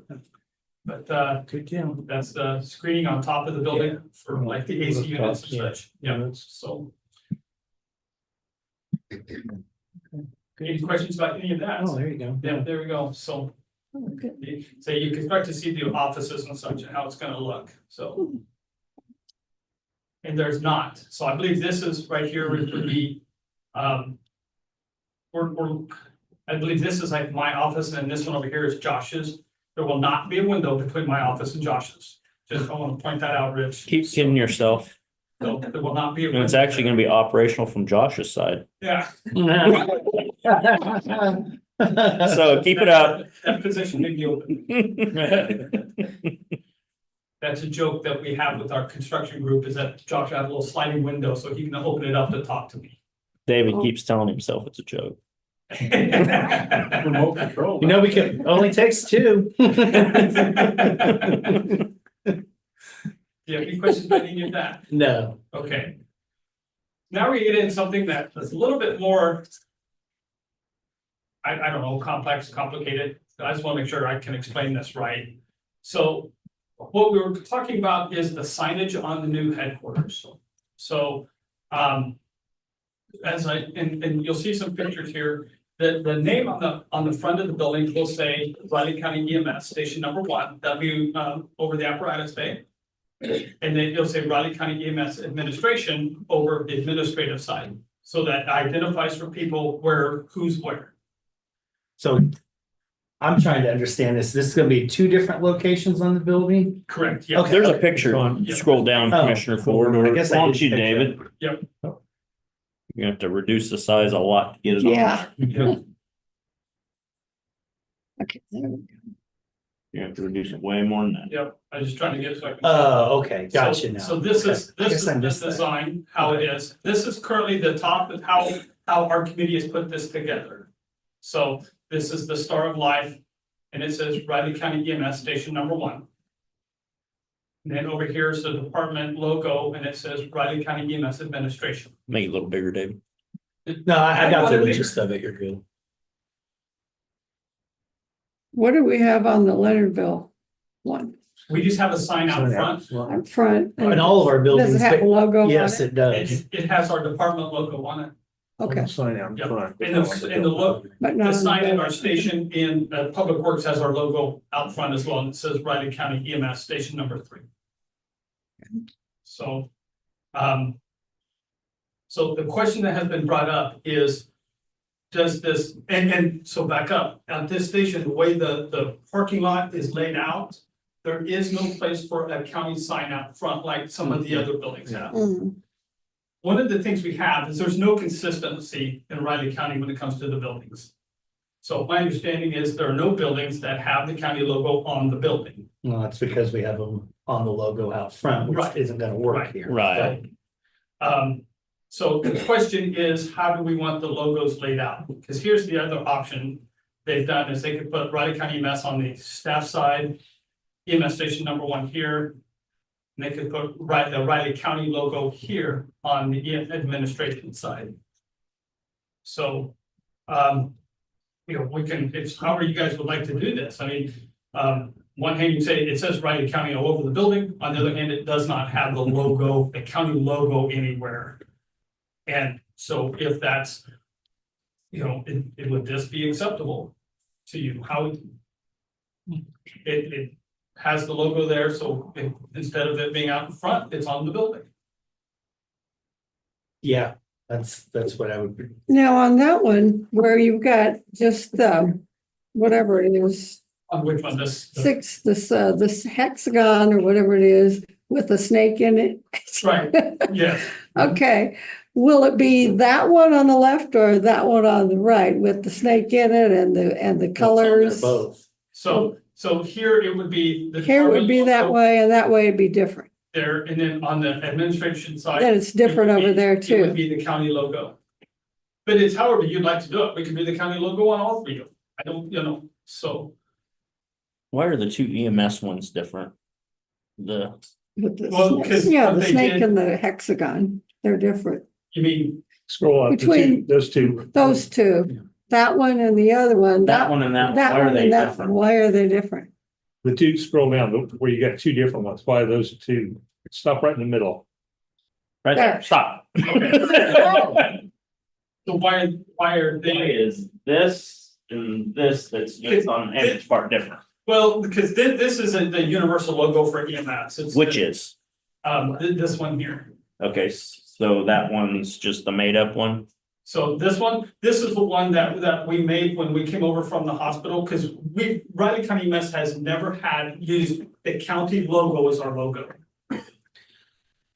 But, Good deal. that's the screening on top of the building for like the AC units and such. Yeah, so. Any questions about any of that? Oh, there you go. Yeah, there we go. So. Oh, good. So you can start to see the offices and such and how it's gonna look, so. And there's not, so I believe this is right here would be, I believe this is like my office and this one over here is Josh's. There will not be a window between my office and Josh's. Just I want to point that out, Rich. Keep kidding yourself. So there will not be. And it's actually gonna be operational from Josh's side. Yeah. So keep it up. That position may be open. That's a joke that we have with our construction group is that Josh has a little sliding window so he can open it up to talk to me. David keeps telling himself it's a joke. Remote control. We can, only takes two. Do you have any questions about any of that? No. Okay. Now we get into something that is a little bit more. I don't know, complex, complicated. I just want to make sure I can explain this right. So what we were talking about is the signage on the new headquarters. So, and you'll see some pictures here. The name on the front of the building will say Riley County EMS Station Number 1. That'll be over the apparatus bay. And then it'll say Riley County EMS Administration over the administrative side. So that identifies for people who's where. So I'm trying to understand this. This is gonna be two different locations on the building? Correct, yeah. Okay. There's a picture. Yep. Scroll down, Oh. Commissioner Ford, or I guess I why don't didn't you, pick David? Yep. You have to reduce the size a lot to get it on. Yeah. Yeah. Okay. There we go. You have to reduce it way more than that. Yep, I was just trying to get so I can. Oh, okay, gotcha now. So this is, Okay. I this guess is I the missed that. design, how it is. This is currently the top of how our committee has put this together. So this is the Star of Life, and it says Riley County EMS Station Number 1. And then over here is the department logo, and it says Riley County EMS Administration. Make it a little bigger, David. No, I got the wanted to- gist of it. You're good. What do we have on the Leonardville one? We just have a sign out front. Up front? In all of our Does buildings. it have a logo on Yes, it? it does. It has our department logo on it. Okay, Sign out Yep. front. And the look, but the not. sign in our station in Public Works has our logo out front as well, and it says Riley County EMS Station Number 3. So, so the question that has been brought up is, does this, and so back up, at this station, the way the parking lot is laid out, there is no place for a county sign out front like some of the other buildings have. Mm, One of the things we have is there's no consistency in Riley County when it comes to the buildings. So my understanding is there are no buildings that have the county logo on the building. No, it's because we have them on the logo out front, which Right. isn't gonna work Right. here. Right. So the question is, how do we want the logos laid out? Because here's the other option they've done is they could put Riley County EMS on the staff side, EMS Station Number 1 here. And they could put the Riley County logo here on the administration side. So, we can, it's however you guys would like to do this. I mean, one hand, you say it says Riley County all over the building, on the other hand, it does not have the logo, the county logo anywhere. And so if that's, it would this be acceptable to you? How? It has the logo there, so instead of it being out in front, it's on the building. Yeah, that's what I would. Now, on that one, where you've got just, whatever it is, On which one, this? this hexagon or whatever it is with a snake in it. Right, yes. Okay, will it be that one on the left or that one on the right with the snake in it and the colors? Both. So here it would be. the Here it would be that logo way and that way it'd be different. There, and then on the administration side. Then it's different it would over be- there It would too. be the county logo. But it's however you'd like to do it. We could do the county logo on all three of them. I don't, so. Why are the two EMS ones different? The, With the Well, snake. 'cause Yeah, what the they snake did- and the hexagon, they're different. You mean, Scroll up, Between those two. Those two, that one and the other one. that one and that, That why are one they and that one, different? why are they different? The two, scroll down, where you got two different ones, why are those two? Stop right in the middle. Right there, There. stop. so why are Why they? is this and this that's just on Ed's part different? Well, because this isn't the universal logo for EMS. It's Which is, this one here. okay, so that one's just the made up one? So this is the one that we made when we came over from the hospital, because Riley County EMS has never had used the county logo as our logo.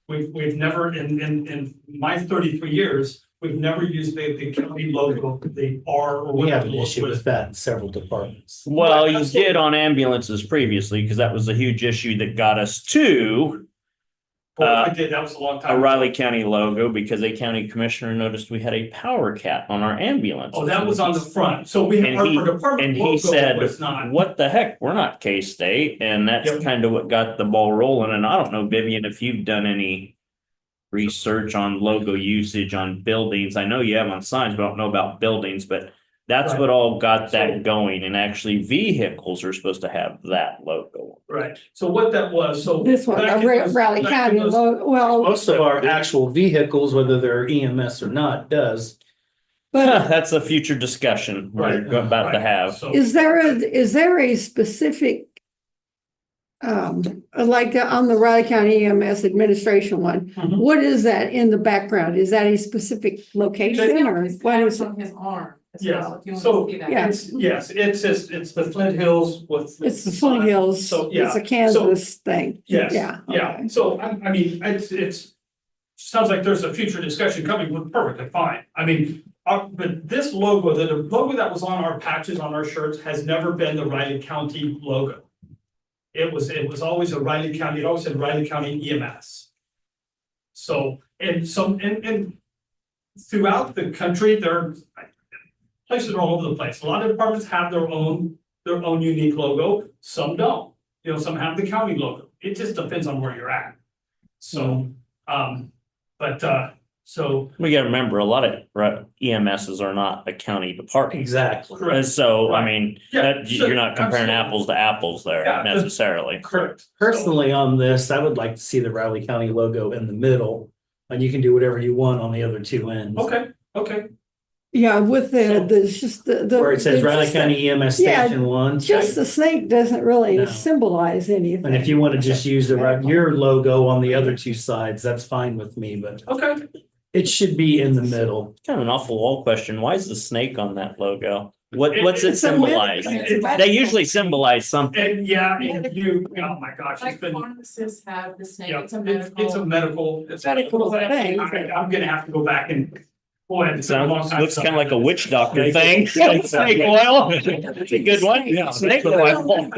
We've never, in my 33 years, we've never used the county logo, the R or We have whatever. an issue with that in several departments. Well, Right, you that's did on ambulances previously, because that was a huge issue that got us to Well, if we did, that was a long time. a ago. Riley County logo because a county commissioner noticed we had a power cat on our ambulance. Oh, that was on the front, so we, And our he- department And he logo said, was not. what the heck, we're not K-State, and that's Yep. kind of what got the ball rolling, and I don't know, Vivian, if you've done any research on logo usage on buildings, I know you have on signs, but I don't know about buildings, but that's Right. what all got So- that going, and actually vehicles are supposed to have that logo. Right, so what that was, so. This one, back in those- Raleigh back County, in those- well, Most of our actual vehicles, whether they're EMS or not, does. but That's a future discussion we're Right. about to Right, have. so- is there a specific like on the Riley County EMS administration one, Mhm. what is that in the background? Is that a specific location or what is it? on his arm as Yeah, well, if you want so to see that. Yeah. it's the Flint Hills with. It's the Flint Hills, So, yeah, it's a Kansas thing. Yes, Yeah, yeah, okay. so I mean, it's. Sounds like there's a future discussion coming, with perfectly fine, I mean, but this logo, the logo that was on our patches on our shirts has never been the Riley County logo. It was always a Riley County, it always said Riley County EMS. So, and throughout the country, there are places are all over the place, a lot of departments have their own unique logo, some don't. Some have the county logo, it just depends on where you're at. So, so, We gotta remember, a lot of EMSs are not a county department. Exactly. correct. And so, I Right. mean, Yeah, you're not comparing absolutely. apples to apples there Yeah, necessarily. Correct. Personally, on this, I would like to see the Riley County logo in the middle, and you can do whatever you want on the other two ends. Okay, Yeah, with it's just the. Where it says it's Riley just County EMS Yeah, Station One. Just the snake doesn't really No. symbolize anything. And if you want to just use your logo on the other two sides, that's fine with me, but okay. it should be in the middle. Kind of an awful wall question. Why is the snake on that logo? It- What's it it's a symbolize? medical- They usually symbolize something. And yeah, and oh my gosh, it's Like been, pharmacists have the snake, yeah, it's a it's a medical. medical. Medical thing. I'm gonna have to go back and, boy, it's been a long Sounds, time. looks kind of like a witch doctor thing. Snake oil. That's a good one. Yeah. Snake oil.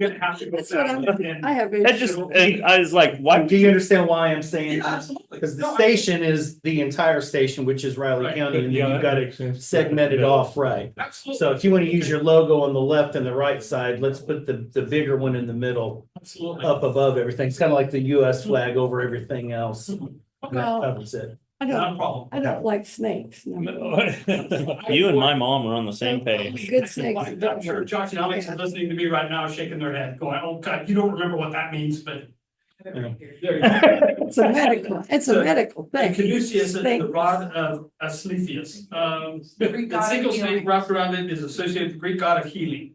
Gonna have to go That's what back and. I have. That just, and I was like, what? Do you understand why I'm saying? Yeah, absolutely. Because the No, I- station is the entire station, which is Riley Right. County, and Yeah, then you've that got makes it sense. segmented off right. Absolutely. So if you want to use your logo on the left and the right side, let's put the bigger one in the middle, Absolutely. up above everything. It's kind of like the US flag over everything else. And that Well, covers it. I not a don't, problem. I don't like snakes. No. You and my mom are on the same page. Good snakes. I'm sure Josh and Alex are listening to me right now, shaking their head, going, oh God, you don't remember what that means, but. There you go. It's a medical The thing. caduceus is the Snake. rod of Asclepius. The Greek god of single snake healing. wrapped around it is associated with the Greek god of healing.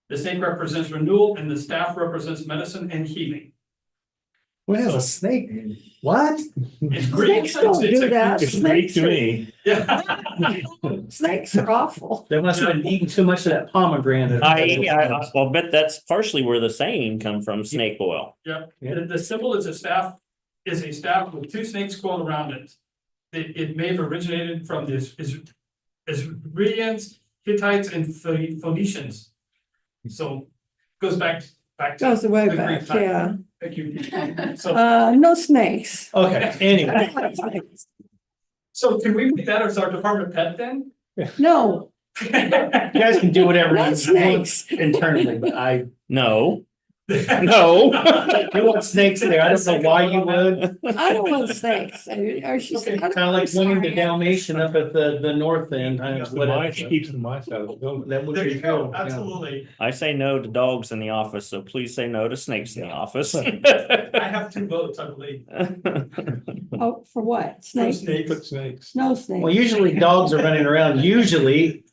The snake represents renewal and the staff represents medicine and healing. Well, a snake, what? It's Greek. Snakes don't do that. It's Greek to me. Yeah. Snakes are awful. They must have been eating too much of that pomegranate. I'll bet that's partially where the saying come from, snake oil. Yeah, the symbol is a staff with two snakes coiled around it. It may have originated from this Assyrians, Hittites, and Phoenicians. So goes back to. Goes way the back, Greek time. yeah. Thank you. So, No snakes. Okay, anyway, so can we make that as our department pet then? No, you guys can do whatever not you snakes. want internally, but I, No, no. you want snakes there, I don't know why you would. I don't want snakes. Are she? Kind of like winning the Dalmatian up at the north end. Keeps the mice, keeps the mice out of the building. That would There be you go, cool, yeah. absolutely. I say no to dogs in the office, so please say no to snakes in the office. I have 2 votes, I believe. Oh, for what? Snakes? Put snakes. No snakes. Well, usually dogs are running around, usually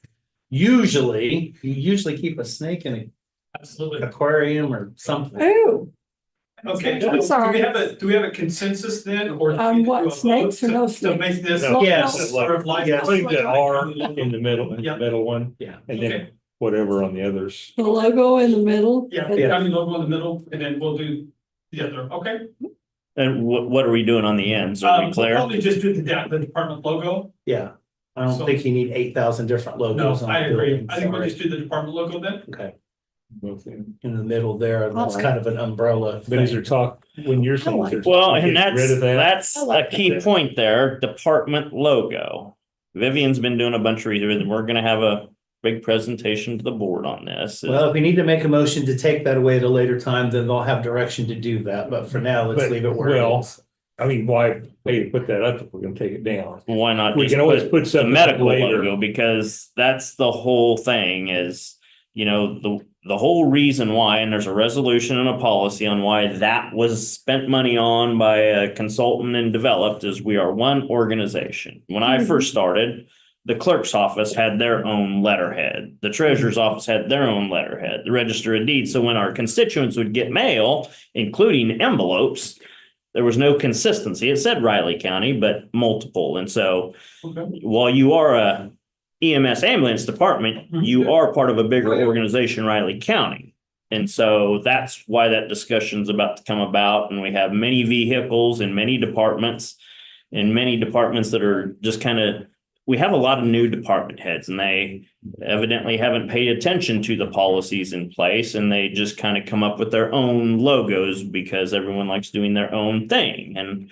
you usually keep a snake in an Absolutely. aquarium or something. Ooh, Okay, I'm so sorry. do we have a consensus then, or? do we On need to what, do a vote snakes or no to snakes? make this. No. Yes. Sort of like. Yes. Putting the R in the middle, Yep. middle one, Yeah. and Okay. then whatever on the others. the logo in the middle. Yeah, the county logo in the middle, and then we'll do the other, okay? And what are we doing on the ends? Are we We'll clear? probably just do the department logo. Yeah, I don't So- think you need 8,000 different No, logos on I the agree. building, I think we'll sorry. just do the department logo then. Okay, Both ends. in the middle there, that's Alright. kind of an umbrella. But is thing. there talk, when you're saying. like there's- Well, you and get rid of that? that's I like a key point there, department logo. Vivian's been doing a bunch of research, and we're gonna have a big presentation to the board on this. Well, if we need to make a motion to take that away at a later time, then they'll have direction to do that, but for now, let's But, leave it where it well, is. I mean, why pay to put that up if we're gonna take it down? Why not We just can always put put the something medical later. logo, because that's the whole thing is, you know, the whole reason why, and there's a resolution and a policy on why that was spent money on by a consultant and developed, is we are one organization. When I first started, the clerk's office had their own letterhead, the treasurer's office had their own letterhead, the register of deeds. So when our constituents would get mail, including envelopes, there was no consistency. It said Riley County, but multiple. And so Okay. while you are a EMS ambulance department, you are part of a bigger organization, Riley County. And so that's why that discussion's about to come about. And we have many vehicles and many departments that are just kind of, we have a lot of new department heads, and they evidently haven't paid attention to the policies in place, and they just kind of come up with their own logos because everyone likes doing their own thing. And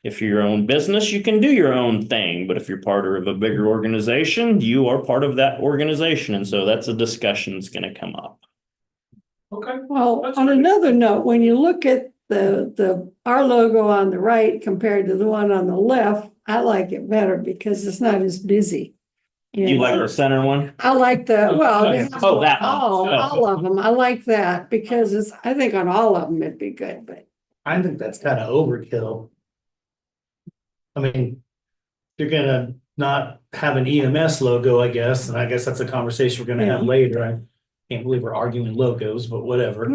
if you're your own business, you can do your own thing, but if you're part of a bigger organization, you are part of that organization. And so that's a discussion that's going to come up. Okay. Well, That's on great. another note, when you look at our logo on the right compared to the one on the left, I like it better because it's not as busy. You like the center one? I like the, well, Oh, that one. all of them. I like that because I think on all of them it'd be good, but I think that's kind of overkill. I mean, you're gonna not have an EMS logo, I guess, and I guess that's a conversation we're gonna have Yeah. later. I can't believe we're arguing logos, but whatever.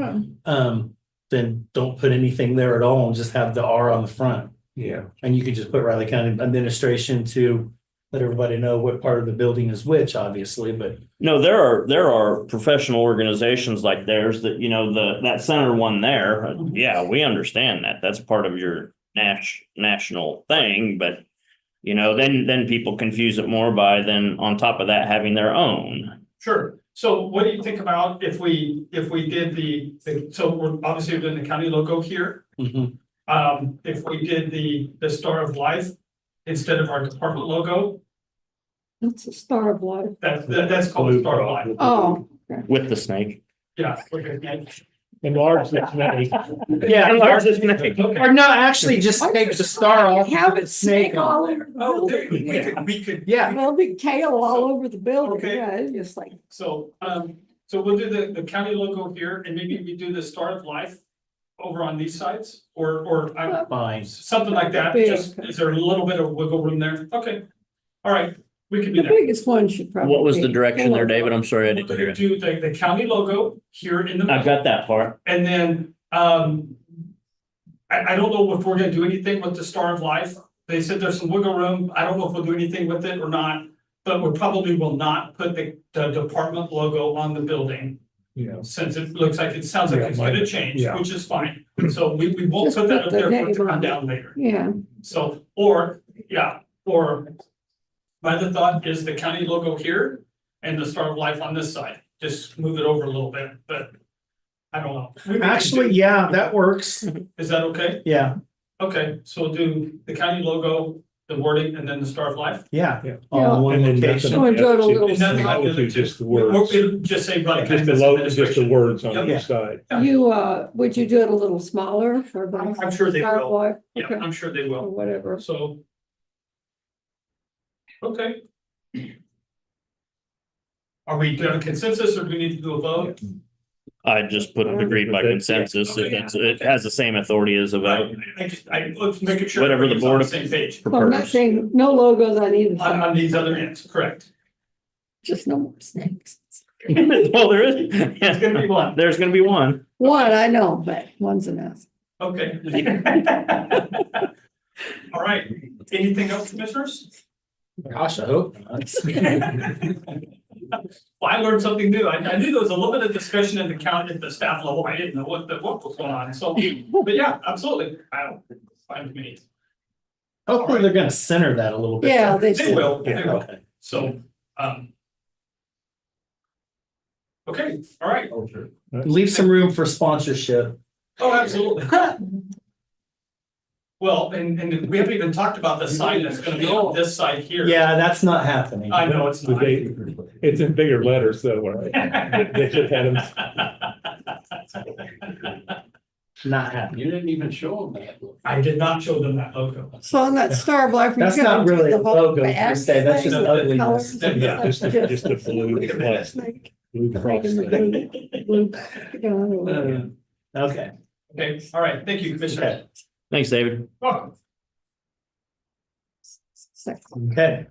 Then don't put anything there at all and just have the R on the front. Yeah. And you could just put Riley County Administration to let everybody know what part of the building is which, obviously, but No, there are professional organizations like theirs that, you know, that center one there. Yeah, we understand that. That's part of your national thing, but you know, then people confuse it more by then on top of that having their own. Sure. So what do you think about if we did so we're obviously doing the county logo here. If we did the Star of Life instead of our department logo, it's a Star of Life. that's called Star of Life. Oh, With the snake. Yeah. Okay. Enlarge this snake. Yeah. Enlarge this snake. Or no, actually just take the star off, Have have a it snake all on over there. the Oh, there, building. we could. Yeah. Well, big tail all over the building, Okay. yeah, it's just like, So, so we'll do the county logo here and maybe we do the Start of Life over on these sides or Fine. something like that. Big. Just, is there a little bit of wiggle room there? Okay. All right, we can the do that. biggest one should probably. What was the be- direction there, David? I'm sorry, I We're didn't hear gonna it. do the county logo here in the. I've got that part. And then, I don't know if we're gonna do anything with the Star of Life. They said there's some wiggle room. I don't know if we'll do anything with it or not. But we probably will not put the department logo on the building. Yeah. Since it looks like, it sounds like it's gonna change, Yeah. which is fine. So we won't Just put that put up the there for it name to come on it. down later. Yeah, So, or, yeah, or my other thought is the county logo here and the Star of Life on this side. Just move it over a little bit, but I don't know. We can Actually, do- yeah, that works. Is that okay? Yeah, Okay, so we'll do the county logo, the wording, and then the Star of Life. yeah. Yeah. All in one And then location. Oh, and do it a little And nothing smaller. else. Just the We'll- words. It'll just say Raleigh Just the County logo, just the Administration. words on Yep. the side. You, would you do it a little smaller for the? I'm sure they Star will. Life? Yeah, Okay, I'm sure they or will. whatever. So. Okay. Are we doing a consensus or do we need to do a vote? I just put it agreed by consensus. It has the same authority as a vote. Let's make it sure. Whatever the everybody's on board Same page. So I'm not saying no logos on either On side, these other ends, correct. just no more snakes. Well, there is. It's gonna be one. There's gonna be one. One, I know, but one's enough. Okay. All right, anything else, commissioners? Gosh, I hope not. Well, I learned something new. I knew there was a little bit of discussion in the county at the staff level. I didn't know what was going on. So, but yeah, absolutely. Fine with me. Hopefully they're gonna center that a little bit. Yeah, they They will, they Yeah, will. okay. So, okay, all right. Leave some room for sponsorship. Oh, absolutely. Well, and we haven't even talked about the sign that's gonna be on this side here. Yeah, that's not happening. I know it's not. It's in bigger letters though, right? They should have them. Not happening. You didn't even show them that. I did not show them that logo. So on that Star of Life. That's not really a logo, per se, that's just ugliness. Yeah, just the blue, blue cross thing. Okay. Okay, all right. Thank you, Commissioner. Thanks, David. Welcome. Okay.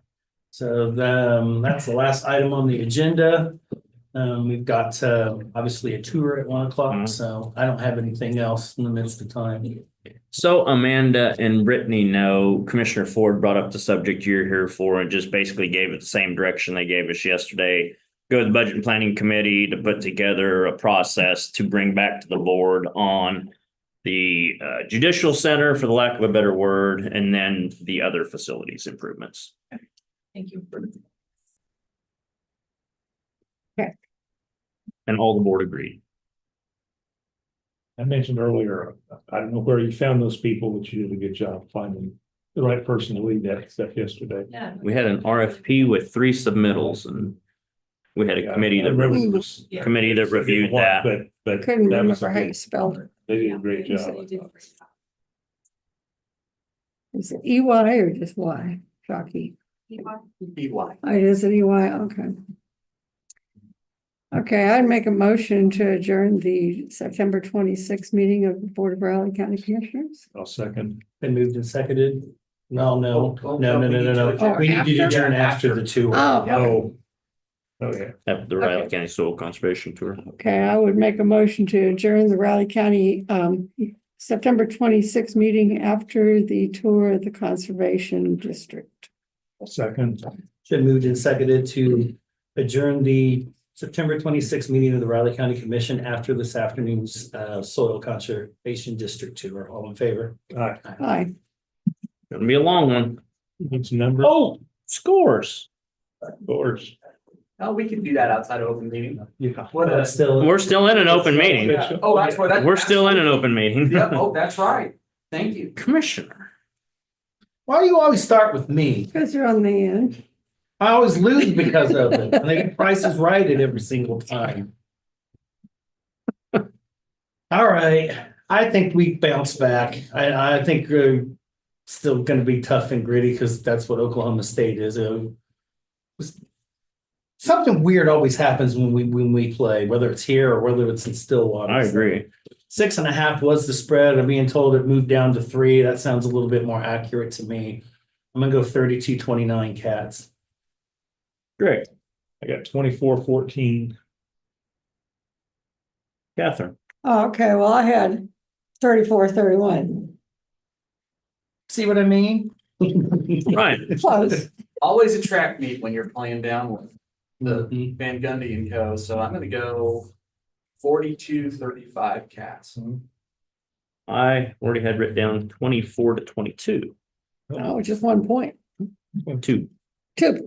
So that's the last item on the agenda. We've got obviously a tour at 1 o'clock, so I don't have anything else in the midst of time. So Amanda and Brittany know Commissioner Ford brought up the subject you're here for and just basically gave it the same direction they gave us yesterday. Go to the Budget and Planning Committee to put together a process to bring back to the board on the Judicial Center, for the lack of a better word, and then the other facilities improvements. Thank you. And all the board agreed. I mentioned earlier, I don't know where you found those people, but you did a good job finding the right person to lead that stuff yesterday. Yeah. We had an RFP with 3 submittals and we had a committee that reviewed that. But Couldn't that was remember how you spelled it. They did a great You job. said you did. Is it EY or just Y? Shocky. BY. Oh, is it EY? Okay. Okay, I'd make a motion to adjourn the September 26th meeting of the Board of Raleigh County Commissioners. I'll second. Been moved and seconded. No. Oh, We need to after? adjourn after the tour. Oh, Oh, yeah. At the Riley County Soil Conservation Tour. okay, I would make a motion to adjourn the Raleigh County September 26th meeting after the tour of the Conservation District. Second. Been moved and seconded to adjourn the September 26th meeting of the Riley County Commission after this afternoon's soil conservation district tour. All in favor? Aye. Gonna be a long one. It's number. Oh, scores. Scores. Oh, we can do that outside of open meeting. What else still? We're still in an open meeting. Oh, that's where that. We're still in an open meeting. Yeah, oh, that's right. Thank you. Commissioner. Why do you always start with me? Because you're on the end. I always lose because of it. I think Price is right at every single time. All right, I think we bounce back. I think still gonna be tough and gritty because that's what Oklahoma State is. Something weird always happens when we play, whether it's here or whether it's in Stillwater. I agree. 6.5 was the spread. I'm being told it moved down to 3. That sounds a little bit more accurate to me. I'm gonna go 32-29 Cats. Great. I got 24-14. Catherine. Oh, okay, well, I had 34-31. See what I mean? Ryan. Close. Always a track meet when you're playing down with the Van Gundy and Co. So I'm gonna go 42-35 Cats. I already had written down 24-22. Oh, just 1 point. 2. 2